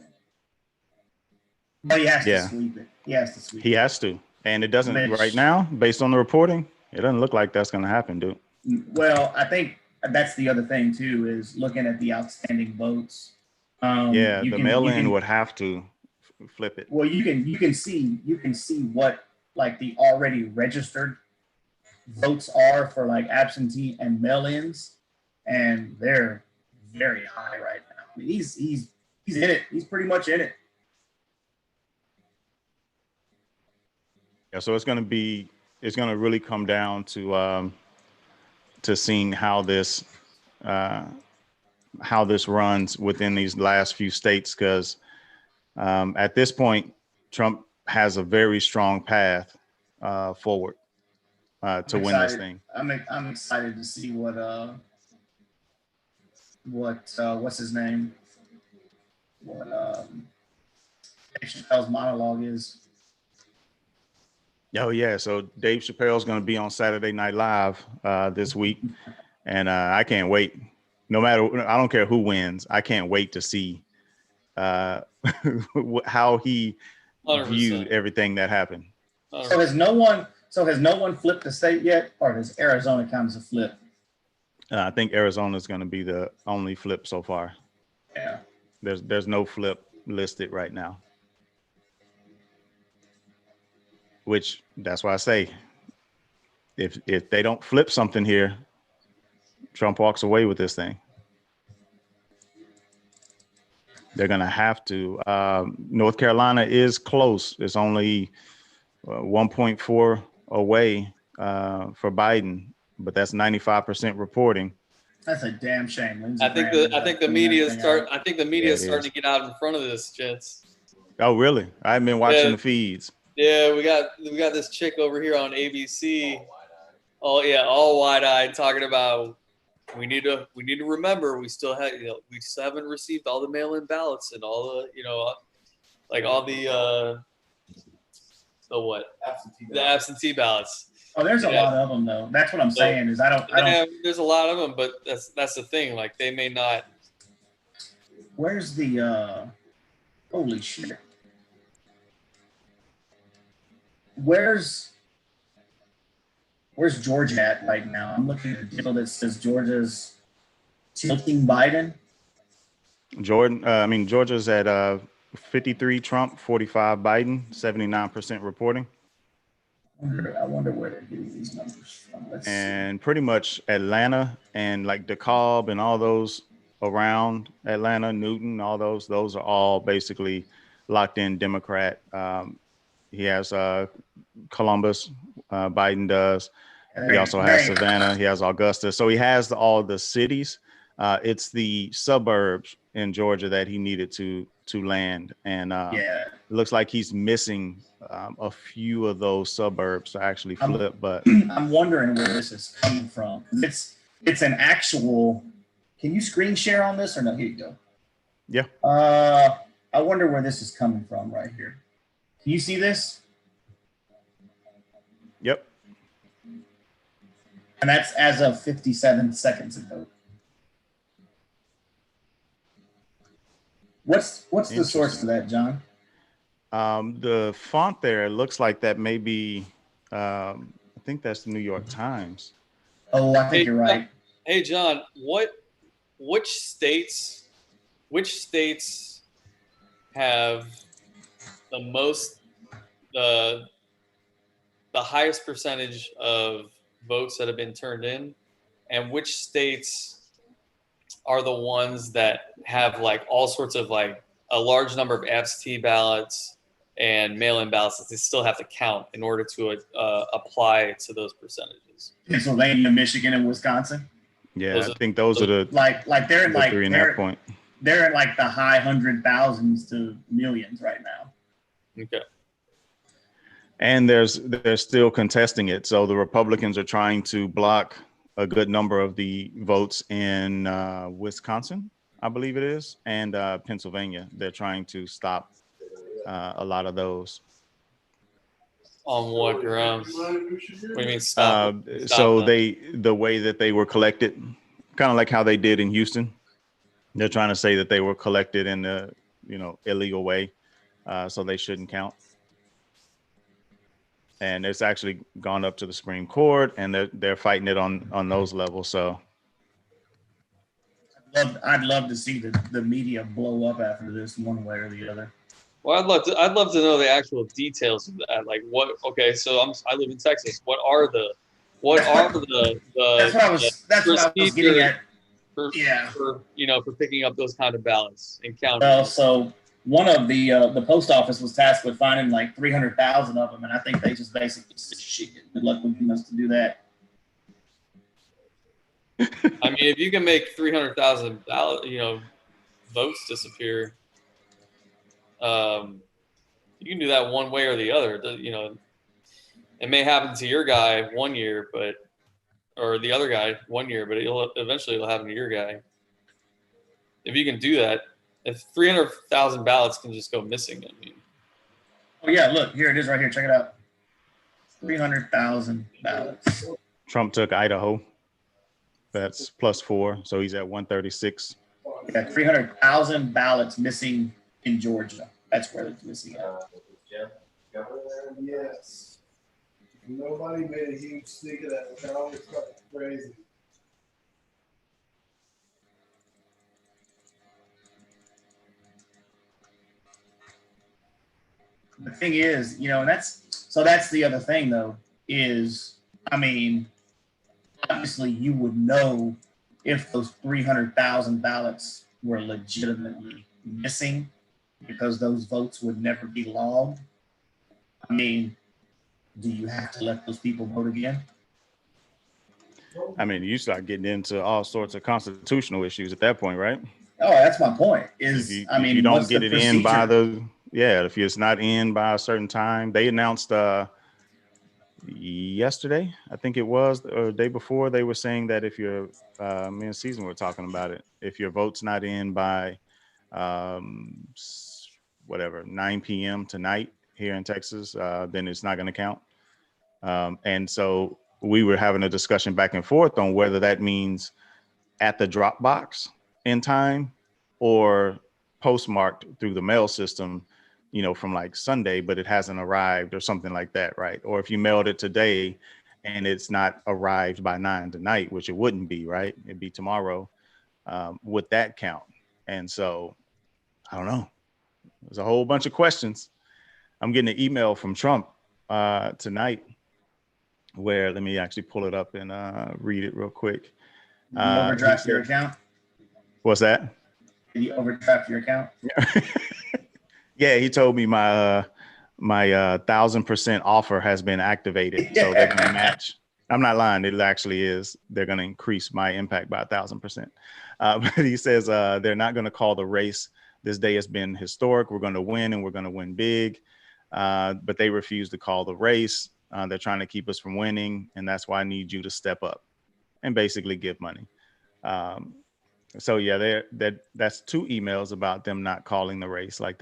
But he has to sweep it. He has to. And it doesn't right now, based on the reporting, it doesn't look like that's going to happen, dude. Well, I think that's the other thing too, is looking at the outstanding votes. The mail-in would have to flip it. Well, you can see what like the already registered votes are for like absentee and mail-ins, and they're very high right now. I mean, he's in it. He's pretty much in it. Yeah, so it's going to really come down to seeing how this runs within these last few states, because at this point, Trump has a very strong path forward to win this thing. I'm excited to see what's his name? What Dave Chappelle's monologue is. Oh yeah, so Dave Chappelle's going to be on Saturday Night Live this week, and I can't wait. No matter, I don't care who wins. I can't wait to see how he 100%. viewed everything that happened. 100%. So has no one flipped the state yet, or does Arizona count as a flip? I think Arizona is going to be the only flip so far. Yeah. There's no flip listed right now. Which that's why I say, if they don't flip something here, Trump walks away with this thing. They're gonna have to. North Carolina is close. It's only 1.4 away for Biden, but that's 95% reporting. That's a damn shame. Lindsey I think Graham the I think the cleaned that media thing start. out. I think the media Yeah, is it starting is. to get out in front of this, gents. Oh, really? I haven't been watching Yeah. the feeds. Yeah, we got this chick over here on ABC. Oh yeah, all wide-eyed talking about we need to remember we still have we still haven't received all the mail-in ballots and all the like all the what the absentee ballots. Oh, there's a Yeah. lot of them though. That's what I'm So, saying is I don't. Yeah, there's a lot of them, but that's the thing. Like they may not. Where's the holy shit? Where's Georgia at right now? I'm looking at a deal that says Georgia's tilting Biden. Georgia's at 53 Trump, 45 Biden, 79% reporting. I wonder where they're getting these numbers from. And pretty much Atlanta and like DeKalb and all those around Atlanta, Newton, all those are all basically locked in Democrat. He has Columbus, Biden does. He also has Savannah. He has Augusta. So he has all the cities. It's the suburbs in Georgia that he needed to land. And it looks like he's missing a few of those suburbs to actually flip. But I'm wondering where this is coming from. It's an actual. Can you screen share on this or no? Here you go. Yeah. I wonder where this is coming from right here. Can you see this? Yep. And that's as of 57 seconds ago. What's the source to that, John? The font there looks like that may be, I think that's the New York Times. Oh, I think you're right. Hey, John, which states have the most, the highest percentage of votes that have been turned in, and which states are the ones that have like all sorts of like a large number of absentee ballots and mail-in ballots that they still have to count in order to apply to those percentages? Pennsylvania, Michigan, and Wisconsin. Yeah, I think those are the like they're in like 3.5 point. They're in like the high 100,000s to millions right now. Okay. And they're still contesting it. So the Republicans are trying to block a good number of the votes in Wisconsin, I believe it is, and Pennsylvania. They're trying to stop a lot of those. On what grounds? What do you mean stop? So the way that they were collected, kind of like how they did in Houston, they're trying to say that they were collected in the illegal way, so they shouldn't count. And it's actually gone up to the Supreme Court, and they're fighting it on those levels. So I'd love to see the media blow up after this one way or the other. Well, I'd love to know the actual details of that. Like what? Okay, so I live in Texas. What are the that's what I was getting at. For picking up those kind of ballots and counting. Well, so one of the post office was tasked with finding like 300,000 of them, and I think they just basically said, "Shit, good luck with us to do that." I mean, if you can make 300,000 votes disappear, you can do that one way or the other. It may happen to your guy one year, or the other guy one year, but eventually it'll happen to your guy. If you can do that, if 300,000 ballots can just go missing, I mean. Oh yeah, look, here it is right here. Check it out. 300,000 ballots. Trump took Idaho. That's +4, so he's at 136. Yeah, 300,000 ballots missing in Georgia. That's where it's missing at. Yes. Nobody made a huge stink of that. That always got crazy. The thing is, and that's the other thing though, is, I mean, obviously you would know if those 300,000 ballots were legitimately missing because those votes would never be logged. I mean, do you have to let those people vote again? I mean, you start getting into all sorts of constitutional issues at that point, right? Oh, that's my point. If you don't What's get the it in by procedure? if it's not in by a certain time, they announced yesterday, I think it was, or the day before, they were saying that if your me and Season were talking about it, if your vote's not in by whatever 9 p.m. tonight here in Texas, then it's not going to count. And so we were having a discussion back and forth on whether that means at the drop box in time or postmarked through the mail system, from like Sunday, but it hasn't arrived or something like that, right? Or if you mailed it today and it's not arrived by 9 tonight, which it wouldn't be, right? It'd be tomorrow. Would that count? And so I don't know. There's a whole bunch of questions. I'm getting an email from Trump tonight where, let me actually pull it up and read it real quick. Did you overdraft your account? What's that? Did you overdraft your account? Yeah, he told me my 1,000% offer has been activated, so they're going to match. I'm not lying; it actually is. They're going to increase my impact by 1,000%. But he says they're not going to call the race. This day has been historic. We're going to win, and we're going to win big. But they refuse to call the race. They're trying to keep us from winning, and that's why I need you to step up and basically give money. So yeah, that's 2 emails about them not calling the race. Like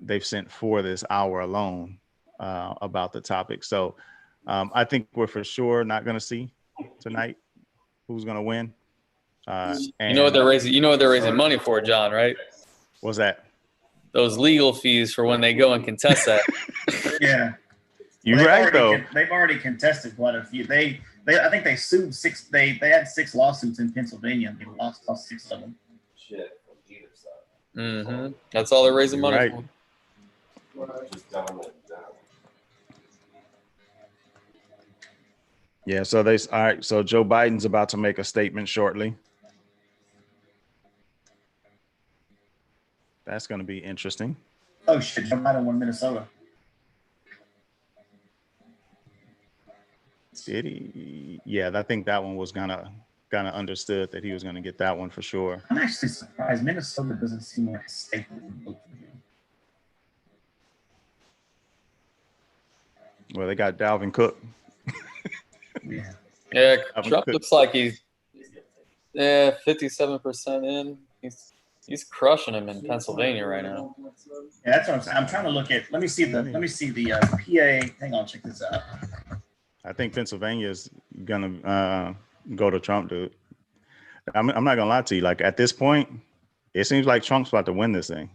they've sent 4 this hour alone about the topic. So I think we're for sure not going to see tonight who's going to win. And you know what they're raising? You know what they're raising money for, John? Right? What's that? Those legal fees for when they go and contest that. Yeah, you're right though. They've already contested quite a few. I think they sued 6. They had 6 lawsuits in Pennsylvania, and they lost 6 of them. Shit from either side. Mm-hmm. That's all they're raising money Right. for. Yeah. So all right. So Joe Biden's about to make a statement shortly. That's going to be interesting. Oh shit! Joe Biden won Minnesota. Did he? Yeah, I think that one was kind of understood that he was going to get that one for sure. I'm actually surprised. Minnesota doesn't seem like a state that would vote for him. Well, they got Dalvin Cook. Yeah. Yeah, Trump looks like he's 57% in. He's crushing him in Pennsylvania right now. Yeah, that's what I'm saying. I'm trying to look at. Let me see the PA. Hang on, check this out. I think Pennsylvania is gonna go to Trump, dude. I'm not gonna lie to you. Like at this point, it seems like Trump's about to win this thing.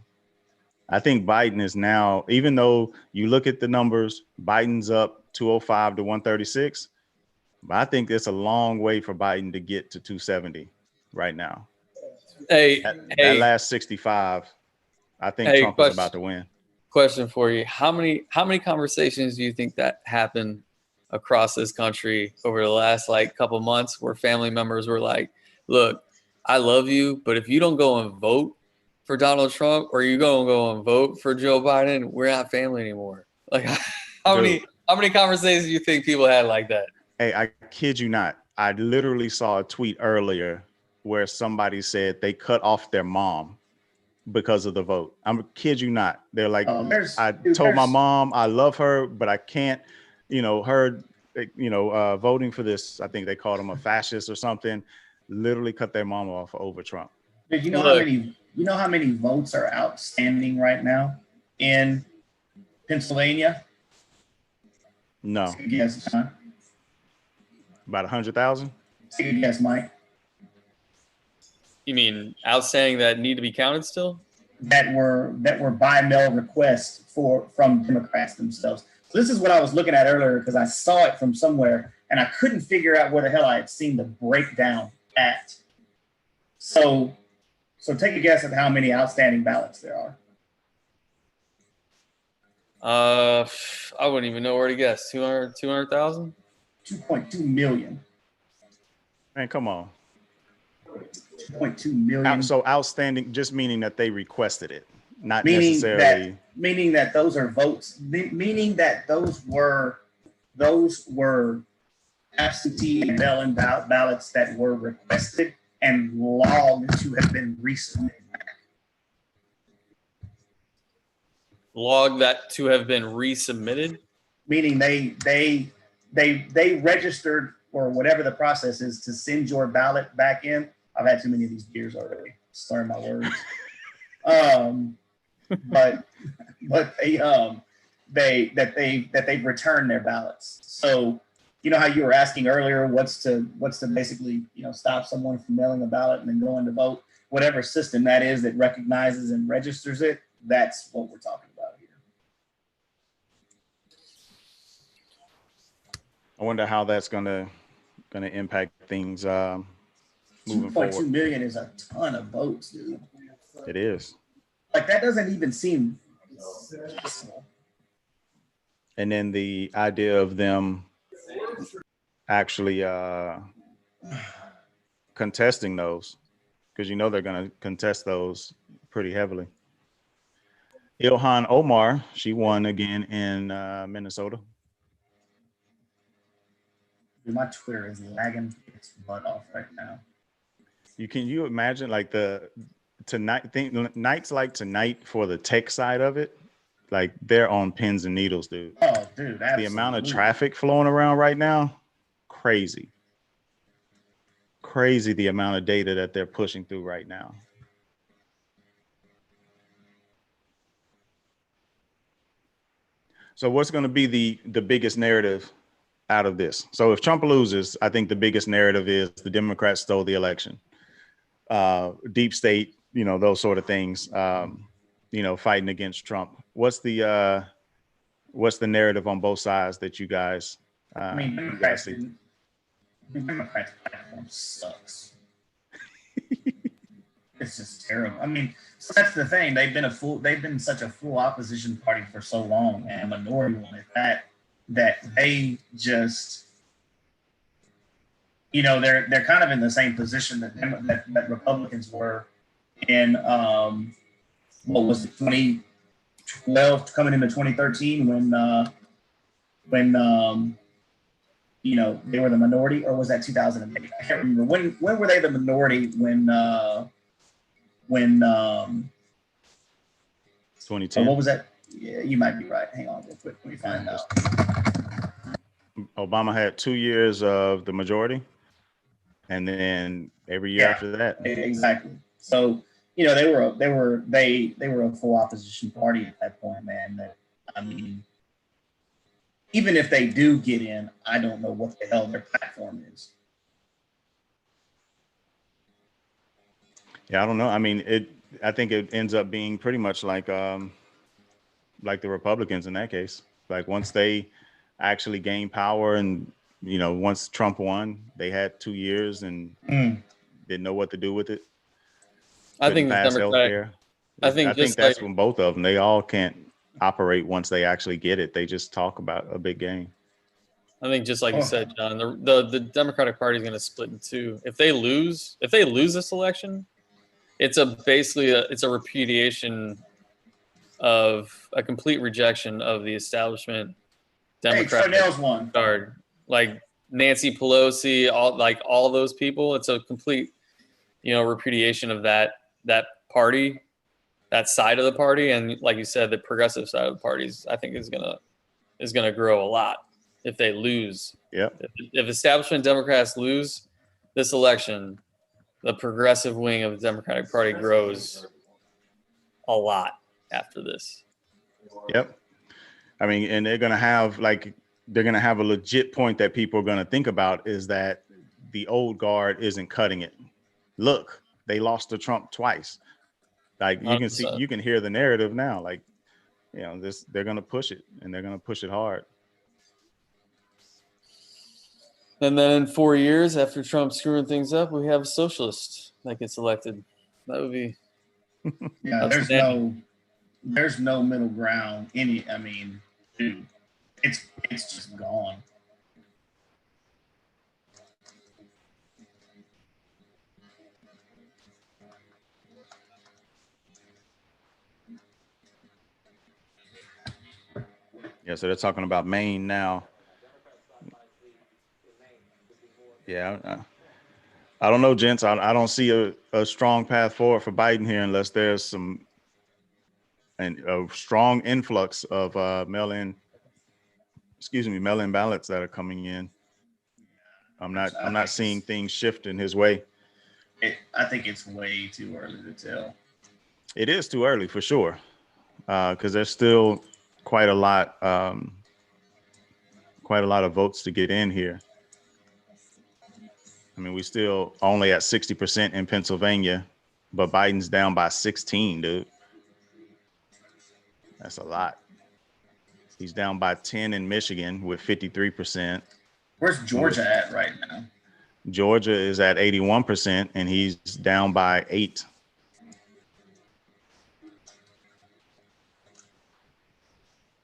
I think Biden is now, even though you look at the numbers, Biden's up 205 to 136. But I think it's a long way for Biden to get to 270 right now. That last 65, I think Trump is about to win. Question for you: How many conversations do you think that happened across this country over the last couple months where family members were like, "Look, I love you, but if you don't go and vote for Donald Trump or you go and vote for Joe Biden, we're not family anymore." Like, how many conversations do you think people had like that? Hey, I kid you not. I literally saw a tweet earlier where somebody said they cut off their mom because of the vote. I'm kid you not. They're like, I told my mom I love her, but I can't, her, voting for this. I think they called him a fascist or something. Literally cut their mom off over Trump. Did you know how many votes are outstanding right now in Pennsylvania? No. Yes, John. About 100,000. Take a guess, Mike. You mean outstanding that need to be counted still? That were by mail requests from Democrats themselves. So this is what I was looking at earlier because I saw it from somewhere and I couldn't figure out where the hell I had seen the breakdown at. So take a guess at how many outstanding ballots there are. I wouldn't even know where to guess. 200,000? 2.2 million. Man, come on. 2.2 million. So outstanding, just meaning that they requested it, not necessarily. Meaning that those are votes. Meaning that those were absentee and mail-in ballots that were requested and logged to have been resubmitted. Log that to have been resubmitted. Meaning they registered, or whatever the process is, to send your ballot back in. I've had too many of these beers already. Slurring my words. But they've returned their ballots. So you know how you were asking earlier, what's to basically stop someone from mailing a ballot and then going to vote? Whatever system that is that recognizes and registers it, that's what we're talking about here. I wonder how that's gonna impact things moving forward. 2.2 million is a ton of votes, dude. It is. Like, that doesn't even seem possible. And then the idea of them actually contesting those, because they're going to contest those pretty heavily. Ilhan Omar, she won again in Minnesota. My Twitter is lagging its butt off right now. Can you imagine like nights like tonight for the tech side of it? Like, they're on pins and needles, dude. Oh, dude, absolutely. The amount of traffic flowing around right now, crazy. Crazy the amount of data that they're pushing through right now. So what's going to be the biggest narrative out of this? So if Trump loses, I think the biggest narrative is the Democrats stole the election. Deep state, those sort of things, fighting against Trump. What's the narrative on both sides that you guys Democrats platform sucks. It's just terrible. So that's the thing. They've been such a full opposition party for so long, and a minority one at that they just, they're kind of in the same position that Republicans were in, what was it, 2012 coming into 2013 when they were the minority, or was that 2008? I can't remember. When were they the minority? When 2010. What was that? Yeah, you might be right. Hang on real quick. Let me find out. Obama had 2 years of the majority, and then every year after that. Exactly. So they were a full opposition party at that point, man. Even if they do get in, I don't know what the hell their platform is. Yeah, I don't know. I think it ends up being pretty much like the Republicans in that case. Like, once they actually gain power, and once Trump won, they had 2 years and didn't know what to do with it. I think pass healthcare. I think that's when both of them, they all can't operate once they actually get it. They just talk about a big game. I think, just like you said, John, the Democratic Party is going to split in two. If they lose this election, it's a repudiation of a complete rejection of the establishment Democratic guard, like Nancy Pelosi, all those people. It's a complete, repudiation of that party, that side of the party, and like you said, the progressive side of the parties, I think is gonna grow a lot if they lose. Yeah. If establishment Democrats lose this election, the progressive wing of the Democratic Party grows a lot after this. Yep. And they're going to have a legit point that people are going to think about, is that the old guard isn't cutting it. Look, they lost to Trump twice. Like, you can hear the narrative now. Like, they're going to push it, and they're going to push it hard. And then in 4 years after Trump screwing things up, we have a socialist that gets elected. That would be there's no middle ground. Dude, it's just gone. Yeah, so they're talking about Maine now. Yeah, I don't know, gents. I don't see a strong path forward for Biden here unless there's a strong influx of mail-in ballots that are coming in. I'm not seeing things shift in his way. I think it's way too early to tell. It is too early for sure, because there's still quite a lot of votes to get in here. I mean, we still only at 60% in Pennsylvania, but Biden's down by 16, dude. That's a lot. He's down by 10 in Michigan with 53%. Where's Georgia at right now? Georgia is at 81%, and he's down by 8.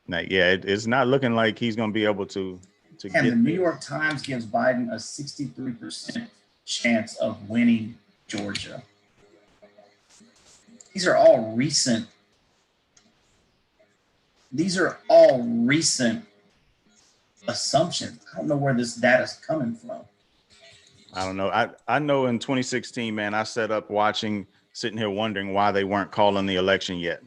Like, yeah, it's not looking like he's going to be able to And get. the New York Times gives Biden a 63% chance of winning Georgia. These are all recent. Assumptions. I don't know where this data is coming from. I don't know. I know in 2016, man, I set up sitting here wondering why they weren't calling the election yet,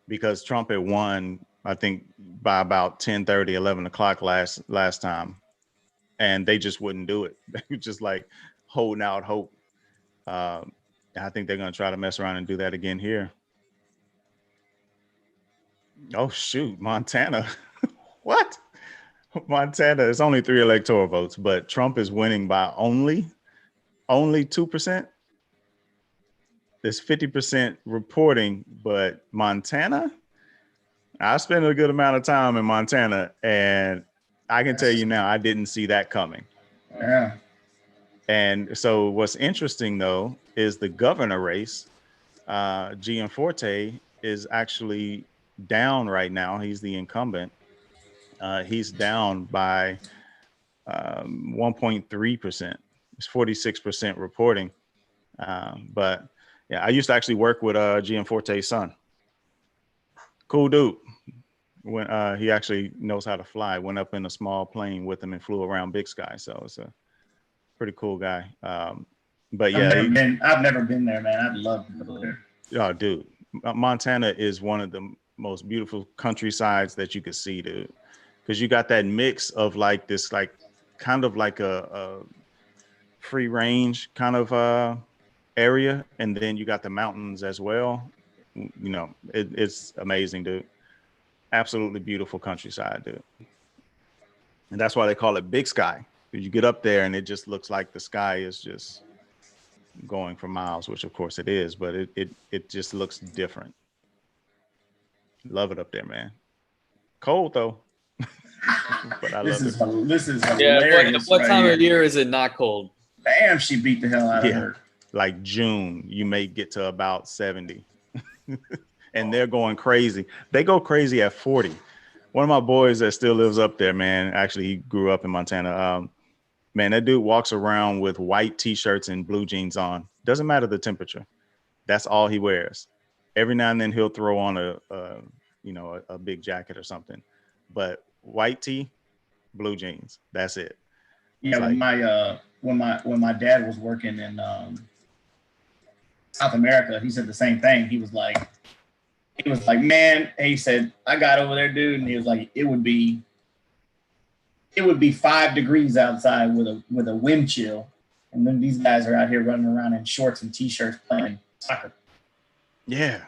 because Trump had won, I think, by about 10:30, 11 o'clock last time, and they just wouldn't do it. They were just like holding out hope. I think they're going to try to mess around and do that again here. Oh, shoot, Montana. What? Montana is only 3 electoral votes, but Trump is winning by only 2%. There's 50% reporting, but Montana, I spent a good amount of time in Montana, and I can tell you now, I didn't see that coming. Yeah. And so what's interesting, though, is the governor race. Gianforte is actually down right now. He's the incumbent. He's down by 1.3%. It's 46% reporting. But yeah, I used to actually work with Gianforte's son. Cool dude. When he actually knows how to fly, went up in a small plane with him and flew around Big Sky. So it's a pretty cool guy. But yeah, I've never been there, man. I'd love to go there. Oh, dude, Montana is one of the most beautiful countrysides that you could see, dude. Because you got that mix of like this, like kind of like a free range kind of area, and then you got the mountains as well. You know, it's amazing, dude. Absolutely beautiful countryside, dude. And that's why they call it Big Sky. You get up there and it just looks like the sky is just going for miles, which of course it is, but it just looks different. Love it up there, man. Cold though. But I love it. This is Yeah. hilarious. What time of year is it not cold? Damn, she beat the hell out of her. Like June, you may get to about 70. And they're going crazy. They go crazy at 40. One of my boys that still lives up there, man, actually he grew up in Montana. Man, that dude walks around with white t-shirts and blue jeans on. Doesn't matter the temperature. That's all he wears. Every now and then he'll throw on a big jacket or something. But white tee, blue jeans. That's it. Yeah, when my dad was working in South America, he said the same thing. He was like, man, he said, I got over there, dude, and he was like, it would be 5 degrees outside with a wind chill, and then these guys are out here running around in shorts and t-shirts playing soccer. Yeah,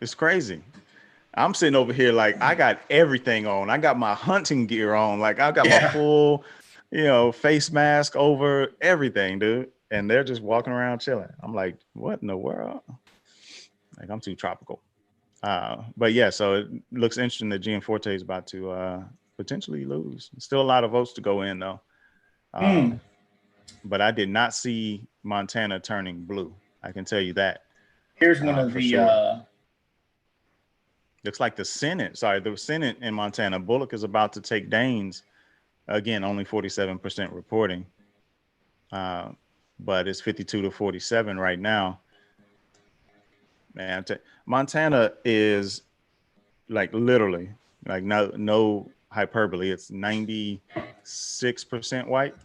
it's crazy. I'm sitting over here like I got everything on. I got my hunting gear on. Like I got my full, face mask over everything, dude. And they're just walking around chilling. I'm like, what in the world? Like I'm too tropical. But yeah, so it looks interesting that Gianforte is about to potentially lose. Still a lot of votes to go in though. But I did not see Montana turning blue. I can tell you that. Here's one of the sure. Looks like the Senate in Montana. Bullock is about to take Daines. Again, only 47% reporting. But it's 52-47 right now. Man, Montana is like literally, like no hyperbole. It's 96% white.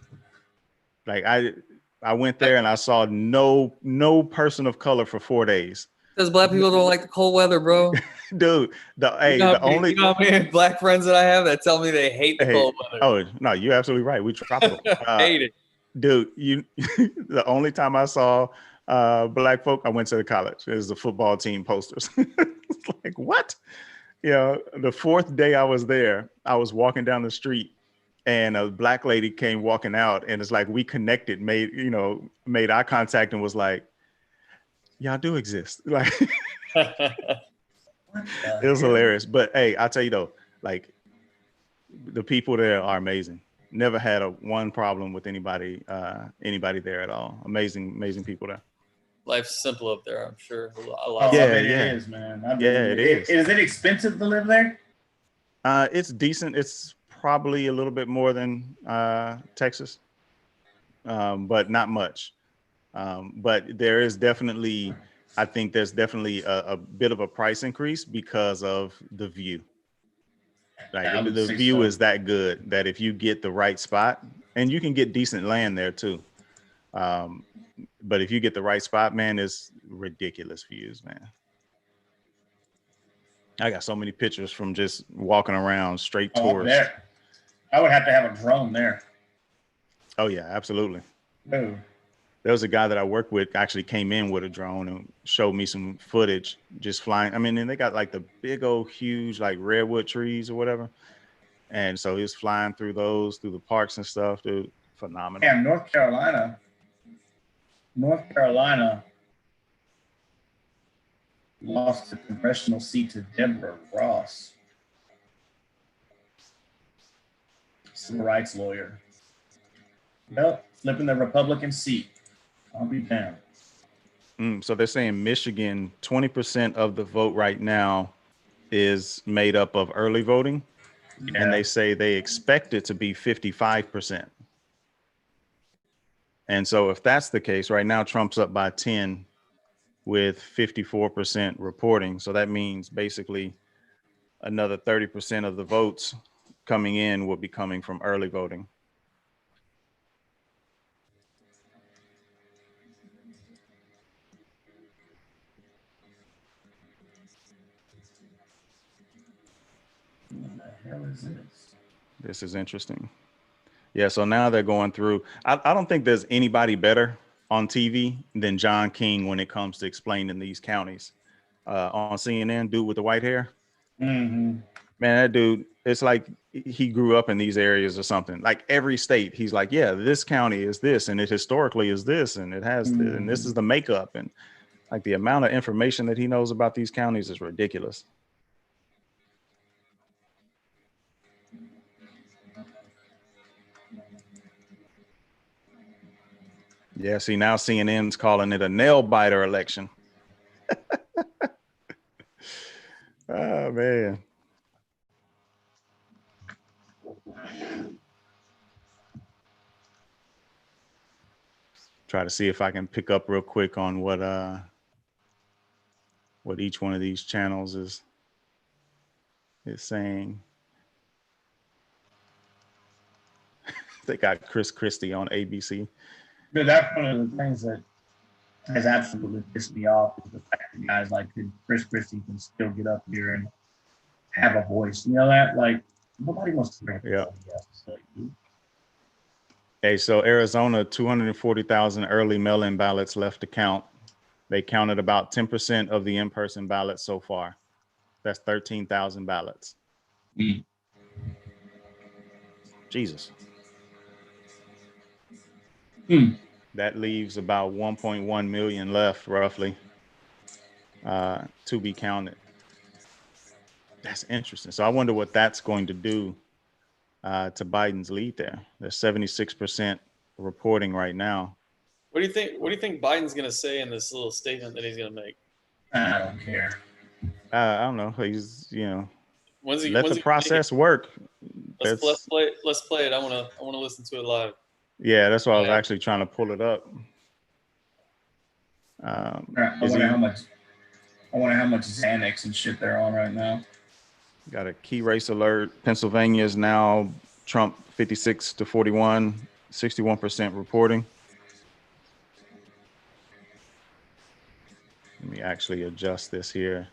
Like I went there and I saw no person of color for 4 days. Because black people don't like the cold weather, bro. Dude, You know how many black friends that I have that tell me they hate the cold weather. Oh no, you're absolutely right. We tropical. Hate it. Dude, the only time I saw black folk, I went to the college. It was the football team posters. It's like, what? You know, the fourth day I was there, I was walking down the street and a black lady came walking out, and it's like we connected, made eye contact, and was like, y'all do exist. Like, it was hilarious. But hey, I'll tell you though, like, the people there are amazing. Never had one problem with anybody there at all. Amazing people there. Life's simple up there, I'm sure. I bet it is, man. It is. Is it expensive to live there? It's decent. It's probably a little bit more than Texas, but not much. But there is definitely, I think there's definitely a bit of a price increase because of the view. Like the view is that good that if you get the right spot, and you can get decent land there too. But if you get the right spot, man, it's ridiculous views, man. I got so many pictures from just walking around, straight tourists. I would have to have a drone there. Oh yeah, absolutely. Ooh. There was a guy that I worked with actually came in with a drone and showed me some footage just flying. I mean, and they got like the big old huge like redwood trees or whatever. And so he was flying through the parks and stuff. Dude, phenomenal. Yeah, North Carolina lost the congressional seat to Deborah Ross, civil rights lawyer. Yep, flipping the Republican seat. I'll be damned. So they're saying Michigan, 20% of the vote right now is made up of early voting. Yeah. And they say they expect it to be 55%. And so if that's the case, right now Trump's up by 10 with 54% reporting. So that means basically another 30% of the votes coming in will be coming from early voting. What the hell is this? This is interesting. Yeah, so now they're going through. I don't think there's anybody better on TV than John King when it comes to explaining these counties. On CNN, dude with the white hair. Mm-hmm. Man, that dude, it's like he grew up in these areas or something. Like every state, he's like, yeah, this county is this, and it historically is this, and it has this, and this is the makeup. And like the amount of information that he knows about these counties is ridiculous. Yeah, see, now CNN's calling it a nail biter election. Oh, man. Try to see if I can pick up real quick on what each one of these channels is saying. They got Chris Christie on ABC. But that's one of the things that has absolutely pissed me off is the fact that guys like Chris Christie can still get up here and have a voice. You know that? Like, nobody wants to hear somebody else say, dude. Hey, so Arizona, 240,000 early mail-in ballots left to count. They counted about 10% of the in-person ballots so far. That's 13,000 ballots. Jesus. That leaves about 1.1 million left, roughly, to be counted. That's interesting. So I wonder what that's going to do to Biden's lead there. There's 76% reporting right now. What do you think? What do you think Biden's going to say in this little statement that he's going to make? I don't care. I don't know. He's, let the process work. Let's play it. I want to listen to it live. Yeah, that's why I was actually trying to pull it up. I wonder how much Xanax and shit they're on right now. Got a key race alert. Pennsylvania is now Trump 56 to 41. 61% reporting. Let me actually adjust this here.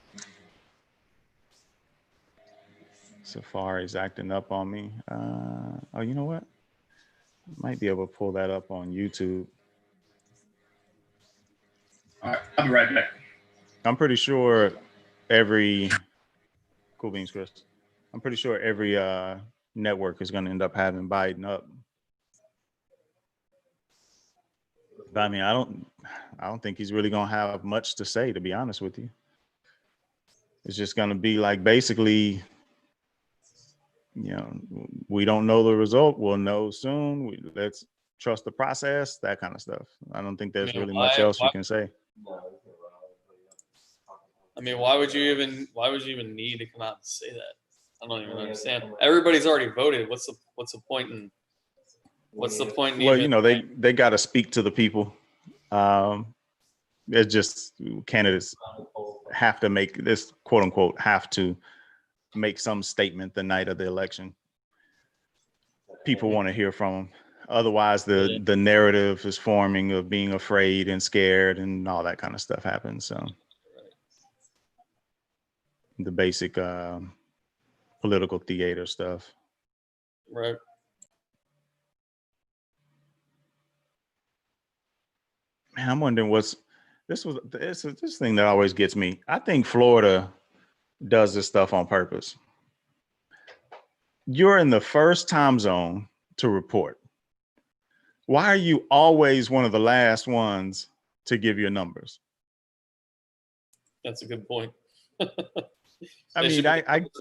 Safari's acting up on me. Oh, you know what? Might be able to pull that up on YouTube. All right, I'll be right back. I'm pretty sure every cool beans, Chris. I'm pretty sure every network is going to end up having Biden up. But I mean, I don't think he's really going to have much to say, to be honest with you. It's just going to be like basically, we don't know the result. We'll know soon. Let's trust the process, that kind of stuff. I don't think there's really much else you can say. I mean, why would you even need to come out and say that? I don't even understand. Everybody's already voted. What's the point in Well, even, they got to speak to the people. It's just candidates have to make this, quote unquote, have to make some statement the night of the election. People want to hear from them. Otherwise, the narrative is forming of being afraid and scared and all that kind of stuff happens. So the basic political theater stuff. right? Man, I'm wondering this thing that always gets me. I think Florida does this stuff on purpose. You're in the first time zone to report. Why are you always one of the last ones to give your numbers? That's a good point. I mean,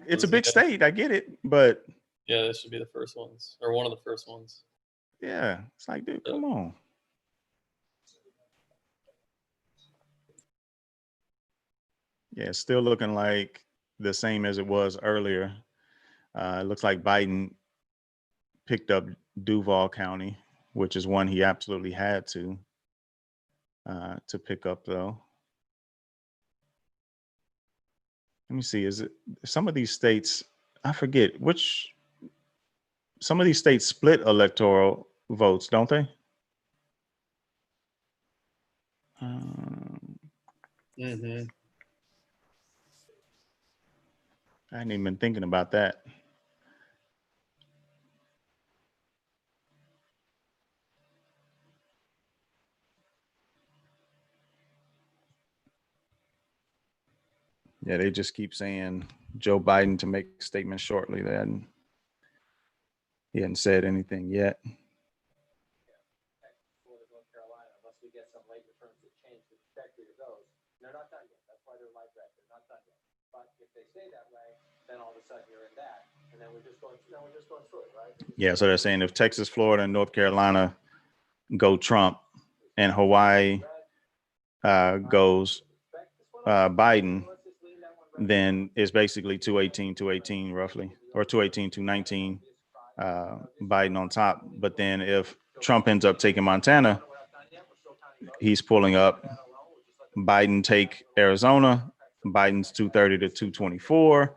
it's a big state. I get it, but yeah, this should be the first ones or one of the first ones. Yeah, it's like, dude, come on. Yeah, it's still looking like the same as it was earlier. It looks like Biden picked up Duval County, which is one he absolutely had to pick up, though. Let me see. Is it some of these states? I forget which. Some of these states split electoral votes, don't they? Mm-hmm. I hadn't even been thinking about that. Yeah, they just keep saying Joe Biden to make statements shortly. He hadn't said anything yet. They're not done yet. That's why they're like that. They're not done yet. But if they stay that way, then all of a sudden you're in that, and then we're just going through it, right? Yeah, so they're saying if Texas, Florida, and North Carolina go Trump, and Hawaii goes Biden, then it's basically 218 roughly, or 218 219, Biden on top. But then if Trump ends up taking Montana, he's pulling up Biden take Arizona. Biden's 230 to 224.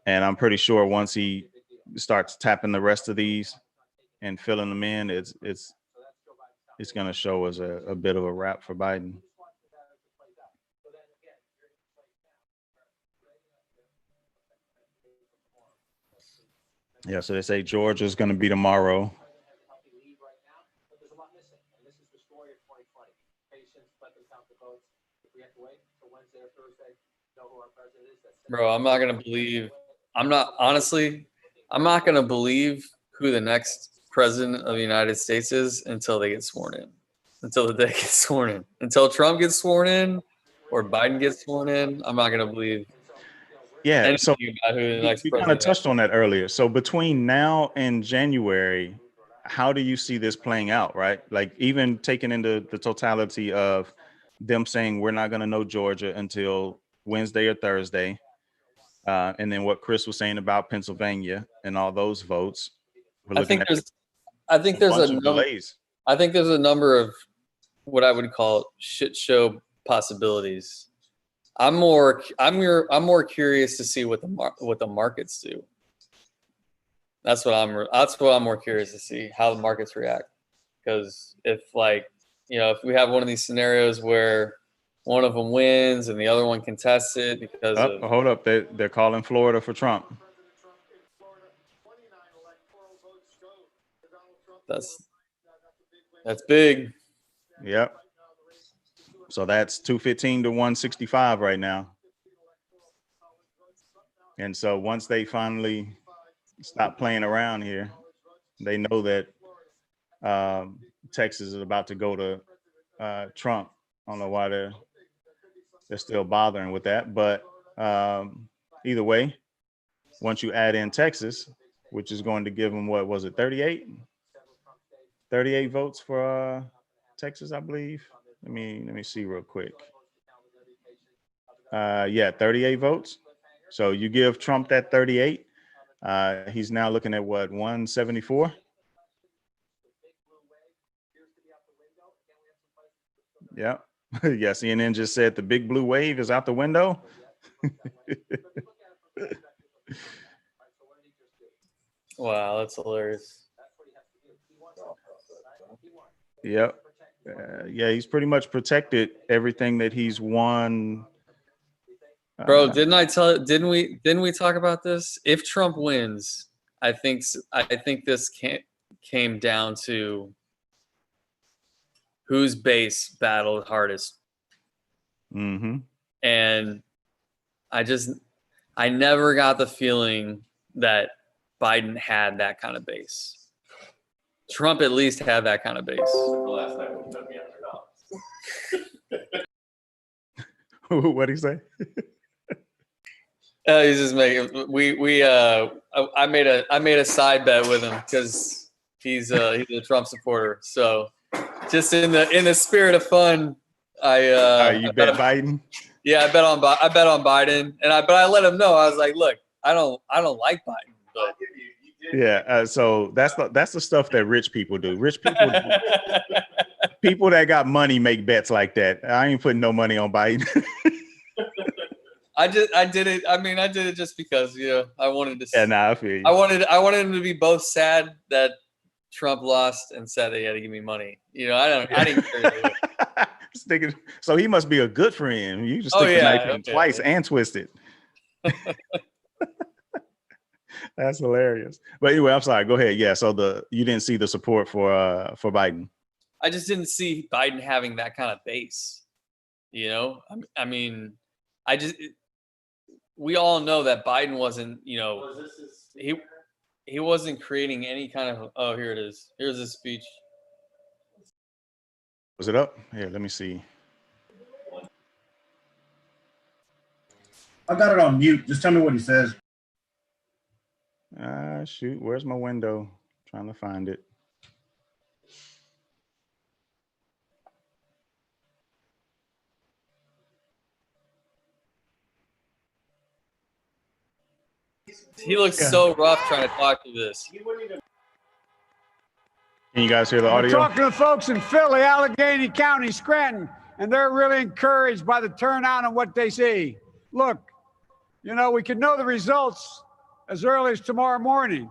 And I'm pretty sure once he starts tapping the rest of these and filling them in, it's going to show as a bit of a wrap for Biden. Yeah, so they say Georgia's going to be tomorrow. Bro, I'm not gonna believe who the next president of the United States is until they get sworn in. Until the day gets sworn in. Until Trump gets sworn in or Biden gets sworn in, I'm not gonna believe. Yeah, so about who the next you kind of touched on that earlier. So between now and January, how do you see this playing out, right? Like even taking into the totality of them saying we're not going to know Georgia until Wednesday or Thursday. And then what Chris was saying about Pennsylvania and all those votes. I think there's a delays. I think there's a number of what I would call shit show possibilities. I'm more curious to see what the markets do. That's what I'm more curious to see how the markets react. Because if if we have one of these scenarios where one of them wins and the other one contests it because of hold up, they're calling Florida for Trump. that's big. Yep. So that's 215 to 165 right now. And so once they finally stop playing around here, they know that Texas is about to go to Trump. I don't know why they're still bothering with that, but either way, once you add in Texas, which is going to give them, what was it, 38 votes for Texas, I believe. Let me see real quick. Yeah, 38 votes. So you give Trump that 38. He's now looking at what, 174? Yeah. Yeah, CNN just said the big blue wave is out the window. Wow, that's hilarious. Yep. Yeah, he's pretty much protected everything that he's won. Bro, didn't we talk about this? If Trump wins, I think this came down to whose base battled hardest. Mm-hmm. And I never got the feeling that Biden had that kind of base. Trump at least had that kind of base. Last night when he took me $100. What'd he say? He's just making I made a side bet with him because he's a Trump supporter. So just in the spirit of fun, You bet Biden? Yeah, I bet on Biden, but I let him know. I was like, look, I don't like Biden, but yeah. So that's the stuff that rich people do. Rich people, people that got money make bets like that. I ain't putting no money on Biden. I did it. I mean, I did it just because I wanted to. Yeah, nah, I feel you. I wanted him to be both sad that Trump lost and sad that he had to give me money. I didn't care. So he must be a good friend. You just stick the knife in twice and twist it. That's hilarious. But anyway, I'm sorry. Go ahead. Yeah. So you didn't see the support for Biden. I just didn't see Biden having that kind of base. I mean, we all know that Biden wasn't. He wasn't creating any kind of. Oh, here it is. Here's his speech. Was it up? Here, let me see. I got it on mute. Just tell me what he says. Shoot, where's my window? Trying to find it. He looks so rough trying to talk to this. Can you guys hear the audio? We're talking to folks in Philly, Allegheny County, Scranton, and they're really encouraged by the turnout and what they see. Look, we could know the results as early as tomorrow morning.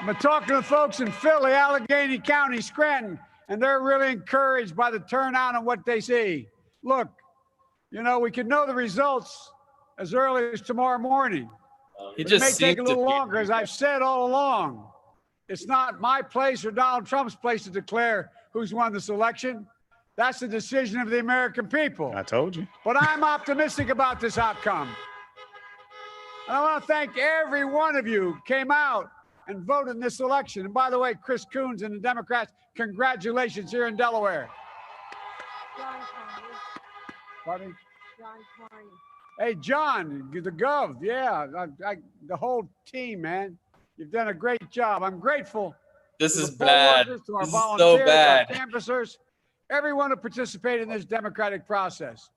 I'm talking to folks in Philly, Allegheny County, Scranton, and they're really encouraged by the turnout and what they see. Look, we could know the results as early as tomorrow morning. It may take a little longer, as I've said all along. It's not my place or Donald Trump's place to declare who's won this election. That's the decision of the American people. I told you. But I'm optimistic about this outcome. And I want to thank every one of you who came out and voted in this election. And by the way, Chris Coons and the Democrats, congratulations here in Delaware. John Carney. Pardon? John Carney. Hey, John, the Gov, yeah, the whole team, man. You've done a great job. I'm grateful. This is bad. To our this volunteers, is so bad. our canvassers, everyone who participated in this democratic process.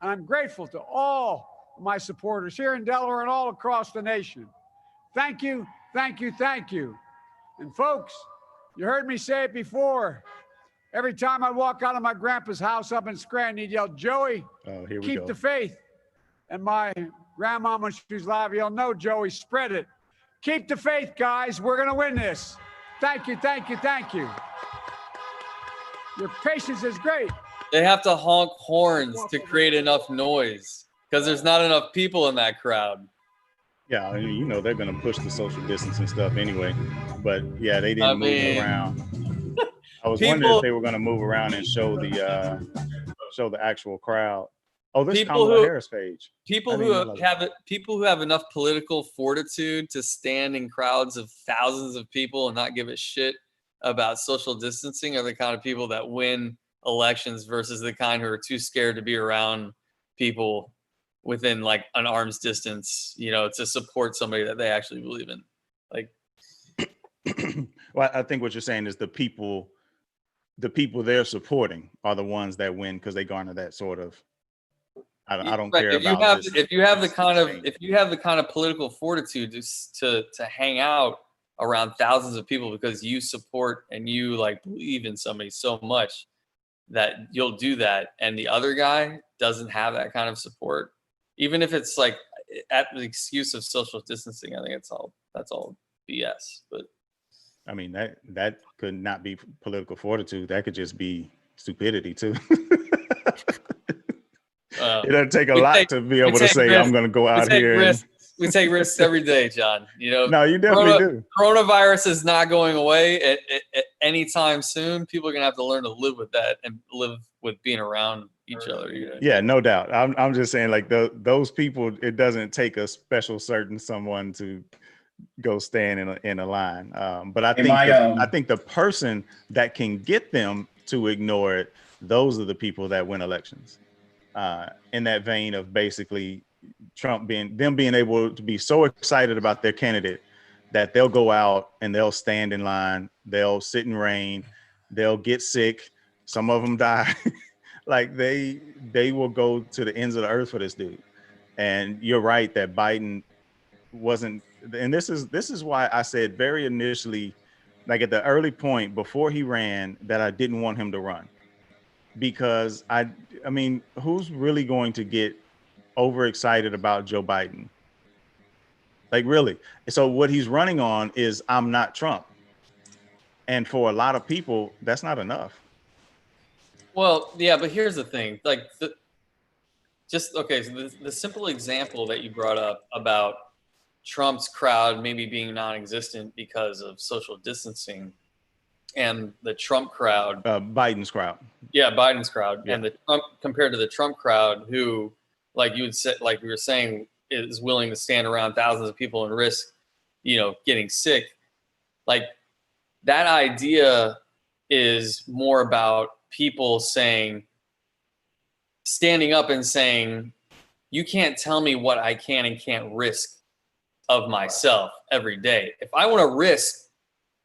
And I'm grateful to all my supporters here in Delaware and all across the nation. Thank you, thank you, thank you. And folks, you heard me say it before. Every time I walk out of my grandpa's house up in Scranton, he'd yell, Joey, oh, here we keep go. the faith. And my grandmama, she's live. You'll know, Joey, spread it. Keep the faith, guys. We're going to win this. Thank you, thank you, thank you. Your patience is great. They have to honk horns to create enough noise because there's not enough people in that crowd. Yeah, I mean, you know they're gonna push the social distancing stuff anyway. But yeah, they didn't move around. I was wondering if they were gonna move around and show the actual crowd. Oh, this Kamala Harris page. People who have enough political fortitude to stand in crowds of thousands of people and not give a shit about social distancing are the kind of people that win elections versus the kind who are too scared to be around people within like an arm's distance, you know, to support somebody that they actually believe in. Like, well, I think what you're saying is the people they're supporting are the ones that win because they garner that sort of. I don't care about if you have the kind of political fortitude to hang out around thousands of people because you support and you like believe in somebody so much that you'll do that, and the other guy doesn't have that kind of support, even if it's like at the excuse of social distancing. I think that's all BS. But I mean that could not be political fortitude. That could just be stupidity too. It doesn't take a lot to be able to say risks. I'm going to go out here. We take risks every day, John. You know, no, you definitely do. Coronavirus is not going away at anytime soon. People are going to have to learn to live with that and live with being around each other. You know? Yeah, no doubt. I'm just saying, like those people, it doesn't take a special certain someone to go stand in a line. But I think the person that can get them to ignore it, those are the people that win elections. In that vein of basically Trump being able to be so excited about their candidate that they'll go out and they'll stand in line, they'll sit in rain, they'll get sick, some of them die. Like they will go to the ends of the earth for this dude. And you're right that Biden wasn't, and this is why I said very initially, like at the early point before he ran, that I didn't want him to run. Because I mean, who's really going to get overexcited about Joe Biden? Like really? So what he's running on is I'm not Trump. And for a lot of people, that's not enough. Well, yeah, but here's the thing. Like so the simple example that you brought up about Trump's crowd maybe being non-existent because of social distancing. And the Trump crowd, Biden's crowd. Yeah, Biden's crowd, yeah. And the Trump compared to the Trump crowd, who, like you would say, like we were saying, is willing to stand around thousands of people and risk, you know, getting sick. Like that idea is more about people standing up and saying, you can't tell me what I can and can't risk of myself every day. If I want to risk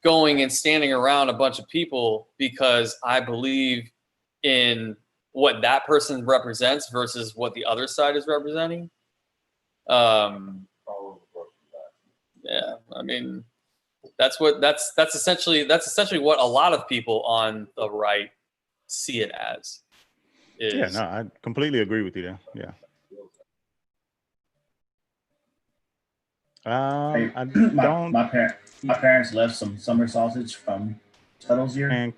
going and standing around a bunch of people because I believe in what that person represents versus what the other side is representing. Yeah, I mean, that's essentially what a lot of people on the right see it as. Yeah, no, I completely agree with you there. Yeah. My parents left some summer sausage from Tuttle's here. Man,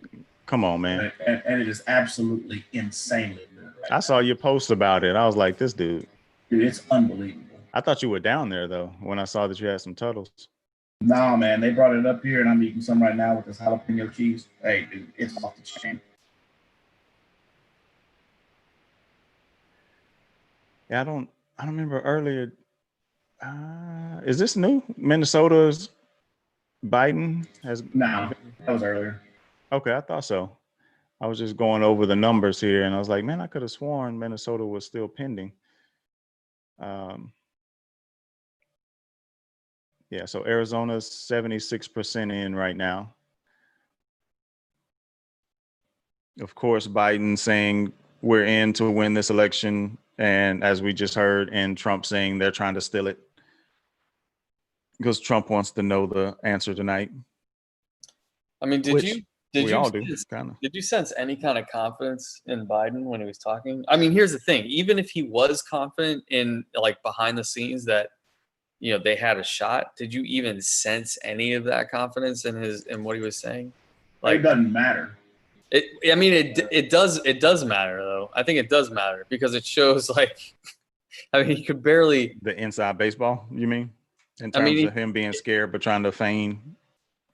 come on, man. And it is absolutely insanely good. Right I saw your post about it. I was like, this dude. Dude, it's unbelievable. I thought you were down there, though, when I saw that you had some Tuttles. No, man. They brought it up here, and I'm eating some right now with this jalapeno cheese. Hey, dude, it's off the chain. Yeah, I don't remember earlier. Is this new? Minnesota's Biden has. No, that was earlier. Okay, I thought so. I was just going over the numbers here, and I was like, man, I could have sworn Minnesota was still pending. Yeah, so Arizona's 76% in right now. Of course, Biden saying we're in to win this election, and as we just heard, and Trump saying they're trying to steal it because Trump wants to know the answer tonight. I mean, did We all do, kind of. Did you sense any kind of confidence in Biden when he was talking? I mean, here's the thing: even if he was confident in like behind the scenes that they had a shot, did you even sense any of that confidence in what he was saying? Like, it doesn't matter. I mean, it does matter though. I think it does matter because it shows like, I mean, he could barely the inside basebole. You mean in terms of him being scared but trying to feign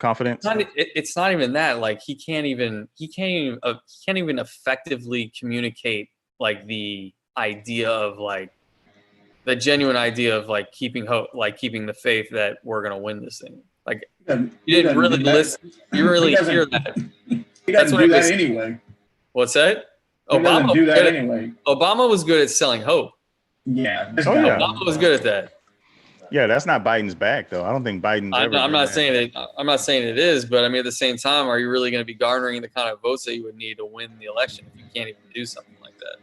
confidence? It's not even that. Like he can't even effectively communicate like the idea of like the genuine idea of like keeping hope, like keeping the faith that we're gonna win this thing. Like you didn't really listen. You really hear that. He doesn't do that anyway. What's that? Obama do that anyway. Obama was good at selling hope. Yeah. Obama was good at that. Yeah, that's not Biden's back though. I don't think Biden's ever. I'm not saying it is, but I mean at the same time, are you really going to be garnering the kind of votes that you would need to win the election if you can't even do something like that?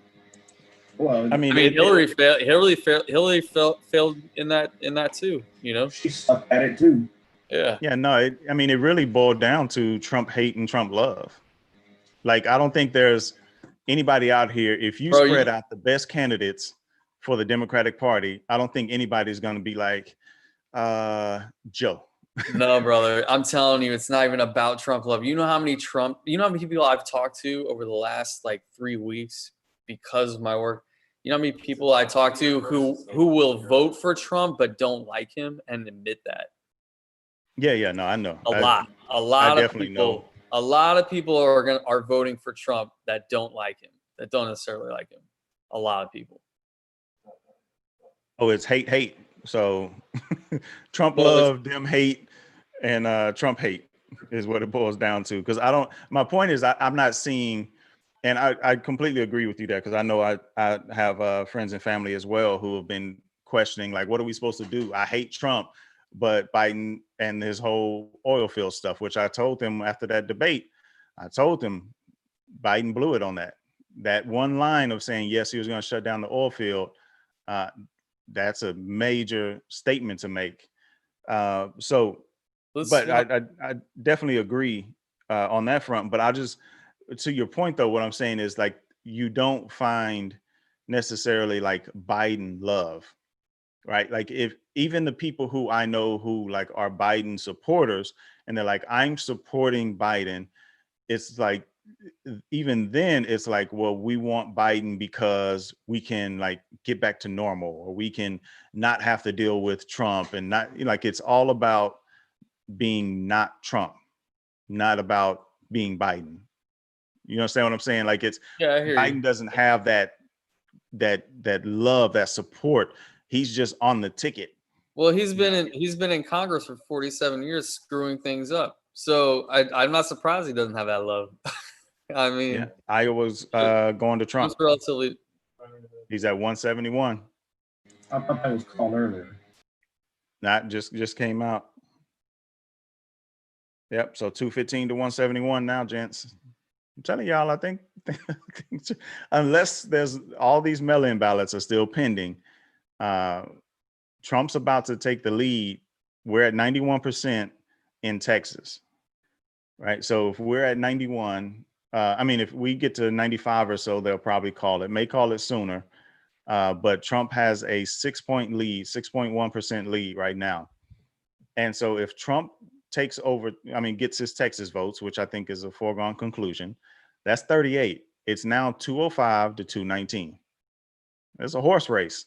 Well, I mean Hillary failed in that too. She sucked at it too. Yeah. Yeah, no, it really boiled down to Trump hate and Trump love. Like, I don't think there's anybody out here, if you spread out the best candidates for the Democratic Party, I don't think anybody's going to be like, Joe. No, brother. I'm telling you, it's not even about Trump love. You know how many people I've talked to over the last like 3 weeks because of my work? You know how many people I talk to who will vote for Trump but don't like him and admit that? Yeah, no, I know. A lot of people. A lot of people are voting for Trump that don't like him, that don't necessarily like him. A lot of people. Oh, it's hate. So Trump love, them hate, and Trump hate is what it boils down to. Because my point is I'm not seeing, and I completely agree with you there, because I know I have friends and family as well who have been questioning, like, what are we supposed to do? I hate Trump, but Biden and his whole oil field stuff, which I told them after that debate, I told them Biden blew it on that. That one line of saying, yes, he was going to shut down the oil field. That's a major statement to make. But I definitely agree on that front. But to your point, though, what I'm saying is like, you don't find necessarily like Biden love, right? Like if even the people who I know who like are Biden supporters and they're like, I'm supporting Biden. It's like, even then it's like, well, we want Biden because we can like get back to normal, or we can not have to deal with Trump, and not like, it's all about being not Trump, not about being Biden. You understand what I'm saying? Like Biden doesn't have that love, that support. He's just on the ticket. Well, he's been in Congress for 47 years screwing things up. So I'm not surprised he doesn't have that love. I mean, yeah, Iowa's going to Trump. Relatively. He's at 171. I thought that was called earlier. Not just came out. Yep. So 215 to 171 now, gents. I'm telling y'all, I think unless there's all these mail-in ballots are still pending, Trump's about to take the lead. We're at 91% in Texas, right? So if we're at 91, if we get to 95 or so, they'll probably may call it sooner. But Trump has a 6-point lead, 6.1% lead right now. And so if Trump takes over, gets his Texas votes, which I think is a foregone conclusion, that's 38. It's now 205 to 219. It's a horse race.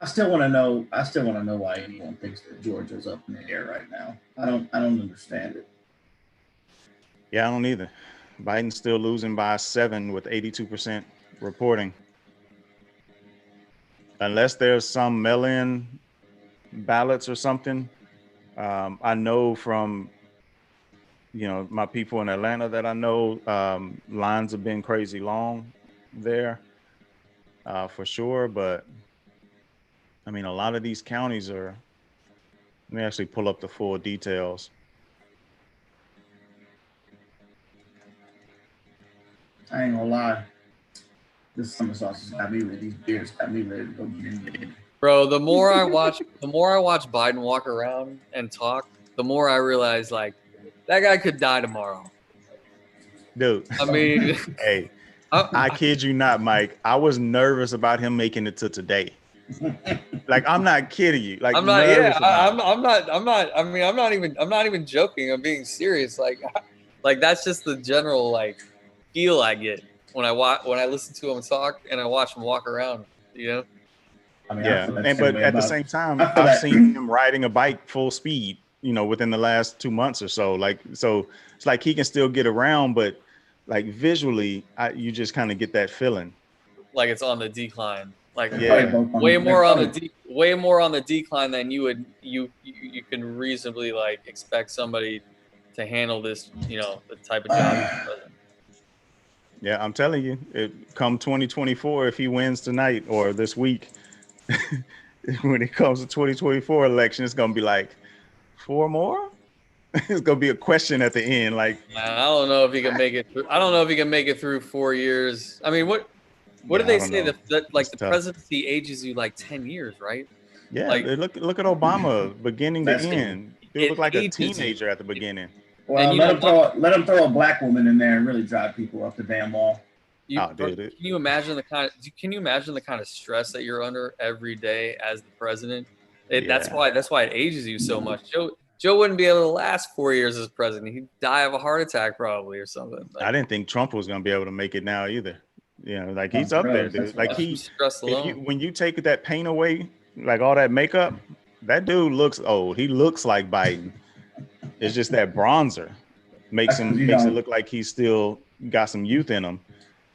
I still want to know why anyone thinks that Georgia's up in the air right now. I don't understand it. Yeah, I don't either. Biden's still losing by 7 with 82% reporting. Unless there's some mail-in ballots or something. I know from, my people in Atlanta that I know, lines have been crazy long there for sure. But a lot of these counties are, let me actually pull up the full details. I ain't gonna lie. This summer sauce has got me ready. These beers got me ready to go get in there. Bro, the more I watch Biden walk around and talk, the more I realize like That guy could die tomorrow. Dude. I mean, Hey, I kid you not, Mike. I was nervous about him making it to today. Like, I'm not kidding you. Like, I'm not. nervous Yeah, about it. I'm not. I'm not. I mean, I'm not even joking. I'm being serious. Like that's just the general like feel I get when I listen to him talk and I watch him walk around. You know. I mean, Yeah, but at the same time, I've that. seen him riding a bike full speed, within the last 2 months or so. So it's like he can still get around, but like visually, you just kind of get that feeling. Like it's on the decline. Like Yeah. way more on the decline than you can reasonably like expect somebody to handle this, the type of job. Yeah, I'm telling you, come 2024, if he wins tonight or this week, when it comes to 2024 election, it's gonna be like 4 more. It's gonna be a question at the end, like, Man, I don't know if he can make it through. I don't know if he can make it through 4 years. I mean, what did they say that like It's the tough. presidency ages you like 10 years, right? Yeah, Like, look at Obama beginning to That's end. He it looked like a ages you. teenager at the beginning. Well, And you let him throw a black woman in there and really drive people up the damn wall. Dude, can you imagine the kind of stress that you're under every day as the president? That's why it ages you so much. Joe wouldn't be able to last 4 years as president. He'd die of a heart attack probably or something. Like, I didn't think Trump was gonna be able to make it now either. Like he's up there, dude. Like when you take that paint away, like all that makeup, that dude looks old. He looks like Biden. It's just that bronzer makes it look like he's still got some youth in him.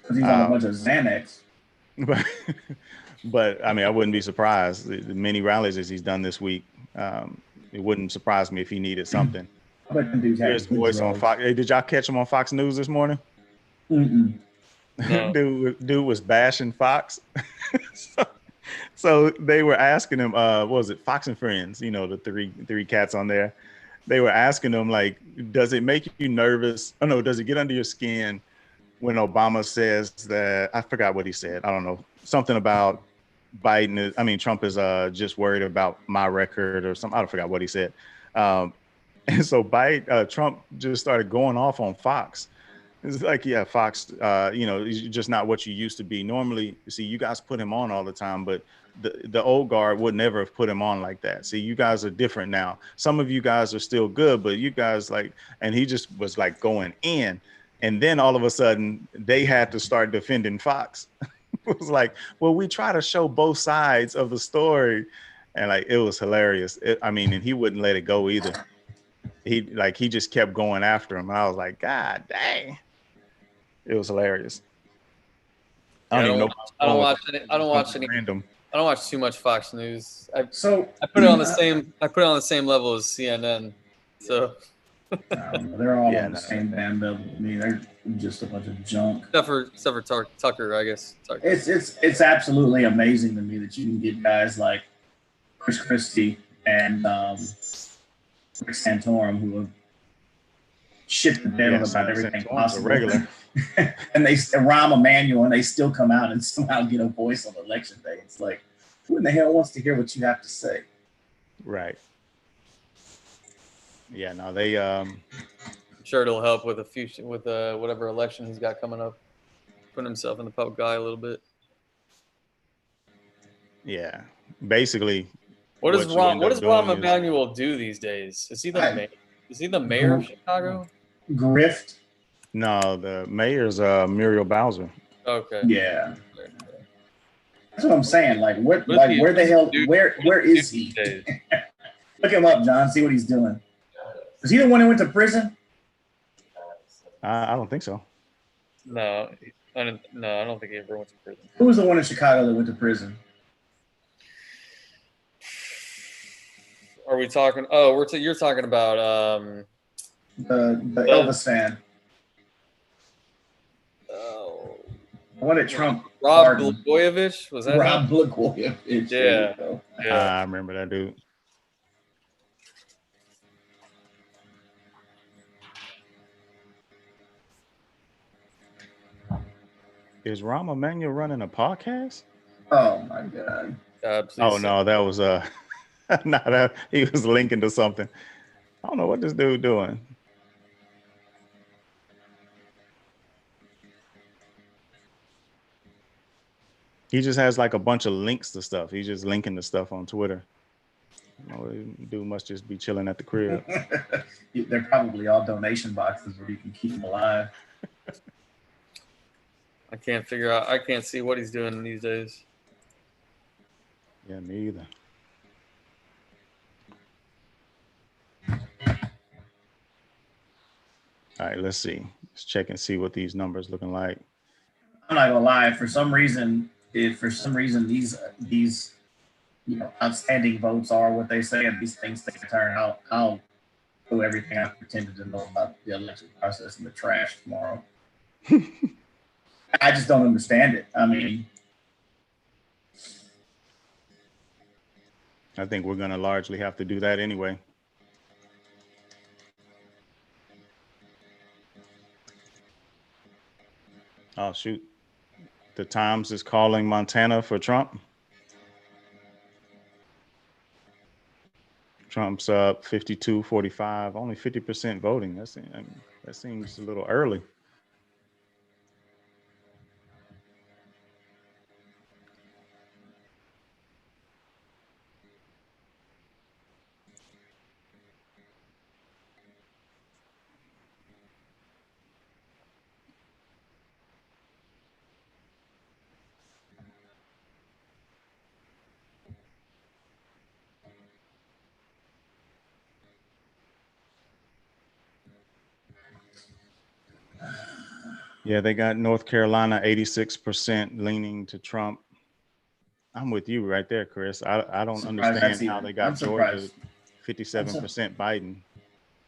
Because he's on a bunch of Xanax. But I mean, I wouldn't be surprised. The many rallies as he's done this week, it wouldn't surprise me if he needed something. Here's voice on Fox. Hey, did y'all catch him on Fox News this morning? Mm-mm. No. Dude was bashing Fox. So they were asking him, what was it, Fox and Friends? The three cats on there. They were asking him, like, does it make you nervous? Oh no, does it get under your skin when Obama says that? I forgot what he said. I don't know, something about Trump is just worried about my record or something. I forgot what he said. And so Trump just started going off on Fox. It's like, yeah, Fox, he's just not what you used to be. Normally, see, you guys put him on all the time, but the old guard would never have put him on like that. See, you guys are different now. Some of you guys are still good, but you guys and he just was like going in. And then all of a sudden they had to start defending Fox. It was like, well, we try to show both sides of the story. And like, it was hilarious. And he wouldn't let it go either. He just kept going after him. I was like, God dang. It was hilarious. I don't watch too much Fox News. I put it on the same level as CNN. So they're all on the same damn level. I mean, they're just a bunch of junk. Except for Tucker, I guess. Tucker. It's absolutely amazing to me that you can get guys like Chris Christie and Rick Santorum who have shit the bed about everything possible. Regular. And they Rahm Emanuel, and they still come out and somehow get a voice on election day. It's like, who in the hell wants to hear what you have to say? Right. Yeah. No, they. I'm sure it'll help with whatever election he's got coming up, putting himself in the public eye a little bit. Yeah. Basically. What does Rahm Emanuel do these days? Is he the mayor of Chicago? Grift. No, the mayor's Muriel Bowser. Okay. Yeah. That's what I'm saying. Like, where the hell? Where is he? Look him up, John. See what he's doing. Is he the one who went to prison? I don't think so. No, I don't think he ever went to prison. Who was the one in Chicago that went to prison? Are we talking? Oh, you're talking about the Elvis fan. Oh, the one at Trump. Rob Blagojevich, was that Rob Blagojevich? Yeah. I remember that dude. Is Rahm Emanuel running a podcast? Oh my God. Oh no, that was he was linking to something. I don't know what this dude doing. He just has like a bunch of links to stuff. He's just linking the stuff on Twitter. Dude must just be chilling at the crib. They're probably all donation boxes where you can keep them alive. I can't figure out. I can't see what he's doing these days. Yeah, me either. All right, let's see. Let's check and see what these numbers looking like. I'm not gonna lie. For some reason, these outstanding votes are what they say, and these things take a turn. I'll throw everything I pretended to know about the election process in the trash tomorrow. I just don't understand it. I mean, I think we're gonna largely have to do that anyway. Oh shoot. The Times is calling Montana for Trump. Trump's up 52-45, only 50% voting. That seems a little early. Yeah, they got North Carolina 86% leaning to Trump. I'm with you right there, Chris. I don't understand how they got Georgia 57% Biden.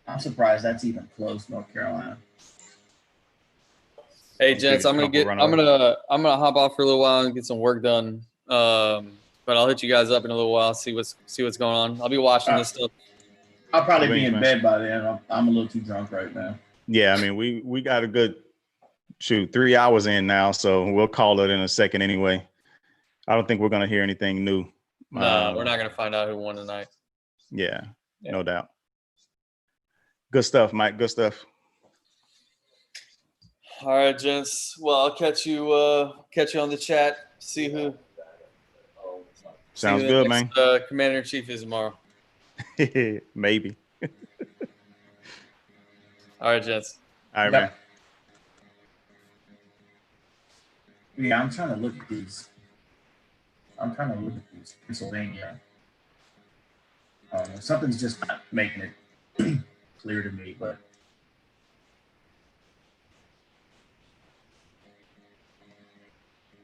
I'm surprised that's even close, North Carolina. Hey, gents, I'm gonna hop off for a little while and get some work done. But I'll hit you guys up in a little while, see what's going on. I'll be watching this stuff. I'll probably be in bed by then. I'm a little too drunk right now. Yeah, I mean, we got a good 3 hours in now, so we'll call it in a second anyway. I don't think we're gonna hear anything new. No, we're not gonna find out who won tonight. Yeah, no doubt. Good stuff, Mike. Good stuff. All right, gents. Well, I'll catch you on the chat. See who. Sounds good, man. Commander in Chief is tomorrow. Maybe. All right, gents. All right, man. Yeah, I'm trying to look at these. Pennsylvania. Something's just not making it clear to me, but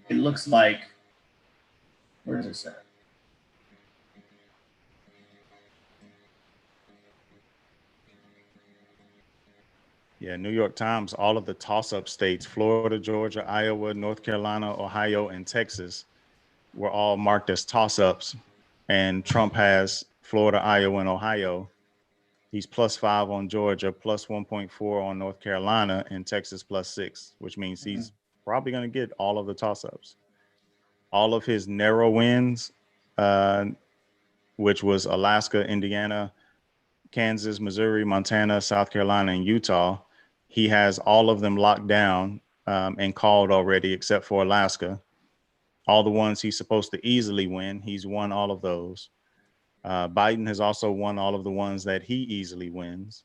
it looks like, where is this at? Yeah, New York Times, all of the toss-up states, Florida, Georgia, Iowa, North Carolina, Ohio, and Texas were all marked as toss-ups. And Trump has Florida, Iowa, and Ohio. He's +5 on Georgia, +1.4 on North Carolina, and Texas +6, which means he's probably going to get all of the toss-ups. All of his narrow wins, which was Alaska, Indiana, Kansas, Missouri, Montana, South Carolina, and Utah, he has all of them locked down and called already, except for Alaska. All the ones he's supposed to easily win, he's won all of those. Biden has also won all of the ones that he easily wins.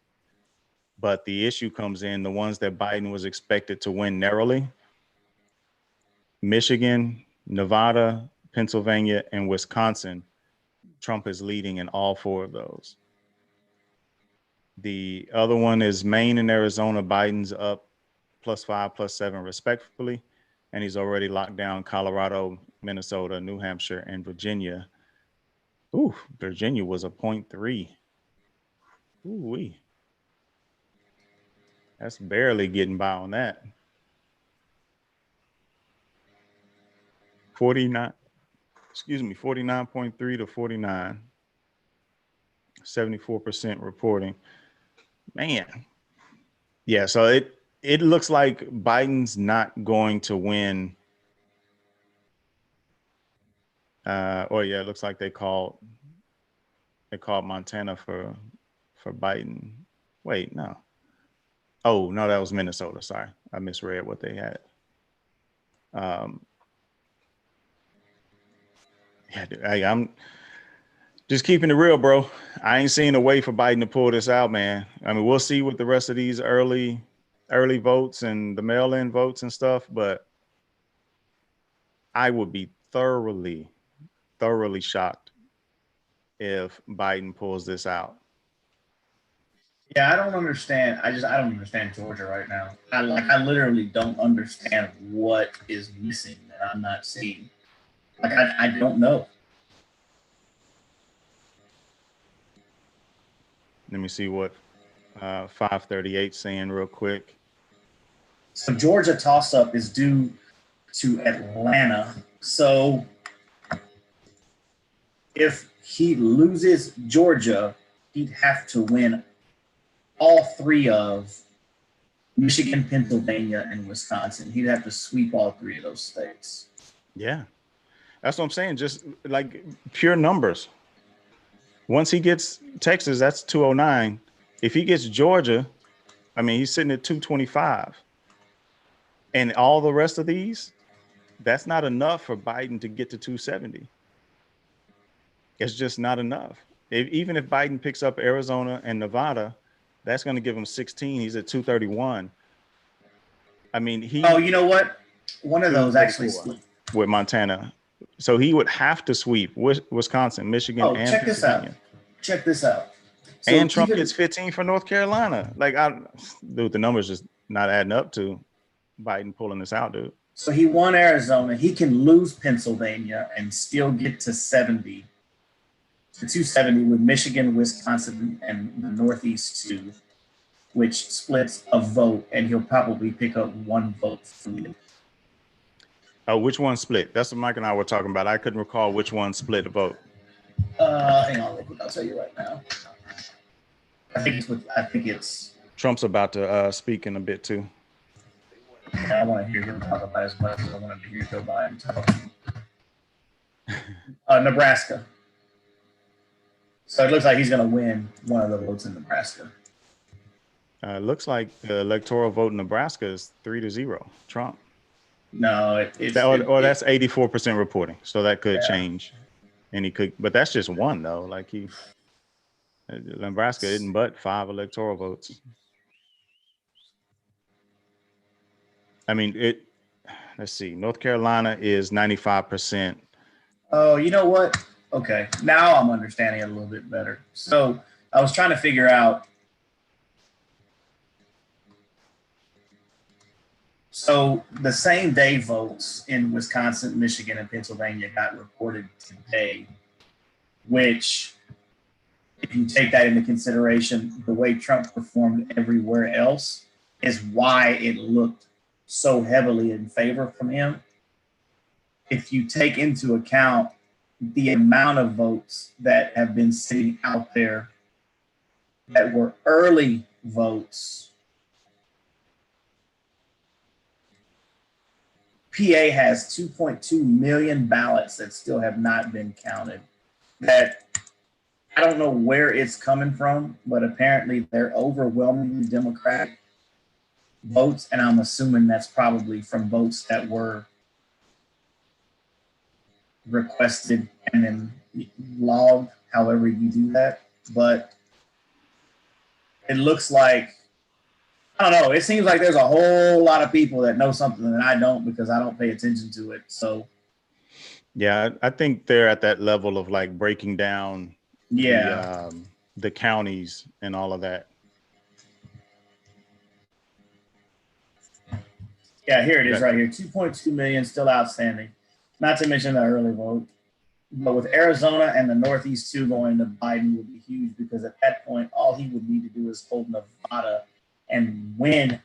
But the issue comes in the ones that Biden was expected to win narrowly: Michigan, Nevada, Pennsylvania, and Wisconsin. Trump is leading in all 4 of those. The other one is Maine and Arizona. Biden's up +5, +7 respectively. And he's already locked down Colorado, Minnesota, New Hampshire, and Virginia. Ooh, Virginia was a 0.3. Ooh-wee. That's barely getting by on that. 49.3 to 49. 74% reporting. Man. Yeah, so it looks like Biden's not going to win. It looks like they called Montana for Biden. Wait, no. Oh, no, that was Minnesota. Sorry. I misread what they had. Yeah, I'm just keeping it real, bro. I ain't seeing a way for Biden to pull this out, man. I mean, we'll see with the rest of these early votes and the mail-in votes and stuff, but I would be thoroughly shocked if Biden pulls this out. Yeah, I don't understand. I don't understand Georgia right now. I literally don't understand what is missing that I'm not seeing. Like I don't know. Let me see what 538 saying real quick. So Georgia toss-up is due to Atlanta. So if he loses Georgia, he'd have to win all three of Michigan, Pennsylvania, and Wisconsin. He'd have to sweep all three of those states. Yeah, that's what I'm saying. Just like pure numbers. Once he gets Texas, that's 209. If he gets Georgia, I mean, he's sitting at 225. And all the rest of these, that's not enough for Biden to get to 270. It's just not enough. Even if Biden picks up Arizona and Nevada, that's going to give him 16. He's at 231. I mean, Oh, you know what? One of those actually with Montana. So he would have to sweep Wisconsin, Michigan, and check this out. Check this out. So and Trump gets 15 for North Carolina. Like, dude, the numbers just not adding up to Biden pulling this out, dude. So he won Arizona. He can lose Pennsylvania and still get to 70. To 270 with Michigan, Wisconsin, and the Northeast 2, which splits a vote, and he'll probably pick up one vote from it. Oh, which one split? That's what Mike and I were talking about. I couldn't recall which one split a vote. Hang on, I'll tell you right now. I think it's Trump's about to speak in a bit too. I want to hear him talk about as much as I wanted to hear Joe Biden talk. Nebraska. So it looks like he's going to win one of the votes in Nebraska. Looks like the electoral vote in Nebraska is 3-0 Trump. No, that's 84% reporting. So that could change, and he could, but that's just one though. Like Nebraska didn't but 5 electoral votes. I mean, let's see. North Carolina is 95%. Oh, you know what? Okay, now I'm understanding it a little bit better. So I was trying to figure out. So the same day votes in Wisconsin, Michigan, and Pennsylvania got reported today, which, if you take that into consideration, the way Trump performed everywhere else is why it looked so heavily in favor from him. If you take into account the amount of votes that have been sitting out there that were early votes, PA has 2.2 million ballots that still have not been counted. That I don't know where it's coming from, but apparently they're overwhelmingly Democratic votes, and I'm assuming that's probably from votes that were requested and then logged, however you do that. But it looks like, I don't know, it seems like there's a whole lot of people that know something that I don't because I don't pay attention to it. So yeah, I think they're at that level of like breaking down the counties and all of that. Yeah, here it is right here. 2.2 million still outstanding. Not to mention the early vote. But with Arizona and the Northeast 2 going to Biden would be huge because at that point, all he would need to do is hold Nevada and win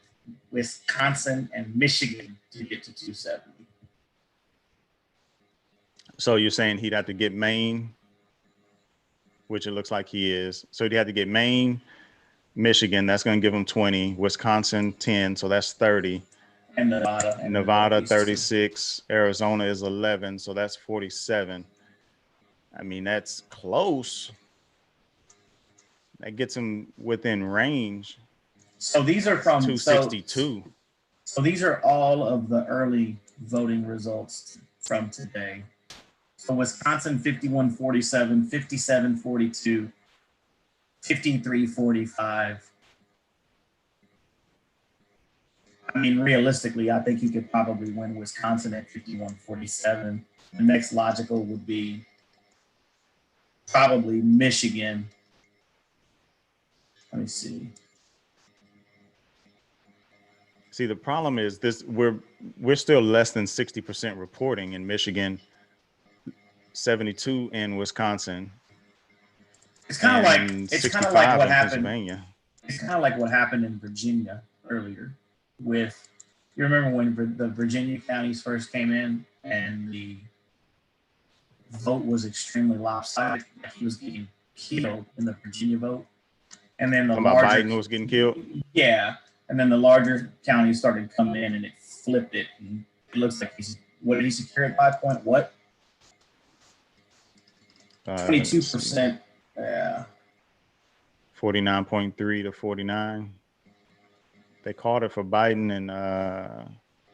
Wisconsin and Michigan to get to 270. So you're saying he'd have to get Maine, which it looks like he is. So he'd have to get Maine, Michigan, that's going to give him 20, Wisconsin 10, so that's 30. And Nevada. And Nevada 36, Arizona is 11, so that's 47. I mean, that's close. That gets him within range. So these are from 262. So these are all of the early voting results from today. So Wisconsin 51-47, 57-42, 53-45. I mean, realistically, I think he could probably win Wisconsin at 51-47. The next logical would be probably Michigan. Let me see. See, the problem is this: we're still less than 60% reporting in Michigan, 72 in Wisconsin. It's kind of like and it's kind of 65 like what in happened. Pennsylvania. It's kind of like what happened in Virginia earlier. With you remember when the Virginia counties first came in and the vote was extremely lopsided. He was getting killed in the Virginia vote, and then the Talking about larger Biden was getting killed. yeah, and then the larger counties started coming in and it flipped it. And it looks like what did he secure at 5 point what? 22%. Yeah. 49.3 to 49. They called it for Biden, and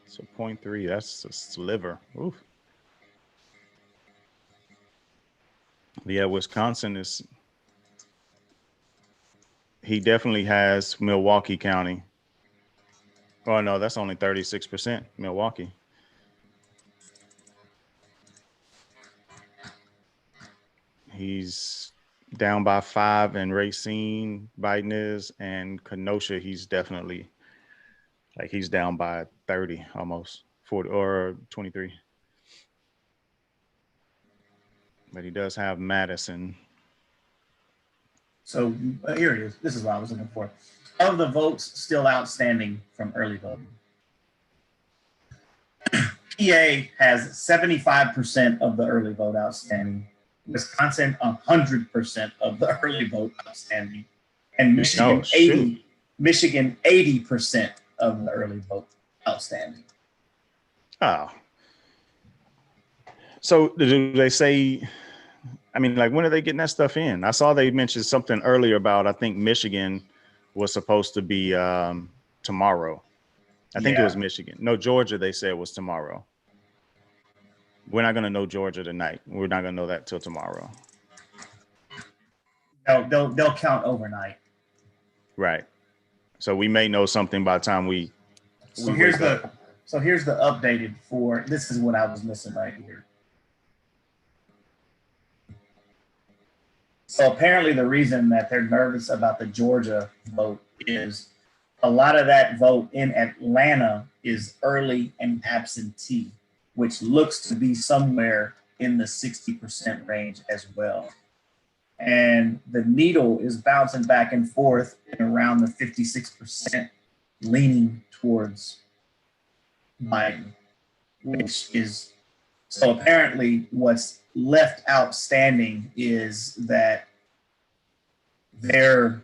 so 0.3. That's a sliver. Oof. Yeah, Wisconsin is. He definitely has Milwaukee County. Oh no, that's only 36%. Milwaukee. He's down by 5 in Racine, Biden is, and Kenosha, he's definitely he's down by 30 almost, 40 or 23. But he does have Madison. So here it is. This is what I was looking for. Of the votes still outstanding from early voting, PA has 75% of the early vote outstanding. Wisconsin 100% of the early vote outstanding, and Michigan 80% of the early vote outstanding. Oh, so do they say? I mean, like, when are they getting that stuff in? I saw they mentioned something earlier about, I think Michigan was supposed to be tomorrow. I think it was Michigan. No, Georgia, they said was tomorrow. We're not going to know Georgia tonight. We're not going to know that till tomorrow. They'll count overnight. Right. So we may know something by the time we here's the updated for, this is what I was missing right here. So apparently the reason that they're nervous about the Georgia vote is a lot of that vote in Atlanta is early and absentee, which looks to be somewhere in the 60% range as well. And the needle is bouncing back and forth and around the 56%, leaning towards Biden, which is, so apparently what's left outstanding is that that's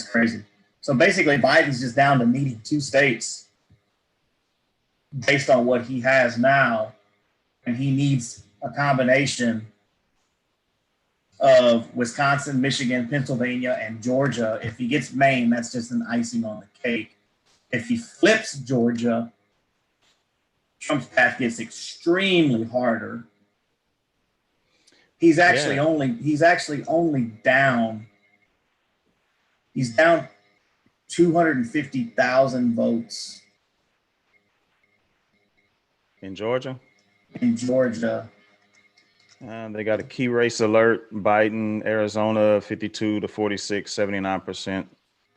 crazy. So basically Biden's just down to needing 2 states based on what he has now, and he needs a combination of Wisconsin, Michigan, Pennsylvania, and Georgia. If he gets Maine, that's just an icing on the cake. If he flips Georgia, Trump's path gets extremely harder. He's actually only down. He's down 250,000 votes in Georgia. They got a key race alert. Biden, Arizona, 52 to 46, 79%.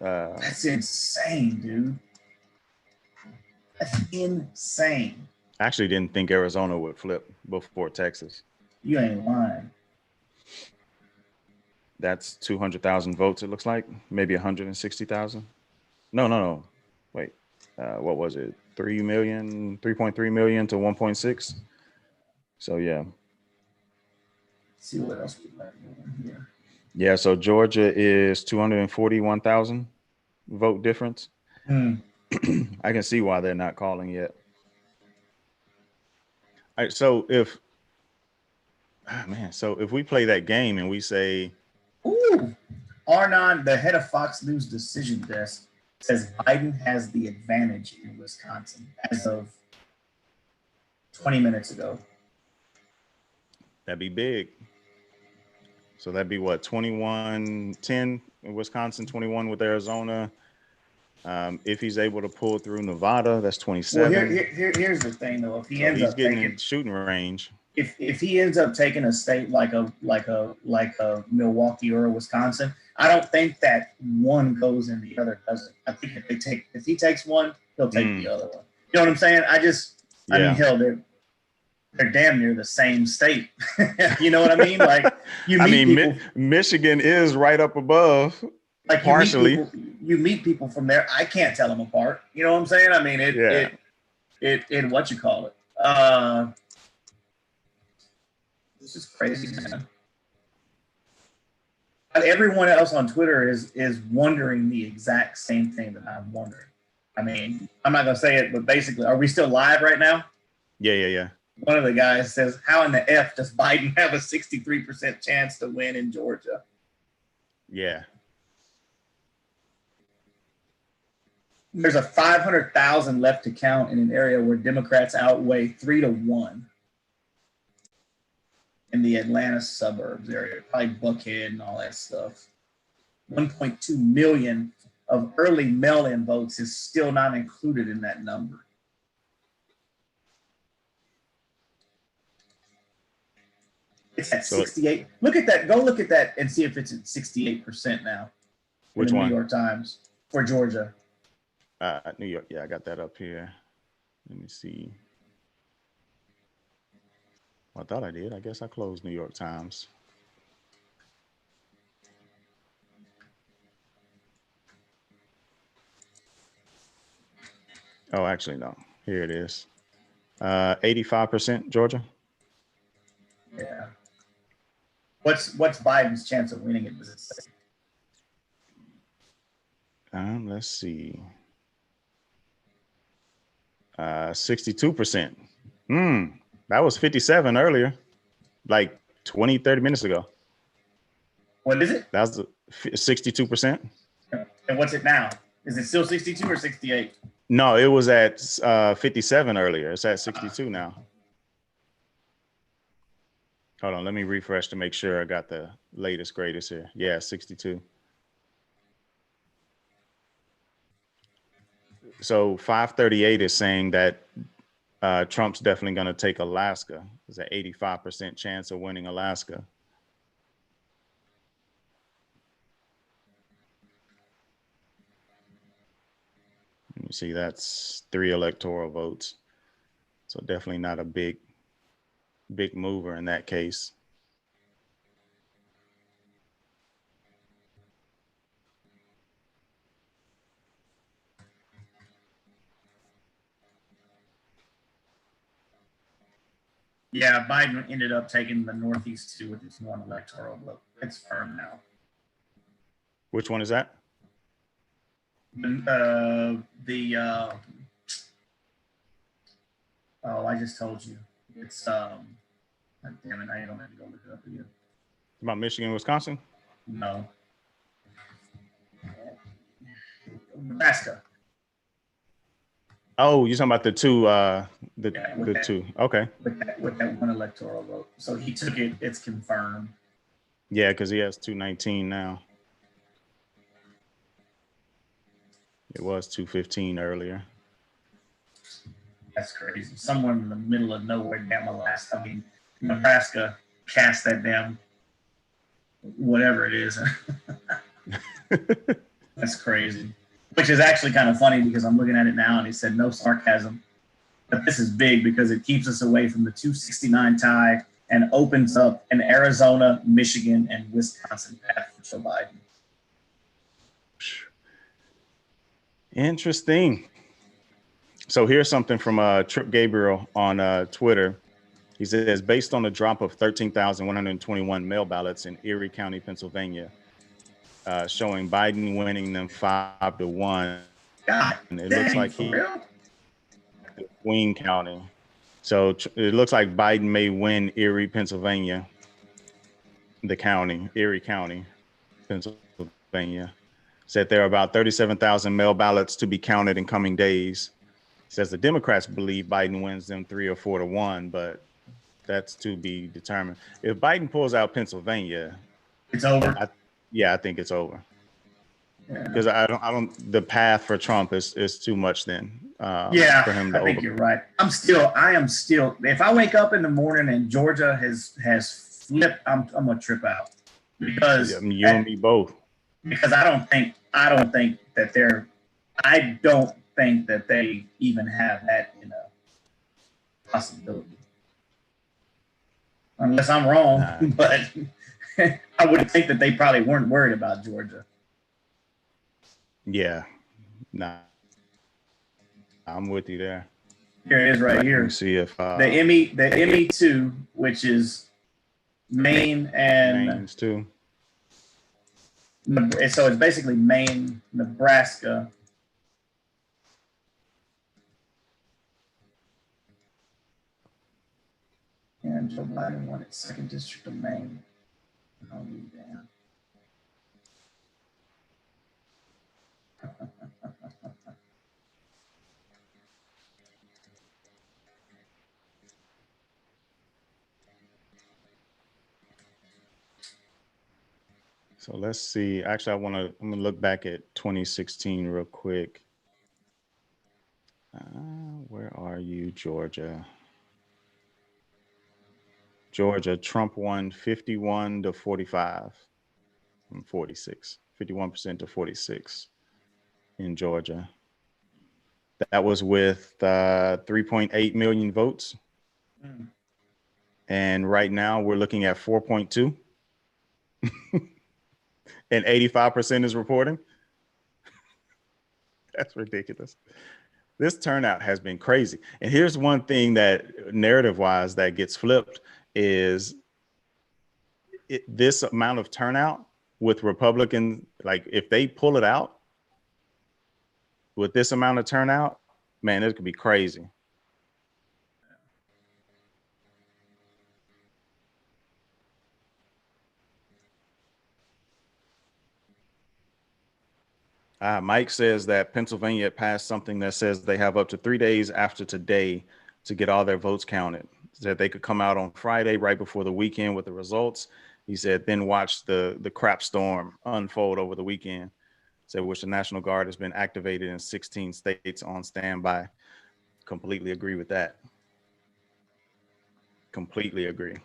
That's insane, dude. That's insane. I actually didn't think Arizona would flip before Texas. You ain't lying. That's 200,000 votes, it looks like. Maybe 160,000. No. Wait, what was it? 3.3 million to 1.6. So, yeah. Let's see what else we got going here. Yeah, so Georgia is 241,000 vote difference. I can see why they're not calling yet. All right, so if we play that game and we say, ooh, Arnon, the head of Fox News decision desk, says Biden has the advantage in Wisconsin as of 20 minutes ago. That'd be big. So that'd be what, 21-10 in Wisconsin, 21 with Arizona. If he's able to pull through Nevada, that's 27. Well, here's the thing though. If he So ends he's up getting taking in shooting range. if he ends up taking a state like a Milwaukee or a Wisconsin, I don't think that one goes and the other doesn't. I think if he takes one, he'll take the other one. You know what I'm saying? I mean, hell, they're damn near the same state. You know what I mean? Like Michigan is right up above. Like partially, you meet people from there. I can't tell them apart. You know what I'm saying? I mean, it what you call it. This is crazy, man. But everyone else on Twitter is wondering the exact same thing that I'm wondering. I mean, I'm not gonna say it, but basically, are we still live right now? Yeah. One of the guys says, "How in the F does Biden have a 63% chance to win in Georgia?" Yeah. There's a 500,000 left to count in an area where Democrats outweigh 3-1 in the Atlanta suburbs area, probably Buckhead and all that stuff. 1.2 million of early mail-in votes is still not included in that number. It's at 68. Look at that. Go look at that and see if it's at 68% now. Which one? New York Times for Georgia. New York. Yeah, I got that up here. Let me see. Well, I thought I did. I guess I closed New York Times. Oh, actually, no. Here it is. 85% Georgia. Yeah. What's Biden's chance of winning it? Does it say? Let's see. 62%. That was 57 earlier, like 20, 30 minutes ago. What is it? That was 62%. And what's it now? Is it still 62 or 68? No, it was at 57 earlier. It's at 62 now. Hold on, let me refresh to make sure I got the latest, greatest here. Yeah, 62. So 538 is saying that Trump's definitely going to take Alaska. There's an 85% chance of winning Alaska. Let me see, that's 3 electoral votes. So definitely not a big mover in that case. Yeah, Biden ended up taking the Northeast too with his one electoral vote. It's firm now. Which one is that? I just told you. It's damn it, I don't have to go look it up again. About Michigan, Wisconsin? No. Nebraska. Oh, you're talking about the two, the two. Okay. With that one electoral vote. So he took it, it's confirmed. Yeah, because he has 219 now. It was 215 earlier. That's crazy. Someone in the middle of nowhere, damn Alaska. I mean, Nebraska cast that damn whatever it is. That's crazy. Which is actually kind of funny because I'm looking at it now and he said no sarcasm. But this is big because it keeps us away from the 269 tie and opens up an Arizona, Michigan, and Wisconsin path for Joe Biden. Interesting. So here's something from Trip Gabriel on Twitter. He says, based on the drop of 13,121 mail ballots in Erie County, Pennsylvania, showing Biden winning them 5-1. God, and it looks like he Wayne County. So it looks like Biden may win Erie, Pennsylvania, the county, Erie County, Pennsylvania. Said there are about 37,000 mail ballots to be counted in coming days. Says the Democrats believe Biden wins them 3 or 4 to 1, but that's to be determined. If Biden pulls out Pennsylvania, It's over. I think it's over. Yeah. Because I don't. The path for Trump is too much then. Yeah, for him to I think you're right. I am still. If I wake up in the morning and Georgia has flipped, I'm gonna trip out because you and me both. Because I don't think that they're. I don't think that they even have that possibility. Unless I'm wrong, but I would think that they probably weren't worried about Georgia. Yeah, nah, I'm with you there. Here it is right here. Let me see if the ME2, which is Maine and Maine's too. So it's basically Maine, Nebraska. And Joe Biden won its 2nd district of Maine. Oh, you damn. So let's see. Actually, I'm gonna look back at 2016 real quick. Where are you, Georgia? Georgia, Trump won 51 to 45 from 46, 51% to 46 in Georgia. That was with 3.8 million votes. Mm. And right now we're looking at 4.2. And 85% is reporting. That's ridiculous. This turnout has been crazy. And here's one thing that narrative-wise that gets flipped is this amount of turnout with Republicans, like if they pull it out with this amount of turnout, man, it could be crazy. Mike says that Pennsylvania passed something that says they have up to 3 days after today to get all their votes counted. That they could come out on Friday right before the weekend with the results. He said, then watch the crap storm unfold over the weekend. Said, which the National Guard has been activated in 16 states on standby. Completely agree with that. Completely agree.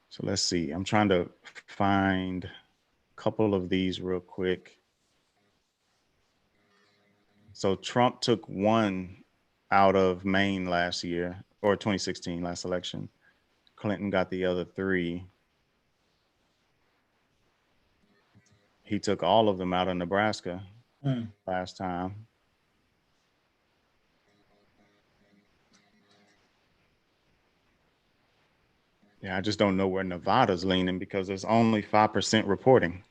So let's see. I'm trying to find a couple of these real quick. So Trump took 1 out of Maine last year, or 2016, last election. Clinton got the other 3. He took all of them out of Nebraska last time. Yeah, I just don't know where Nevada's leaning because there's only 5% reporting.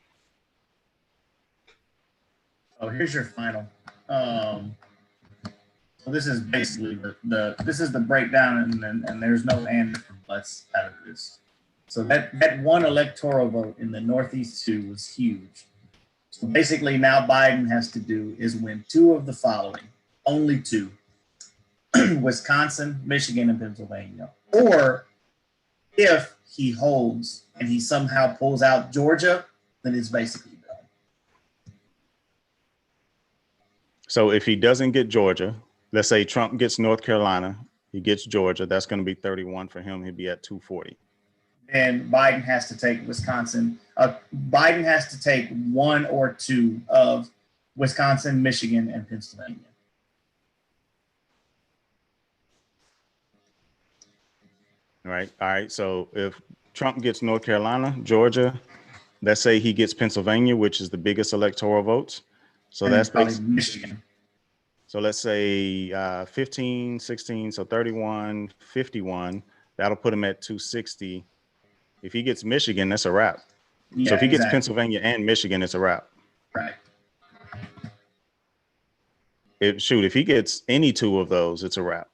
Oh, here's your final. So this is basically this is the breakdown, and there's no and or buts out of this. So that 1 electoral vote in the Northeast 2 was huge. So basically now Biden has to do is win 2 of the following, only 2, Wisconsin, Michigan, and Pennsylvania. Or if he holds and he somehow pulls out Georgia, then it's basically done. So if he doesn't get Georgia, let's say Trump gets North Carolina, he gets Georgia, that's going to be 31 for him. He'd be at 240. And Biden has to take Wisconsin. Biden has to take 1 or 2 of Wisconsin, Michigan, and Pennsylvania. Right. All right. So if Trump gets North Carolina, Georgia, let's say he gets Pennsylvania, which is the biggest electoral votes. So and that's probably basically Michigan. So let's say 15, 16, so 31, 51. That'll put him at 260. If he gets Michigan, that's a wrap. Yeah, so if he gets exactly. Pennsylvania and Michigan, it's a wrap. Right. If he gets any 2 of those, it's a wrap.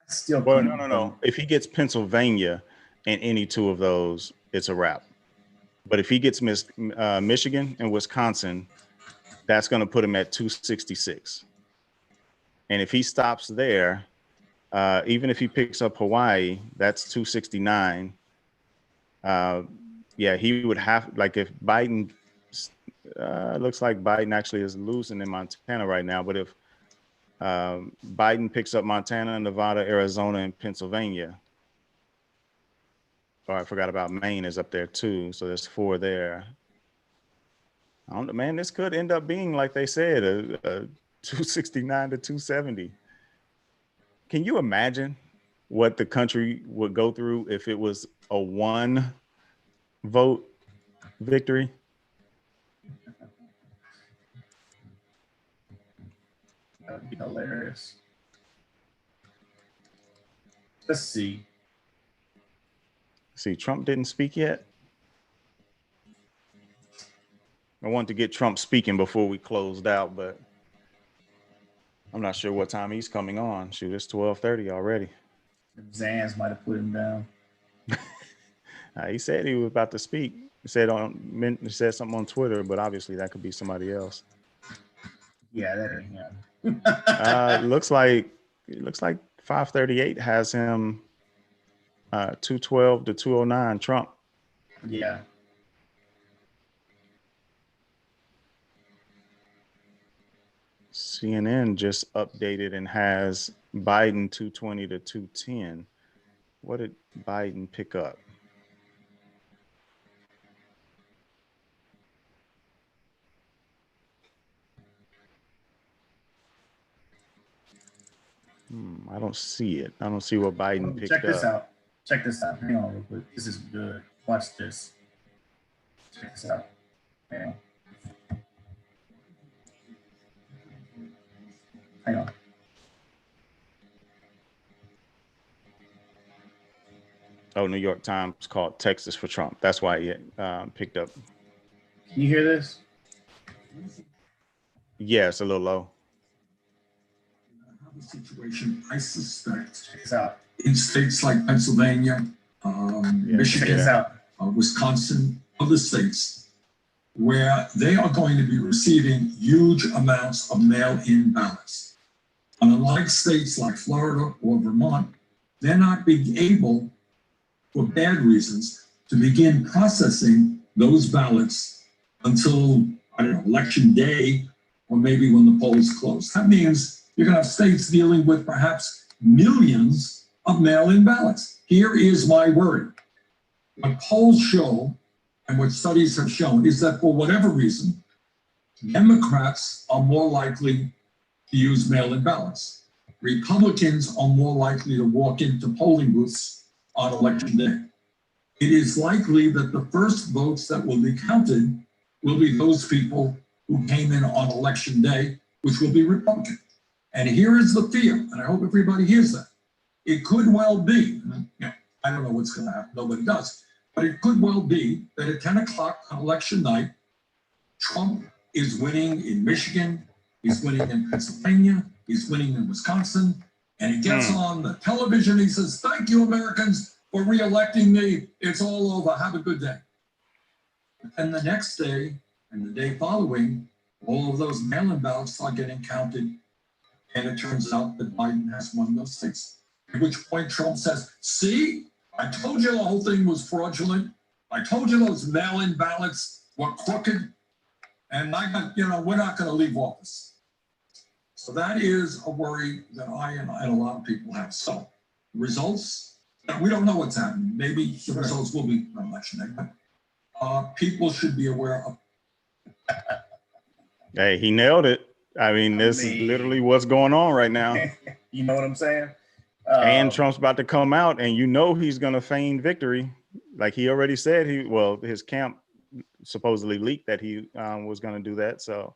Still. Well, no. If he gets Pennsylvania and any 2 of those, it's a wrap. But if he gets Michigan and Wisconsin, that's going to put him at 266. And if he stops there, even if he picks up Hawaii, that's 269. Yeah, he would have, like, if Biden, looks like Biden actually is losing in Montana right now, but if Biden picks up Montana, Nevada, Arizona, and Pennsylvania, oh, I forgot about Maine is up there too, so there's 4 there. I don't know, man, this could end up being, like they said, a 269 to 270. Can you imagine what the country would go through if it was a 1 vote victory? That would be hilarious. Let's see. See, Trump didn't speak yet. I wanted to get Trump speaking before we closed out, but I'm not sure what time he's coming on. Shoot, it's 12:30 already. Zans might have put him down. He said he was about to speak. He said something on Twitter, but obviously that could be somebody else. Yeah, that ain't him. Looks like 538 has him 212 to 209 Trump. Yeah. CNN just updated and has Biden 220 to 210. What did Biden pick up? I don't see it. I don't see what Biden picked up. Check this out. Check this out. Hang on real quick. This is good. Watch this. Check this out. Hang on. Oh, New York Times called Texas for Trump. That's why he picked up. Can you hear this? Yeah, it's a little low. Situation, I suspect, Check this out. in states like Pennsylvania, Michigan, Check this out. Wisconsin, other states, where they are going to be receiving huge amounts of mail-in ballots. And unlike states like Florida or Vermont, they're not being able, for bad reasons, to begin processing those ballots until, I don't know, election day, or maybe when the polls close. That means you're going to have states dealing with perhaps millions of mail-in ballots. Here is my worry. What polls show and what studies have shown is that for whatever reason, Democrats are more likely to use mail-in ballots. Republicans are more likely to walk into polling booths on election day. It is likely that the first votes that will be counted will be those people who came in on election day, which will be Republican. And here is the fear, and I hope everybody hears that. It could well be, I don't know what's going to happen, nobody does, but it could well be that at 10 o'clock on election night, Trump is winning in Michigan, he's winning in Pennsylvania, he's winning in Wisconsin, and he gets on the television, he says, "Thank you, Americans, for re-electing me. It's all over. Have a good day." And the next day and the day following, all of those mail-in ballots are getting counted, and it turns out that Biden has won those states. At which point Trump says, "See, I told you the whole thing was fraudulent. I told you those mail-in ballots were crooked, and we're not going to leave office." So that is a worry that I and a lot of people have. So results, we don't know what's happening. Maybe the results will be on election day, but people should be aware of. Hey, he nailed it. I mean, this is literally what's going on right now. You know what I'm saying? And Trump's about to come out, and he's going to feign victory. Like he already said, his camp supposedly leaked that he was going to do that. So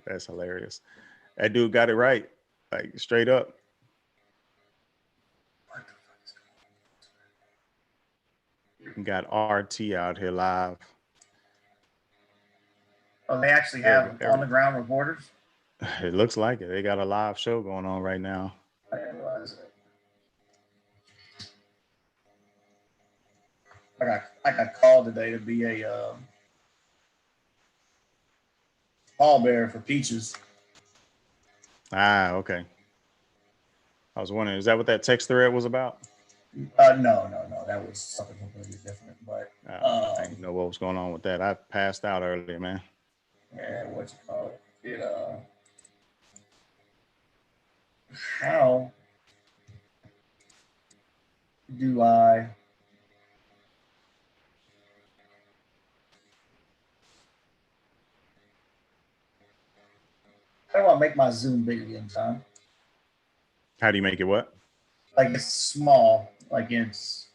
that's hilarious. That dude got it right, like straight up. Got RT out here live. Oh, they actually have on-the-ground reporters? It looks like it. They got a live show going on right now. I didn't realize it. I got called today to be a pallbearer for Peaches. Ah, okay. I was wondering, is that what that text thread was about? No. That was something completely different. But I didn't know what was going on with that. I passed out earlier, man. yeah, what you call it? How do I make my Zoom big again, John? How do you make it what? Like it's small, like it's.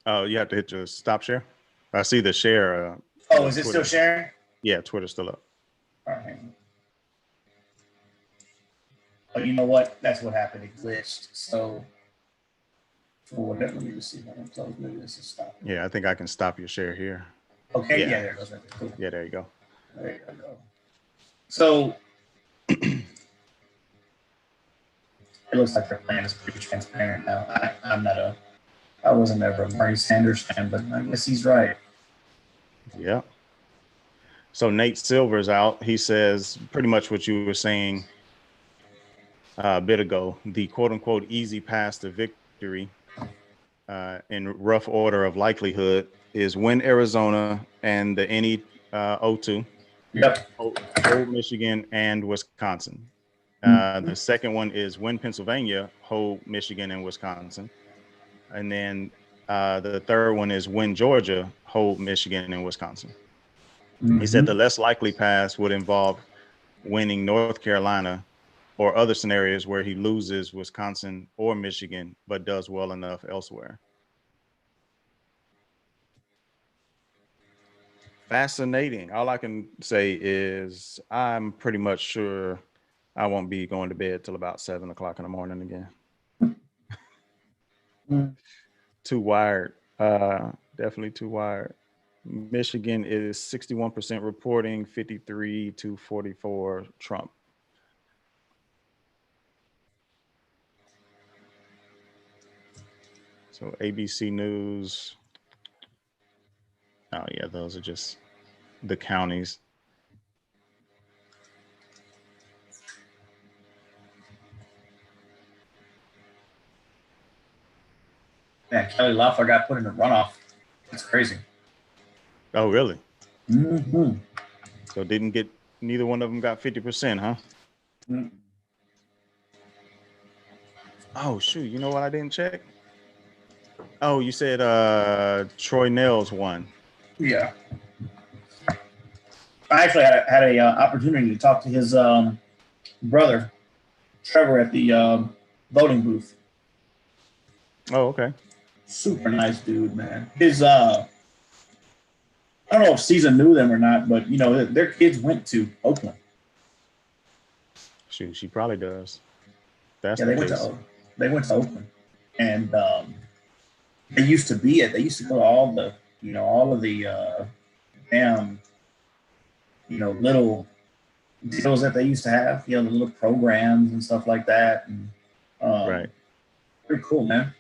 Oh, you have to hit your stop share. I see the share. Oh, is it still sharing? Yeah, Twitter's still up. All right. Oh, you know what? That's what happened. It glitched. So, for whatever, let me just see if I can close. Maybe this is stop. Yeah, I think I can stop your share here. Okay. Yeah. Yeah, there it goes. Right there. Cool. Yeah, there you go. There you go. So, it looks like their plan is pretty transparent now. I wasn't ever a Bernie Sanders fan, but I guess he's right. Yeah. So Nate Silver's out. He says pretty much what you were saying a bit ago. The quote unquote easy path to victory in rough order of likelihood is win Arizona and the NE 02. Yep. Hold Michigan and Wisconsin. The second one is win Pennsylvania, hold Michigan and Wisconsin. And then the third one is win Georgia, hold Michigan and Wisconsin. He said the less likely pass would involve winning North Carolina or other scenarios where he loses Wisconsin or Michigan, but does well enough elsewhere. Fascinating. All I can say is I'm pretty much sure I won't be going to bed till about 7 o'clock in the morning again. Too wired. Definitely too wired. Michigan is 61% reporting, 53 to 44 Trump. So ABC News. Oh yeah, those are just the counties. Yeah, Kelly Loeffler got put in the runoff. That's crazy. Oh really? Mm-hmm. So neither one of them got 50%, huh? Mm-hmm. Oh shoot, you know what I didn't check? Oh, you said Troy Nels won. Yeah. I actually had a opportunity to talk to his brother, Trevor, at the voting booth. Oh, okay. Super nice dude, man. His I don't know if Caesar knew them or not, but you know their kids went to Oakland. Shoot, she probably does. That's Yeah, the they case. went to Oakland, and they used to go to all of the damn little deals that they used to have, the little programs and stuff like that, and Right. pretty cool, man.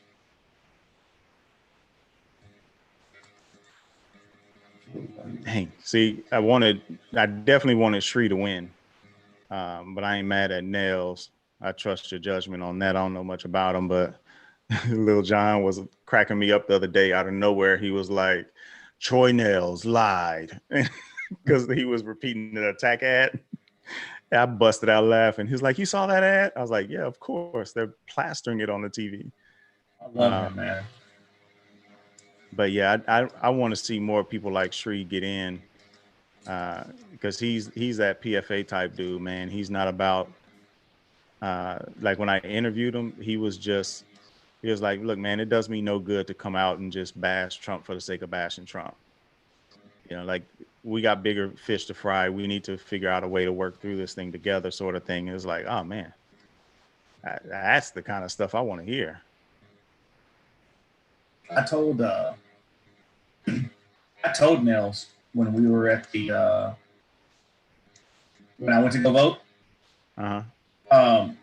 Dang. See, I definitely wanted Shree to win, but I ain't mad at Nels. I trust your judgment on that. I don't know much about him, but Lil John was cracking me up the other day out of nowhere. He was like, Troy Nels lied because he was repeating the attack ad. I busted out laughing. He's like, you saw that ad? I was like, yeah, of course. They're plastering it on the TV. I love him, man. But yeah, I want to see more people like Shree get in because he's that PFA type dude, man. He's not about like when I interviewed him, he was like, look, man, it does me no good to come out and just bash Trump for the sake of bashing Trump. Like we got bigger fish to fry. We need to figure out a way to work through this thing together, sort of thing. It's like, oh man, that's the kind of stuff I want to hear. I told Nels when we were at the when I went to go vote.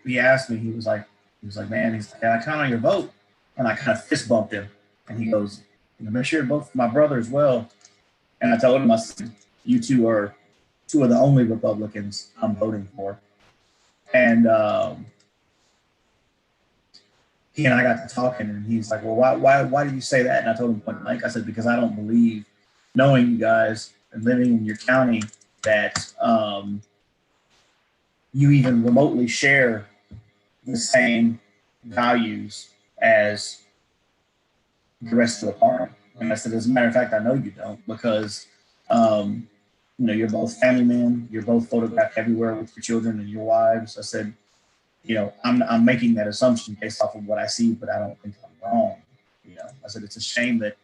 He asked me. He was like, man, I count on your vote, and I kind of fist bumped him. And he goes, make sure both my brother as well. And I told him, I said, you two are two of the only Republicans I'm voting for. And he and I got to talking, and he's like, well, why do you say that? And I told him point blank, I said, because I don't believe, knowing you guys and living in your county, that you even remotely share the same values as the rest of the party. And I said, as a matter of fact, I know you don't, because you're both family men, you're both photographed everywhere with your children and your wives. I said, I'm making that assumption based off of what I see, but I don't think I'm wrong. I said, it's a shame that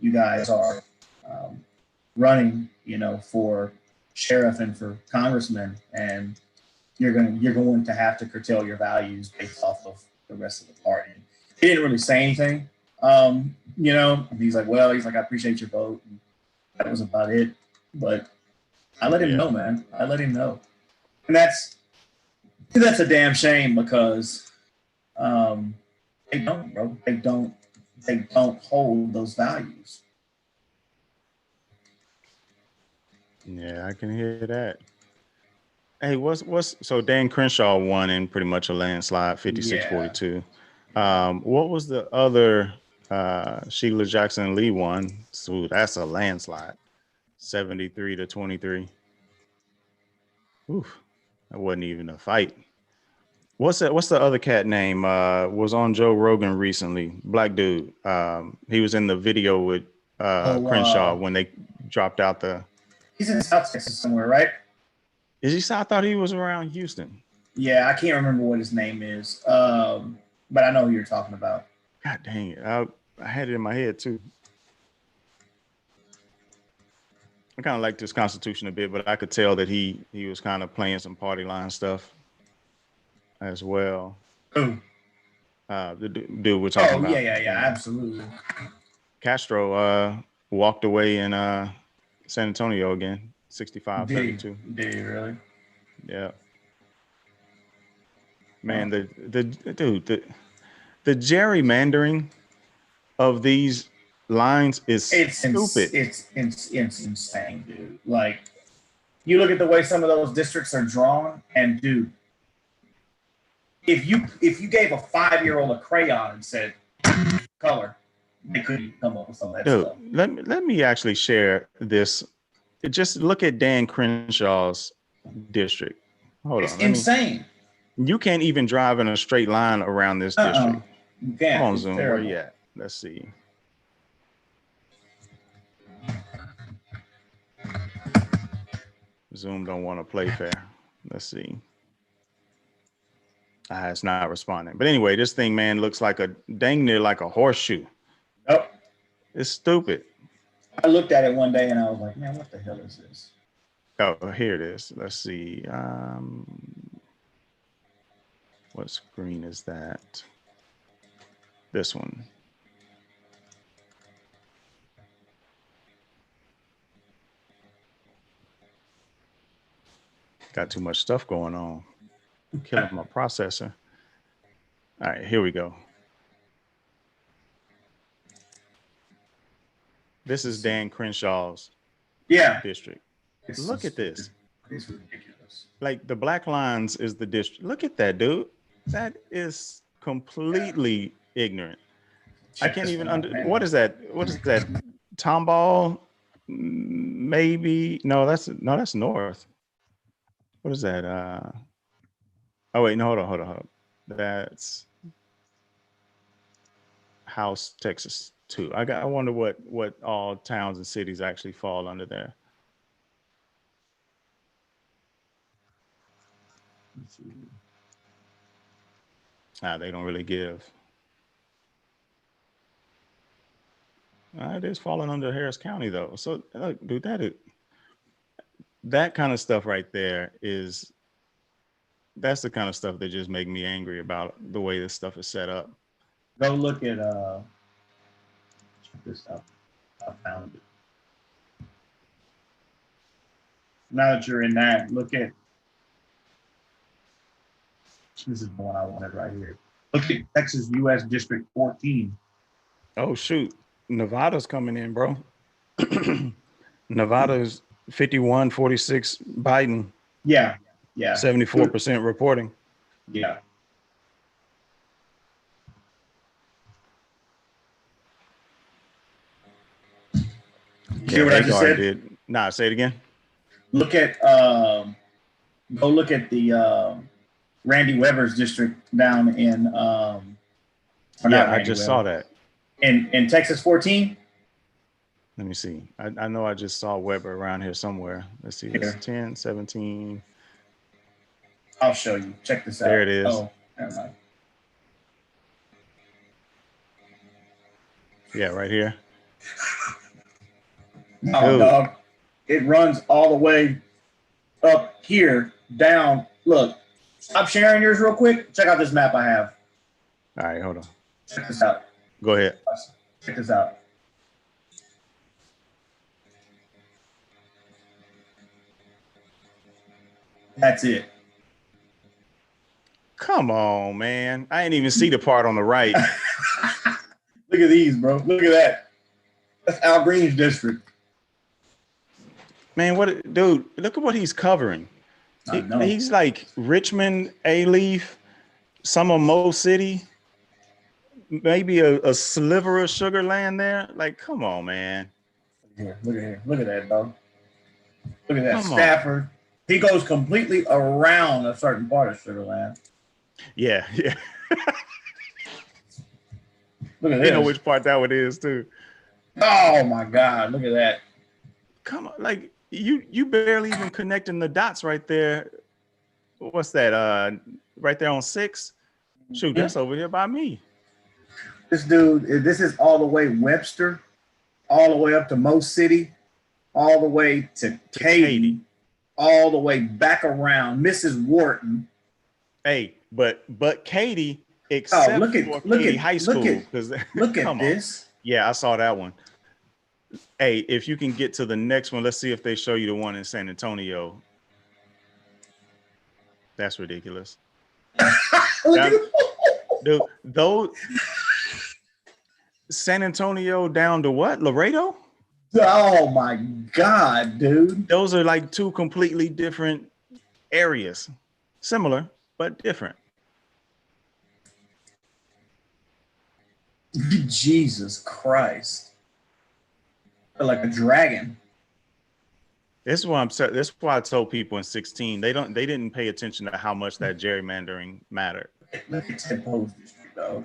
you guys are running, for sheriff and for congressman, and you're going to have to curtail your values based off of the rest of the party. He didn't really say anything, and he's like, I appreciate your vote. And that was about it. But I let him know, man. I let him know, and that's a damn shame, because they don't, bro. They don't hold those values. Yeah, I can hear that. Hey, so Dan Crenshaw won in pretty much a landslide, 56-42. What was the other? Sheila Jackson Lee won. So that's a landslide, 73-23. Oof, that wasn't even a fight. What's the other cat name? Was on Joe Rogan recently. Black dude. He was in the video with Crenshaw when they dropped out the. He's in South Texas somewhere, right? Is he? I thought he was around Houston. Yeah, I can't remember what his name is, but I know who you're talking about. God dang it! I had it in my head too. I kind of liked his Constitution a bit, but I could tell that he was kind of playing some party line stuff as well. Who? The dude we're talking about. Oh, yeah, absolutely. Castro walked away in San Antonio again, 65-32. Did he really? Yeah. Man, the gerrymandering of these lines is stupid. It's insane, dude. Like, you look at the way some of those districts are drawn, and dude, if you gave a 5-year-old a crayon and said color, they couldn't come up with some of that stuff. Let me actually share this. Just look at Dan Crenshaw's district. Hold on. It's insane. You can't even drive in a straight line around this district. You can't. Come on, Zoom. Where you at? Let's see. Zoom don't want to play fair. Let's see. It's not responding. But anyway, this thing, man, looks like a dang near like a horseshoe. Oh. It's stupid. I looked at it one day and I was like, man, what the hell is this? Oh, here it is. Let's see. What screen is that? This one. Got too much stuff going on. I'm killing my processor. All right, here we go. This is Dan Crenshaw's district. Look at this. It's ridiculous. Like the black lines is the district. Look at that, dude. That is completely ignorant. I can't even what is that? What is that? Tomball? Maybe. No, that's north. What is that? Oh wait, no, hold on. That's House, Texas 2. I wonder what all towns and cities actually fall under there. They don't really give. It is falling under Harris County though. So look, dude, that kind of stuff right there that's the kind of stuff that just make me angry about the way this stuff is set up. Go look at check this out. I found it. Now that you're in that, look at this is the one I wanted right here. Look at Texas U.S. District 14. Oh shoot, Nevada's coming in, bro. Nevada's 51-46 Biden, Yeah, yeah, 74% reporting. yeah. You hear what I just Hagar said? did. Nah, say it again. Look at go look at the Randy Weber's district down in or not Yeah, I Randy just Weber. saw that. In Texas 14. Let me see. I know I just saw Weber around here somewhere. Let's see. It's Here. 10, 17. I'll show you. Check this out. There it is. Oh, never mind. Yeah, right here. No, Dude. dog. It runs all the way up here, down. Look, stop sharing yours real quick. Check out this map I have. All right, hold on. Check this out. Go ahead. Check this out. That's it. Come on, man. I ain't even see the part on the right. Look at these, bro. Look at that. That's Al Green's district. Man, what, dude, look at what he's covering. I know. He's like Richmond, A-Leaf, some of Mo City, maybe a sliver of Sugar Land there. Like, come on, man. Here, look at here. Look at that, dog. Look at that. Come on. Stafford. He goes completely around a certain part of Sugar Land. Yeah, yeah. Look at You this. know which part that one is, too. Oh, my God. Look at that. Come on, like you barely even connecting the dots right there. What's that? Right there on 6. Shoot, that's over here by me. This dude, this is all the way Webster, all the way up to Mo City, all the way to Katy, all the way back around Mrs. Wharton. Hey, but Katy, except look at for look Katy at High School, because look at this. Yeah, I saw that one. Hey, if you can get to the next one, let's see if they show you the one in San Antonio. That's ridiculous. Dude, those San Antonio down to what? Laredo? Oh my God, dude. Those are like two completely different areas. Similar, but different. Jesus Christ. Like a dragon. This is why this is why I told people in 16 they didn't pay attention to how much that gerrymandering mattered. Look at Ted Poe's district, dog.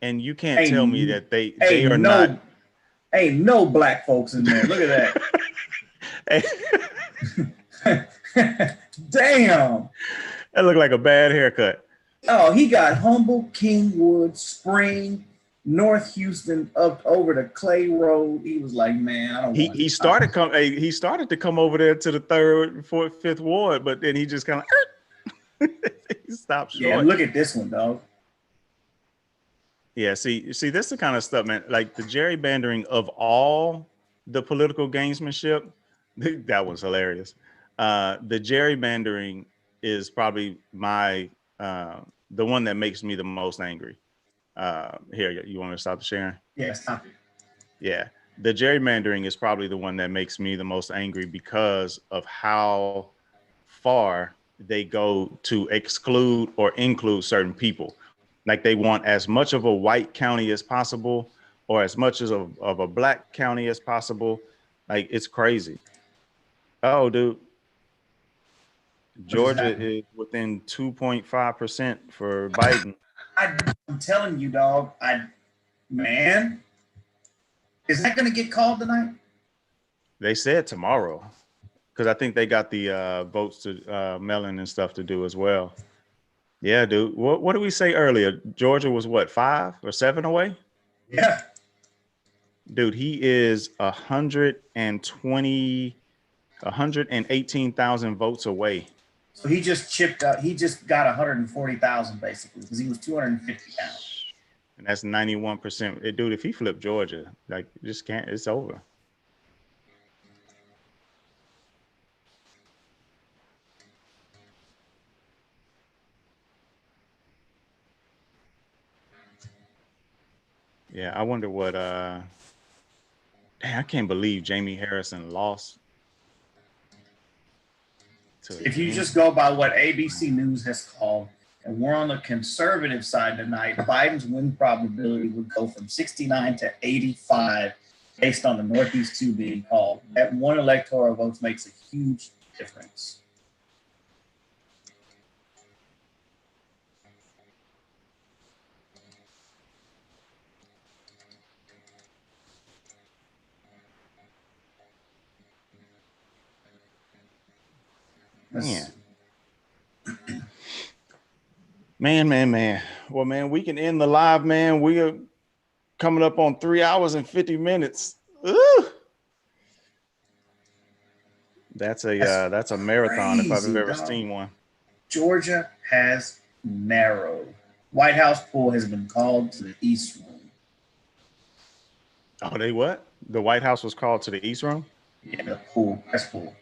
And you can't tell me that they are no, not. Ain't no black folks in there. Look at that. Damn. That looked like a bad haircut. Oh, he got Humble, Kingwood, Spring, North Houston, up over to Clay Road. He was like, man, I don't want he started to come over there to the 3rd, 4th, 5th ward, but then he just kind of he stopped short. Yeah, look at this one, dog. Yeah, see, this is the kind of stuff, man. Like the gerrymandering of all the political gamesmanship, that was hilarious. The gerrymandering is probably the one that makes me the most angry. Here, you want me to stop the sharing? Yeah, stop it. Yeah, the gerrymandering is probably the one that makes me the most angry because of how far they go to exclude or include certain people. Like they want as much of a white county as possible or as much as of a black county as possible. Like it's crazy. Oh, dude. Georgia is within 2.5% for Biden. I'm telling you, dog. Man, is that going to get called tonight? They said tomorrow because I think they got the votes to mail-in and stuff to do as well. Yeah, dude. What did we say earlier? Georgia was what, 5 or 7 away? Yeah. Dude, he is 118,000 votes away. So he just chipped out. He just got 140,000 basically because he was 250 down. And that's 91%. Dude, if he flipped Georgia, like just can't. It's over. Yeah, I wonder what. Dang, I can't believe Jamie Harrison lost. If you just go by what ABC News has called, and we're on the conservative side tonight, Biden's win probability would go from 69 to 85 based on the Northeast 2 being called. That one electoral vote makes a huge difference. Man. Well, man, we can end the live, man. We are coming up on 3 hours and 50 minutes. Ooh. That's a marathon if I've ever seen one. Georgia has narrowed. White House poll has been called to the East Room. Oh, they what? The White House was called to the East Room? Yeah, the pool, press pool.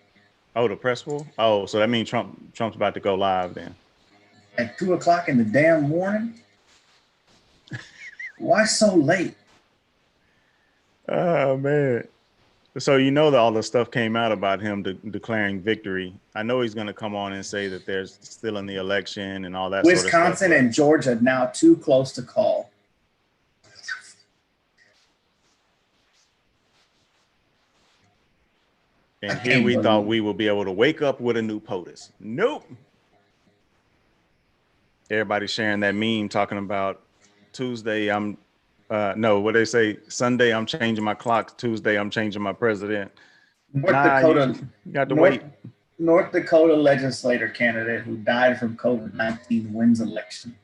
Oh, the press pool? Oh, so that means Trump's about to go live then. At 2 o'clock in the damn morning? Why so late? Oh, man. So you know that all the stuff came out about him declaring victory. I know he's going to come on and say that there's still in the election and all that sort of stuff. Wisconsin and Georgia now too close to call. And here we thought we would be able to wake up with a new POTUS. Nope. Everybody's sharing that meme talking about Tuesday, what they say, Sunday, I'm changing my clock. Tuesday, I'm changing my president. Dakota, you got to wait. North Dakota legislator candidate who died from COVID-19 wins election.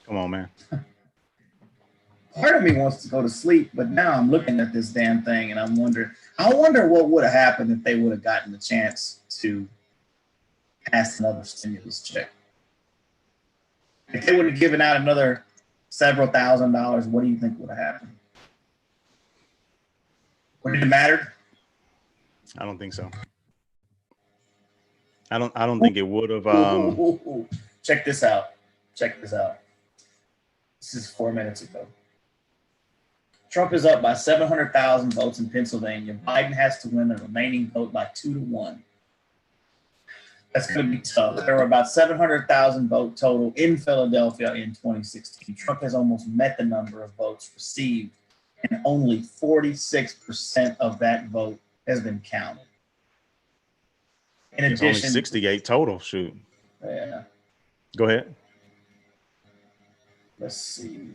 Come on, man. Part of me wants to go to sleep, but now I'm looking at this damn thing and I'm wondering, I wonder what would have happened if they would have gotten the chance to pass another stimulus check. If they would have given out another several $1,000s, what do you think would have happened? Would it have mattered? I don't think so. I don't think it would have. Check this out. This is 4 minutes ago. Trump is up by 700,000 votes in Pennsylvania. Biden has to win the remaining vote by 2-1. That's going to be tough. There were about 700,000 vote total in Philadelphia in 2016. Trump has almost met the number of votes received, and only 46% of that vote has been counted. In addition, only 68 total. Shoot. Yeah. Go ahead. Let's see.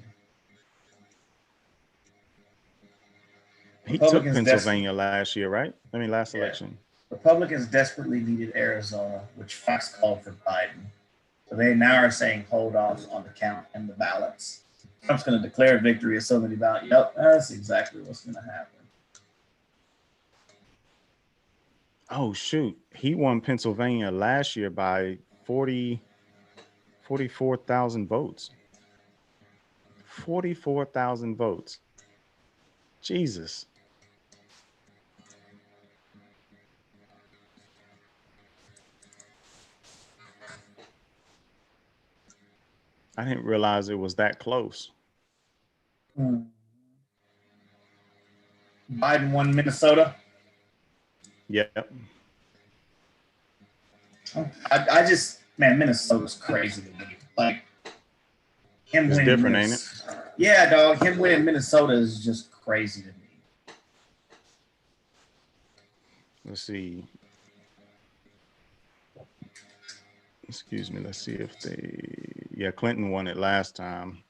He took Pennsylvania last year, right? Last election. Republicans desperately needed Arizona, which Fox called for Biden. So they now are saying hold off on the count and the ballots. Trump's going to declare victory as so many ballots. Yep, that's exactly what's going to happen. Oh, shoot. He won Pennsylvania last year by 44,000 votes. 44,000 votes. Jesus. I didn't realize it was that close. Biden won Minnesota. Yep. I just, man, Minnesota's crazy to me. Like, him winning. It's different, ain't it? Yeah, dog. Him winning Minnesota is just crazy to me. Let's see. Excuse me. Let's see if Clinton won it last time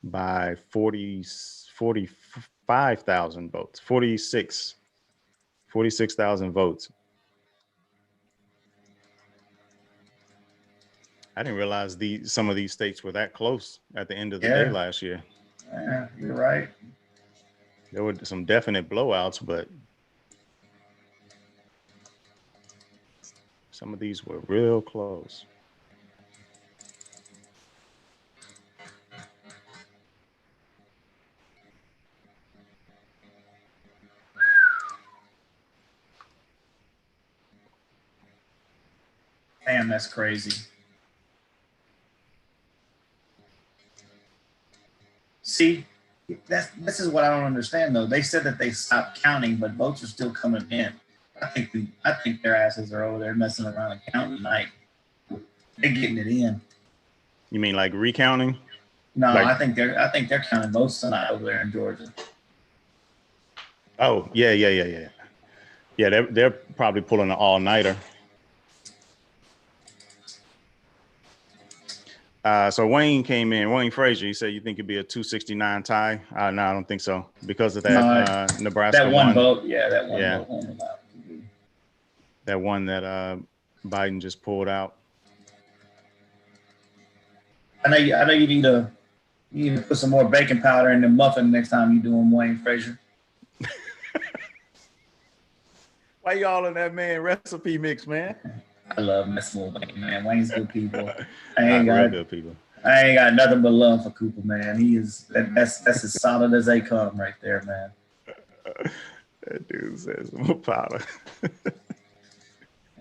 by 45,000 votes, 46,000 votes. I didn't realize some of these states were that close at the end of the day last year. Yeah, you're right. There were some definite blowouts, but some of these were real close. Damn, that's crazy. See, this is what I don't understand though. They said that they stopped counting, but votes are still coming in. I think their asses are over there messing around and counting tonight. They're getting it in. You mean like recounting? No, Like- I think they're counting votes tonight over there in Georgia. Oh, yeah. Yeah, they're probably pulling an all-nighter. So Wayne came in. Wayne Frazier, he said, "You think it'd be a 269 tie?" No, I don't think so because of that Nebraska that one vote. Yeah, that one Yeah. vote won't allow. that one that Biden just pulled out. I know you need to put some more baking powder in the muffin next time you do them, Wayne Frazier. Why y'all in that man recipe mix, man? I love messing with Wayne, man. Wayne's good people. I Real good people. ain't got nothing but love for Cooper, man. He is that's as solid as they come right there, man. That dude says more powder.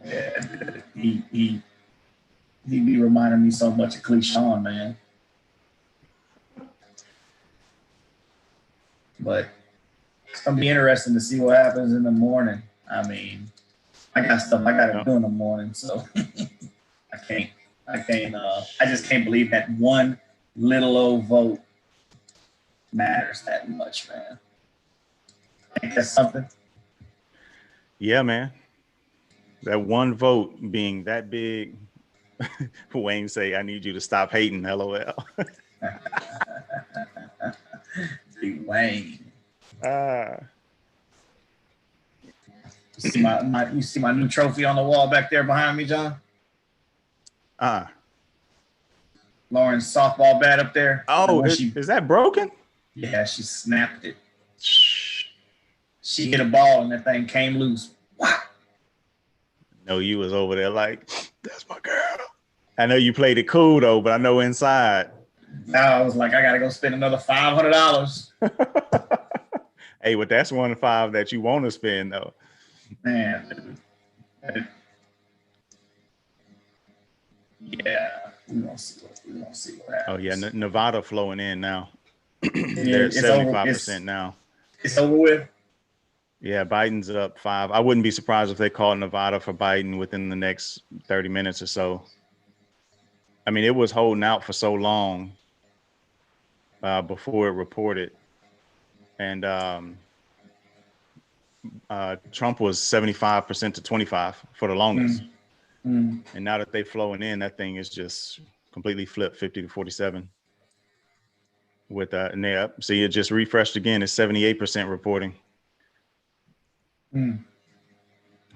Yeah, he be reminding me so much of Cleachon, man. But it's gonna be interesting to see what happens in the morning. I mean, I got stuff I gotta do in the morning, so I just can't believe that one little old vote matters that much, man. I think that's something. Yeah, man. That one vote being that big. Wayne say, "I need you to stop hating." LOL. Big Wayne. You see my new trophy on the wall back there behind me, John? Lauren's softball bat up there. Oh, is that broken? Yeah, she snapped it. She hit a ball and that thing came loose. Wow. No, you was over there like, "That's my girl." I know you played it cool though, but I know inside. Now I was like, I gotta go spend another $500. Hey, but that's 1.5 that you want to spend though. Man. Yeah, we're gonna see what happens. Oh yeah, Nevada flowing in now. Yeah, They're at it's 75% now. It's over with. Yeah, Biden's up 5. I wouldn't be surprised if they called Nevada for Biden within the next 30 minutes or so. I mean, it was holding out for so long before it reported. And Trump was 75% to 25 for the longest. And now that they're flowing in, that thing is just completely flipped 50 to 47. With and there, see, it just refreshed again. It's 78% reporting.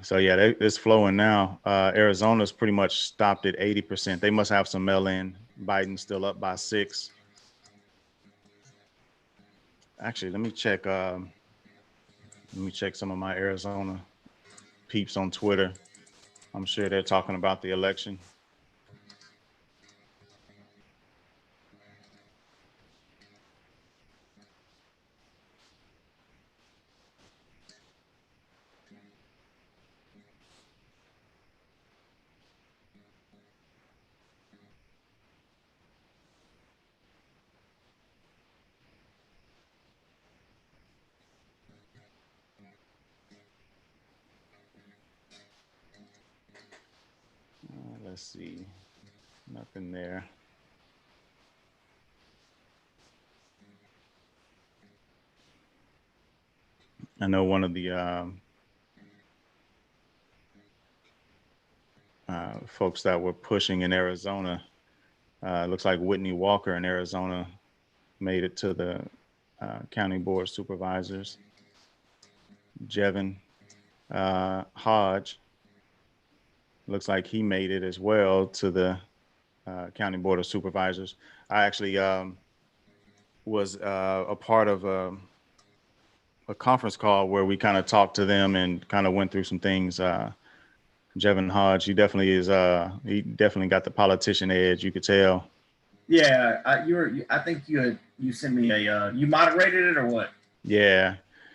So yeah, it's flowing now. Arizona's pretty much stopped at 80%. They must have some mail-in. Biden's still up by 6. Actually, let me check. Let me check some of my Arizona peeps on Twitter. I'm sure they're talking about the election. Let's see. Nothing there. I know one of the folks that were pushing in Arizona, looks like Whitney Walker in Arizona made it to the county board of supervisors. Jevin Hodge looks like he made it as well to the county board of supervisors. I actually was a part of a conference call where we kind of talked to them and kind of went through some things. Jevin Hodge, he definitely is. He definitely got the politician edge. You could tell. Yeah, I think you sent me a. You moderated it or what? Yeah.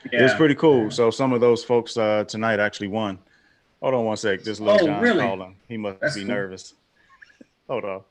It was pretty cool. So some of those folks tonight actually won. Hold on one sec. This little John really? calling. He must be cool. nervous. Hold on.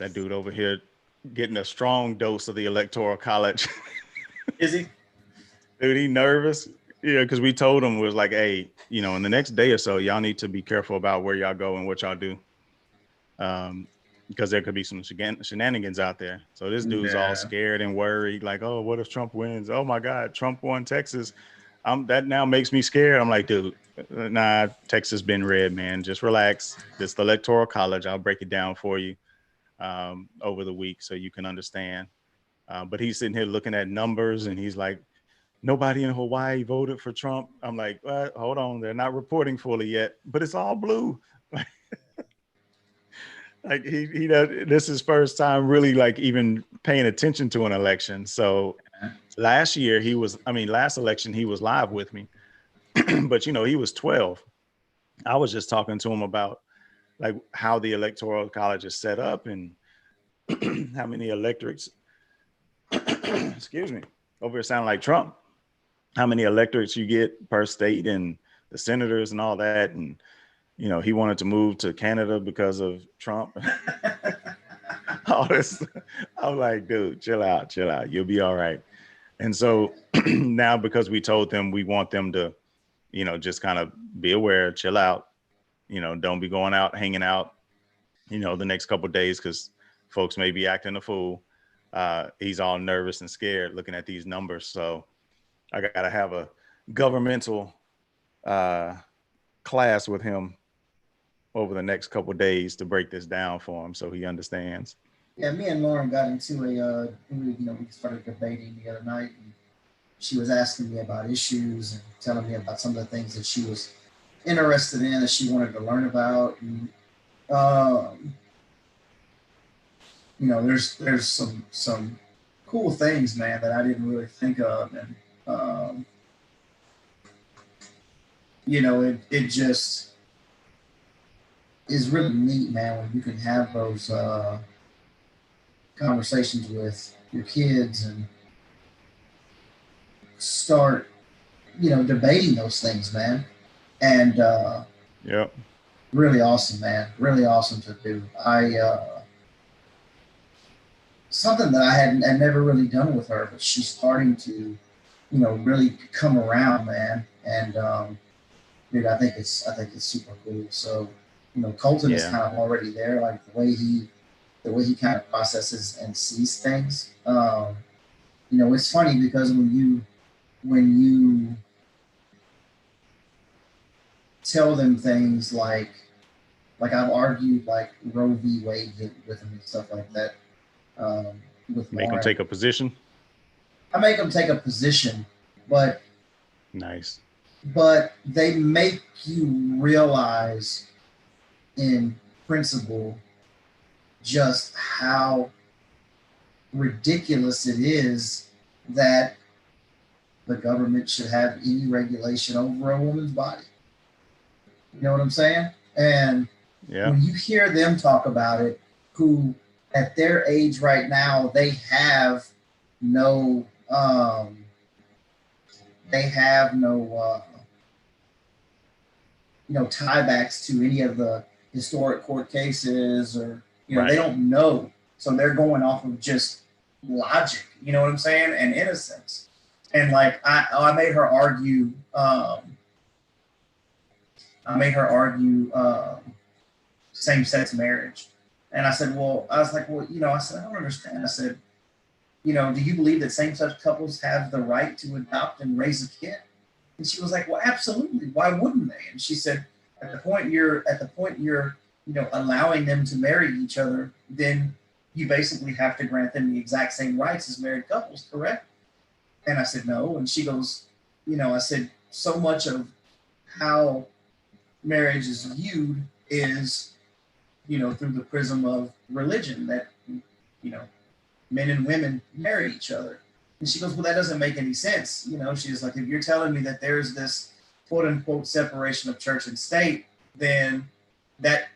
That dude over here getting a strong dose of the Electoral College. Is he? Dude, he nervous. Yeah, because we told him, was like, hey, you know, in the next day or so, y'all need to be careful about where y'all go and what y'all do. Because there could be some shenanigans out there. So this dude's all scared and worried, like, oh, what if Trump wins? Oh my God, Trump won Texas. That now makes me scared. I'm like, dude, nah, Texas been red, man. Just relax. This the Electoral College. I'll break it down for you over the week so you can understand. But he's sitting here looking at numbers and he's like, nobody in Hawaii voted for Trump. I'm like, hold on, they're not reporting fully yet, but it's all blue. Like he does, this is his first time really like even paying attention to an election. So last election he was live with me, but you know, he was 12. I was just talking to him about like how the Electoral College is set up and how many electorates, excuse me, over here sound like Trump, how many electorates you get per state and the senators and all that. And, you know, he wanted to move to Canada because of Trump. All this. I'm like, dude, chill out. You'll be all right. And so now because we told them we want them to, you know, just kind of be aware, chill out, you know, don't be going out, hanging out, you know, the next couple of days because folks may be acting a fool. He's all nervous and scared looking at these numbers. So I got to have a governmental class with him over the next couple of days to break this down for him so he understands. Yeah, me and Lauren got into we started debating the other night, and she was asking me about issues and telling me about some of the things that she was interested in that she wanted to learn about. And, you know, there's some cool things, man, that I didn't really think of. And, you know, it just is really neat, man, when you can have those conversations with your kids and start, you know, debating those things, man. And yep, really awesome, man. Really awesome to do. Something that I had never really done with her, but she's starting to, you know, really come around, man. And dude, I think it's super cool. So, you know, Colton is kind of already there, like the way he kind of processes and sees things. You know, it's funny because when you tell them things like I've argued like Roe v. Wade with them and stuff like that. With make Lauren. them take a position. I make them take a position, but nice. But they make you realize in principle just how ridiculous it is that the government should have any regulation over a woman's body. You know what I'm saying? And when you hear them talk about it, who at their age right now, they have no you know, tiebacks to any of the historic court cases, or, you know, they don't know. So they're going off of just logic, you know what I'm saying? And innocence. And like, I made her argue, same-sex marriage. And I said, well, I don't understand. I said, you know, do you believe that same-sex couples have the right to adopt and raise a kid? And she was like, well, absolutely. Why wouldn't they? And she said, at the point you're, you know, allowing them to marry each other, then you basically have to grant them the exact same rights as married couples, correct? And I said, no. And she goes, you know, I said, so much of how marriage is viewed is, you know, through the prism of religion, that, you know, men and women marry each other. And she goes, well, that doesn't make any sense. You know, she's like, if you're telling me that there's this quote unquote separation of church and state, then that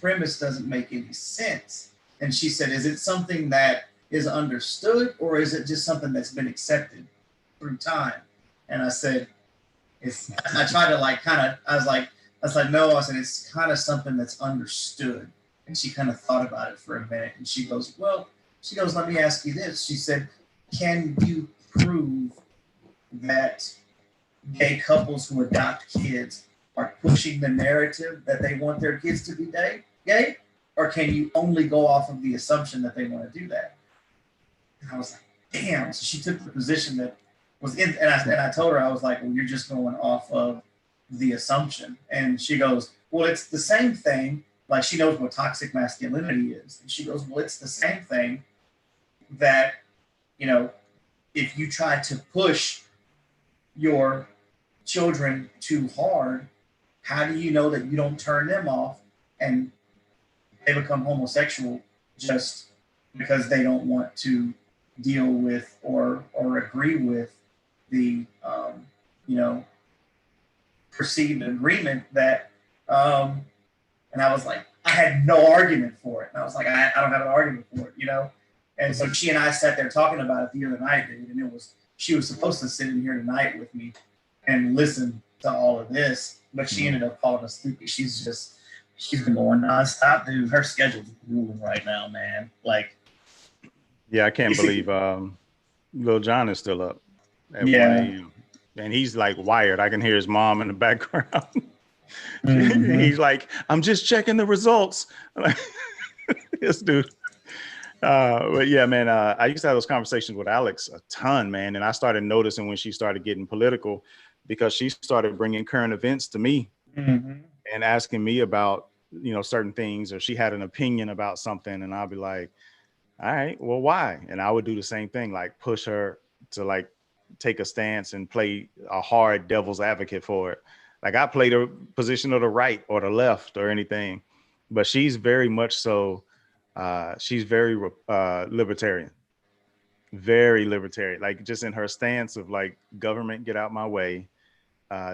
premise doesn't make any sense. And she said, is it something that is understood, or is it just something that's been accepted through time? And I said, I tried to like kind of, I was like, no, I said, it's kind of something that's understood. And she kind of thought about it for a minute, and she goes, let me ask you this. She said, can you prove that gay couples who adopt kids are pushing the narrative that they want their kids to be gay? Or can you only go off of the assumption that they want to do that? And I was like, damn. So she took the position that was in, and I told her, I was like, well, you're just going off of the assumption. And she goes, well, it's the same thing. Like, she knows what toxic masculinity is. And she goes, well, it's the same thing that, you know, if you try to push your children too hard, how do you know that you don't turn them off and they become homosexual just because they don't want to deal with or agree with the you know, perceived agreement that and I was like, I had no argument for it. And I was like, I don't have an argument for it, you know? And so she and I sat there talking about it the other night, dude, and she was supposed to sit in here tonight with me and listen to all of this, but she ended up falling asleep. She's been going nonstop, dude. Her schedule's grueling right now, man. Like, yeah, I can't believe Lil Jon is still up at 1 a.m. And he's like wired. I can hear his mom in the background. He's like, I'm just checking the results. This dude. But yeah, man, I used to have those conversations with Alex a ton, man. And I started noticing when she started getting political, because she started bringing current events to me and asking me about, you know, certain things, or she had an opinion about something. And I'll be like, all right, well, why? And I would do the same thing, like push her to like take a stance and play a hard devil's advocate for it. Like, I play the position of the right or the left or anything, but she's very much so. She's very libertarian, very libertarian, like just in her stance of like, government, get out my way.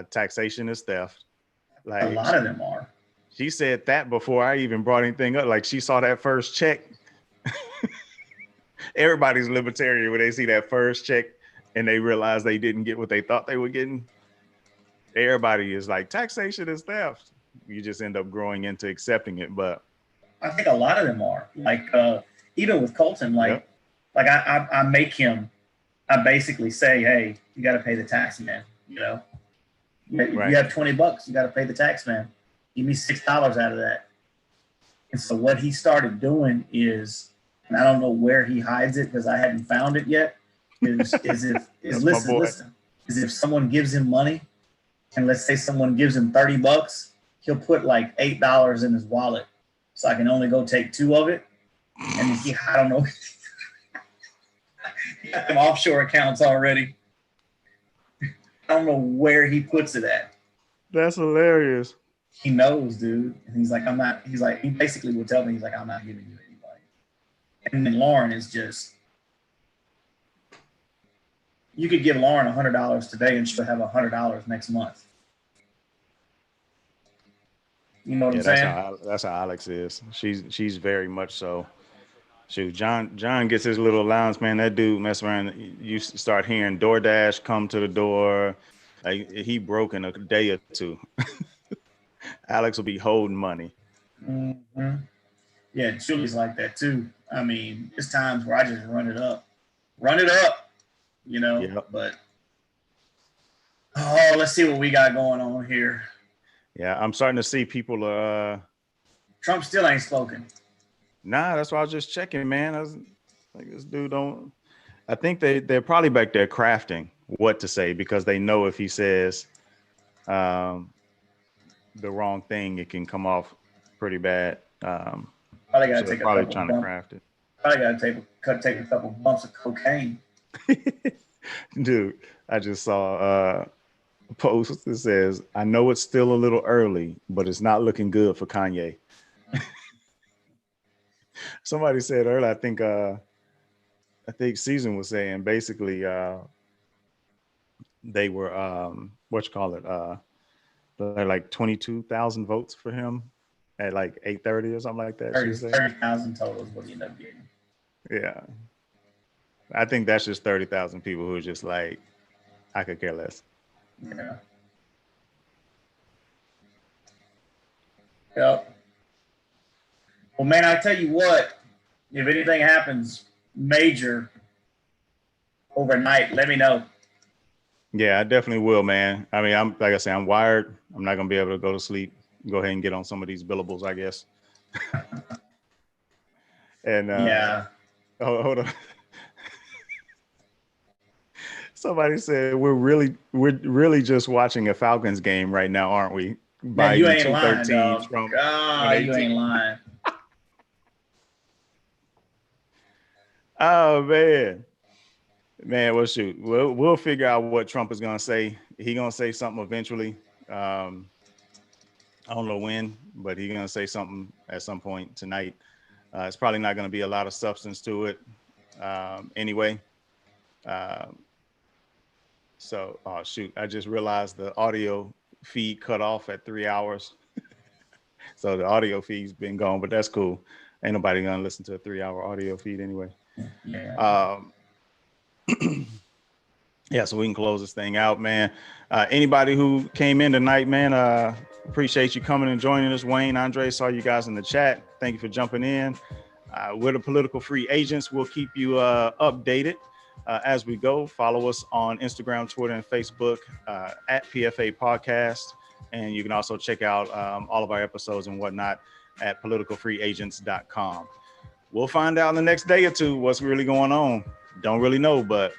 Taxation is theft. Like, a lot of them are. She said that before I even brought anything up. Like, she saw that first check. Everybody's libertarian when they see that first check and they realize they didn't get what they thought they were getting. Everybody is like, taxation is theft. You just end up growing into accepting it. But I think a lot of them are. Like, even with Colton, like I make him, I basically say, hey, you got to pay the tax, man. You know, if you have $20, you got to pay the tax, man. Give me $6 out of that. And so what he started doing is, and I don't know where he hides it because I hadn't found it yet, is if someone gives him money, and let's say someone gives him $30, he'll put like $8 in his wallet, so I can only go take 2 of it. And I don't know, he got them offshore accounts already. I don't know where he puts it at. That's hilarious. He knows, dude. And he's like, he basically would tell me, he's like, I'm not giving you anybody. And then Lauren is just, you could give Lauren $100 today and she'll have $100 next month. You know what I'm saying? That's how Alex is. She's very much so. Shoot, John gets his little allowance, man. That dude mess around. You start hearing DoorDash come to the door. Like, he broke in a day or two. Alex will be holding money. Mm-hmm. Yeah, Julie's like that too. I mean, there's times where I just run it up, you know. Yep. But let's see what we got going on here. Yeah, I'm starting to see people. Trump still ain't spoken. Nah, that's why I was just checking, man. I was like, this dude don't. I think they're probably back there crafting what to say, because they know if he says the wrong thing, it can come off pretty bad. Probably got to take probably trying to craft it. Probably got to take a couple bumps of cocaine. Dude, I just saw a post that says, I know it's still a little early, but it's not looking good for Kanye. Somebody said earlier, I think Season was saying basically they were they're like 22,000 votes for him at like 8:30 or something like that. 30,000 total is what he ended up getting. Yeah. I think that's just 30,000 people who are just like, I could care less. Yeah. Yep. Well, man, I tell you what, if anything happens major overnight, let me know. Yeah, I definitely will, man. I mean, I'm like I say, I'm wired. I'm not gonna be able to go to sleep. Go ahead and get on some of these billables, I guess. And Yeah. hold on. Somebody said we're really just watching a Falcons game right now, aren't we? Man, you ain't lying, 213s dog. from God, you ain't lying. Oh man. Well, shoot, we'll figure out what Trump is gonna say. He gonna say something eventually. I don't know when, but he's gonna say something at some point tonight. It's probably not gonna be a lot of substance to it, anyway. So, oh shoot, I just realized the audio feed cut off at 3 hours. So the audio feed's been gone, but that's cool. Ain't nobody gonna listen to a 3-hour audio feed anyway. Yeah. Yeah, so we can close this thing out, man. Anybody who came in tonight, man, appreciate you coming and joining us. Wayne, Andre, saw you guys in the chat. Thank you for jumping in. We're the Political Free Agents. We'll keep you updated as we go. Follow us on Instagram, Twitter, and Facebook at PFA Podcast. And you can also check out all of our episodes and whatnot at politicalfreeagents.com. We'll find out in the next day or two what's really going on. Don't really know, but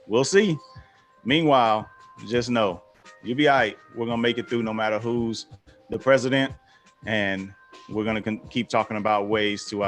we'll see. Meanwhile, just know you'll be all right. We're going to make it through no matter who's the president. And we're going to keep talking about ways to